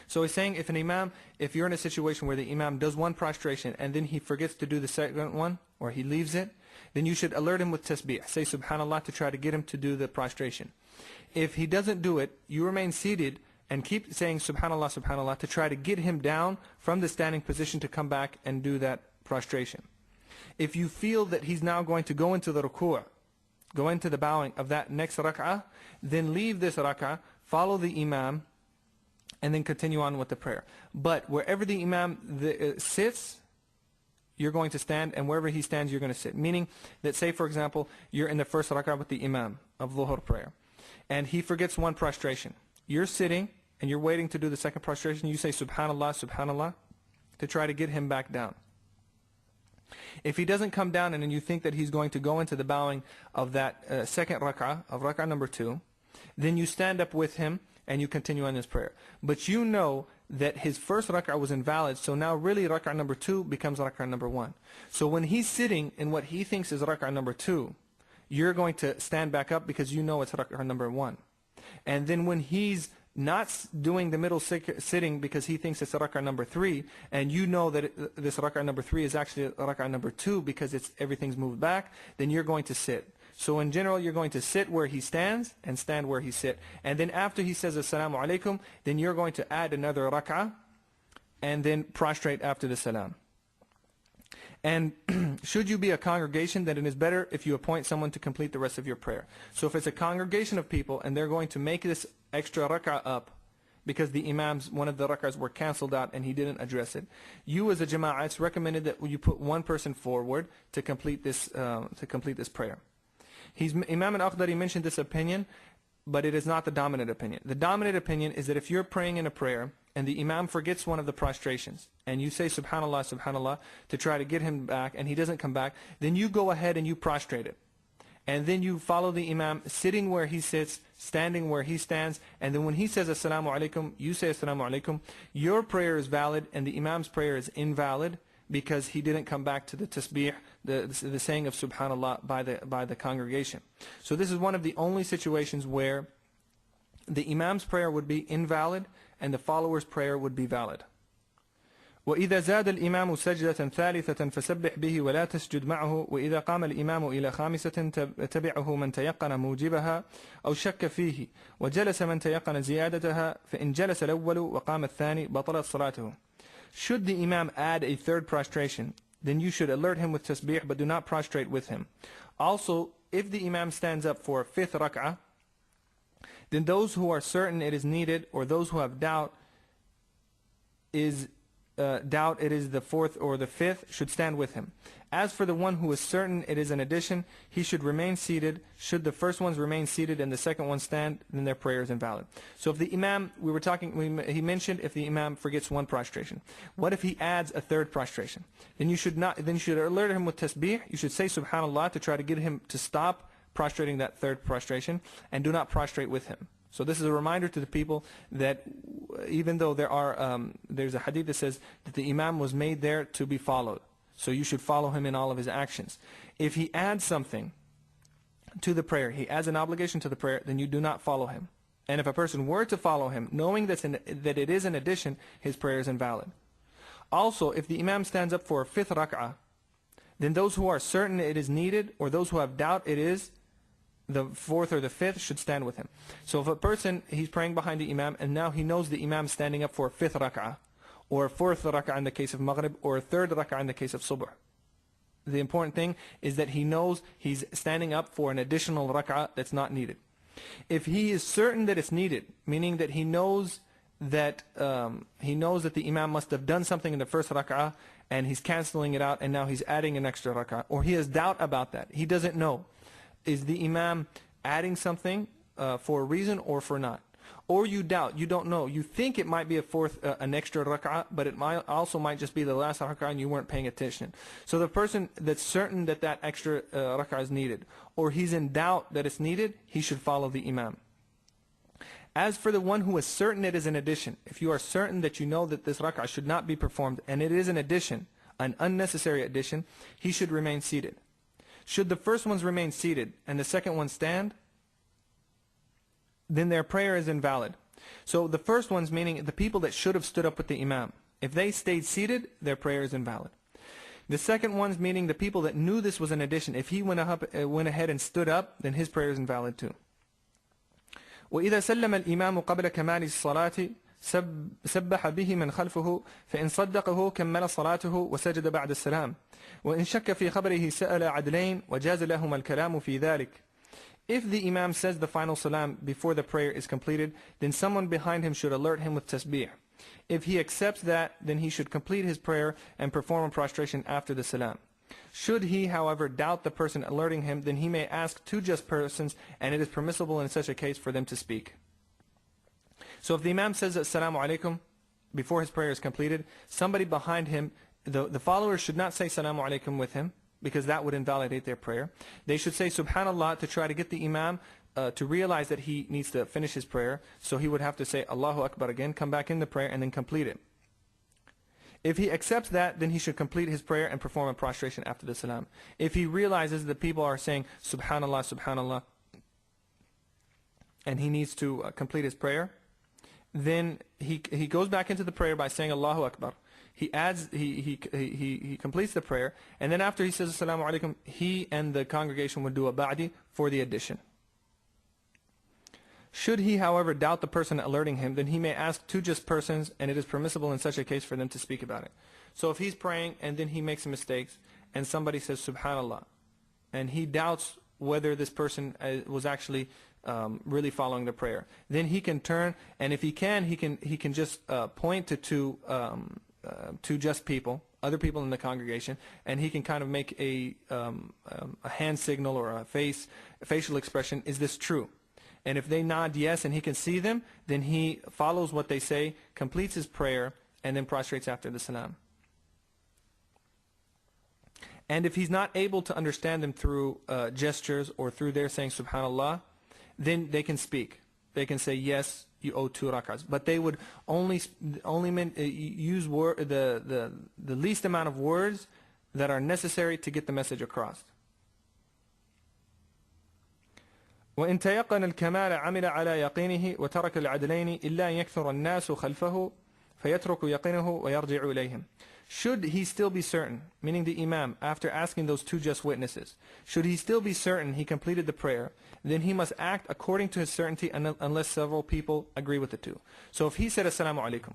So he's saying if you're in a situation where the imam does one prostration and then he forgets to do the second one, or he leaves it, then you should alert him with tasbih. Say subhanallah to try to get him to do the prostration. If he doesn't do it, you remain seated and keep saying subhanallah, subhanallah to try to get him down from the standing position to come back and do that prostration. If you feel that he's now going to go into the ruku', go into the bowing of that next rak'ah, then leave this rak'ah, follow the imam, and then continue on with the prayer. But wherever the imam sits, you're going to stand, and wherever he stands, you're going to sit. Meaning that, say for example, you're in the first rak'ah with the imam of Dhuhr prayer, and he forgets one prostration. You're sitting, and you're waiting to do the second prostration. You say subhanallah, subhanallah, to try to get him back down. If he doesn't come down, and then you think that he's going to go into the bowing of that second rak'ah, of rak'ah number 2, then you stand up with him, and you continue on this prayer. But you know that his first rak'ah was invalid, so now really rak'ah number 2 becomes rak'ah number 1. So when he's sitting in what he thinks is rak'ah number 2, you're going to stand back up because you know it's rak'ah number 1. And then when he's not doing the middle sitting because he thinks it's rak'ah number 3, and you know that this rak'ah number 3 is actually rak'ah number 2 because everything's moved back, then you're going to sit. So in general, you're going to sit where he stands and stand where he sits. And then after he says assalamu alaikum, then you're going to add another rak'ah and then prostrate after the salam. And should you be a congregation, then it is better if you appoint someone to complete the rest of your prayer. So if it's a congregation of people and they're going to make this extra rak'ah up because the imam's one of the rak'ahs were cancelled out and he didn't address it, you as a jama'ah, it's recommended that you put one person forward to complete this prayer. Imam Al-Akhdari mentioned this opinion, but it is not the dominant opinion. The dominant opinion is that if you're praying in a prayer and the imam forgets one of the prostrations, and you say subhanallah, subhanallah to try to get him back, and he doesn't come back, then you go ahead and you prostrate it. And then you follow the imam sitting where he sits, standing where he stands, and then when he says assalamu alaikum, you say assalamu alaikum. Your prayer is valid and the imam's prayer is invalid, because he didn't come back to the tasbih, the saying of subhanallah by the congregation. So this is one of the only situations where the imam's prayer would be invalid and the follower's prayer would be valid. وإذا زاد الإمام سجدة ثالثة فسبح به ولا تسجد معه وإذا قام الإمام إلى خامسة تبعه من تيقن موجبها أو شك فيه وجلس من تيقن زيادتها فإن جلس الأول وقام الثاني بطلت صلاته. Should the imam add a third prostration, then you should alert him with tasbih, but do not prostrate with him. Also, if the imam stands up for a fifth rak'ah, then those who are certain it is needed, or those who have doubt it is the fourth or the fifth, should stand with him. As for the one who is certain it is an addition, he should remain seated. Should the first ones remain seated and the second one stand, then their prayer is invalid. So if the imam, he mentioned if the imam forgets one prostration. What if he adds a third prostration? Then you should alert him with tasbih. You should say subhanallah to try to get him to stop prostrating that third prostration, and do not prostrate with him. So this is a reminder to the people that even though there's a hadith that says that the imam was made there to be followed, so you should follow him in all of his actions. If he adds something to the prayer, he adds an obligation to the prayer, then you do not follow him. And if a person were to follow him, knowing that it is an addition, his prayer is invalid. Also, if the imam stands up for a fifth rak'ah, then those who are certain it is needed, or those who have doubt it is the fourth or the fifth, should stand with him. So if a person, he's praying behind the imam, and now he knows the imam is standing up for a fifth rak'ah, or a fourth rak'ah in the case of maghrib, or a third rak'ah in the case of subh. The important thing is that he knows he's standing up for an additional rak'ah that's not needed. If he is certain that it's needed, meaning that he knows that the imam must have done something in the first rak'ah and he's canceling it out and now he's adding an extra rak'ah, or he has doubt about that, he doesn't know, is the imam adding something for a reason or for not? Or you doubt, you don't know, you think it might be an extra rak'ah, but it might just be the last rak'ah and you weren't paying attention. So the person that's certain that that extra rak'ah is needed, or he's in doubt that it's needed, he should follow the Imam. As for the one who is certain it is an addition, if you are certain that you know that this rak'ah should not be performed and it is an addition, an unnecessary addition, he should remain seated. Should the first ones remain seated and the second one stand, then their prayer is invalid. So the first ones, meaning the people that should have stood up with the Imam, if they stayed seated, their prayer is invalid. The second ones, meaning the people that knew this was an addition, if he went ahead and stood up, then his prayer is invalid too. وإذا سلم الإمام قبل كمال الصلاة سبح به من خلفه فإن صدقه كمل صلاته وسجد بعد السلام وإن شك في خبره سأل عدلين وجاز لهما الكلام في ذلك. If the Imam says the final salam before the prayer is completed, then someone behind him should alert him with tasbih. If he accepts that, then he should complete his prayer and perform a prostration after the salam. Should he, however, doubt the person alerting him, then he may ask two just persons, and it is permissible in such a case for them to speak. So if the Imam says Assalamu alaikum before his prayer is completed, somebody behind him, the followers should not say Assalamu alaikum with him, because that would invalidate their prayer. They should say subhanallah to try to get the Imam to realize that he needs to finish his prayer. So he would have to say Allahu Akbar again, come back in the prayer, and then complete it. If he accepts that, then he should complete his prayer and perform a prostration after the salam. If he realizes that people are saying subhanallah, subhanallah, and he needs to complete his prayer, then he goes back into the prayer by saying Allahu Akbar. He completes the prayer, and then after he says Assalamu alaikum, he and the congregation would do a ba'di for the addition. Should he, however, doubt the person alerting him, then he may ask two just persons, and it is permissible in such a case for them to speak about it. So if he's praying and then he makes mistakes, and somebody says subhanallah, and he doubts whether this person was actually really following the prayer, then he can turn, and if he can just point to two just people, other people in the congregation, and he can kind of make a hand signal or a facial expression, is this true? And if they nod yes and he can see them, then he follows what they say, completes his prayer, and then prostrates after the salam. And if he's not able to understand them through gestures or through their saying subhanallah, then they can speak. They can say, yes, you owe 2 rakats. But they would only use the least amount of words that are necessary to get the message across. وإن تيقن الكمال عمل على يقينه وترك العدلين إلا أن يكثر الناس خلفه فيترك يقينه ويرجع إليهم. Should he still be certain, meaning the Imam, after asking those two just witnesses, should he still be certain he completed the prayer, then he must act according to his certainty unless several people agree with the two. So if he said Assalamu alaikum,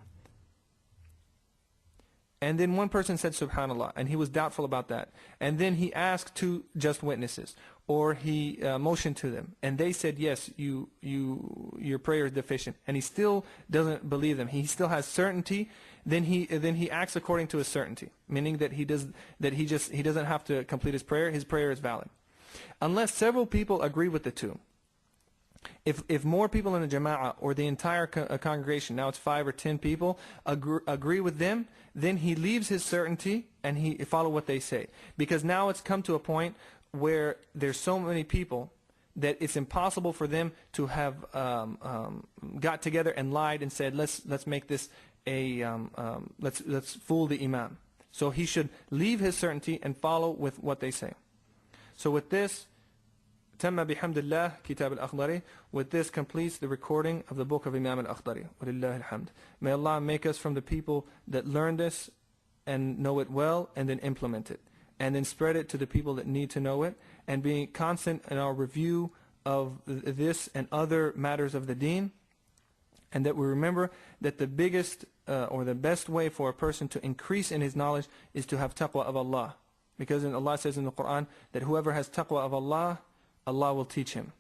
and then one person said subhanallah, and he was doubtful about that, and then he asked two just witnesses, or he motioned to them, and they said yes, your prayer is deficient, and he still doesn't believe them, he still has certainty, then he acts according to his certainty, meaning that he doesn't have to complete his prayer is valid, unless several people agree with the two. If more people in the jama'ah or the entire congregation, now it's 5 or 10 people, agree with them, then he leaves his certainty and he follow what they say, because now it's come to a point where there's so many people that it's impossible for them to have got together and lied and said let's make this let's fool the Imam. So he should leave his certainty and follow with what they say. So with this, تم بحمد الله كتاب الأخضري. With this completes the recording of the book of Imam Al-Akhdari. وَلِلَّهِ الْحَمْدِ. May Allah make us from the people that learn this and know it well and then implement it, and then spread it to the people that need to know it, and being constant in our review of this and other matters of the deen, and that we remember that the biggest or the best way for a person to increase in his knowledge is to have taqwa of Allah, because Allah says in the Quran that whoever has taqwa of Allah, Allah will teach him.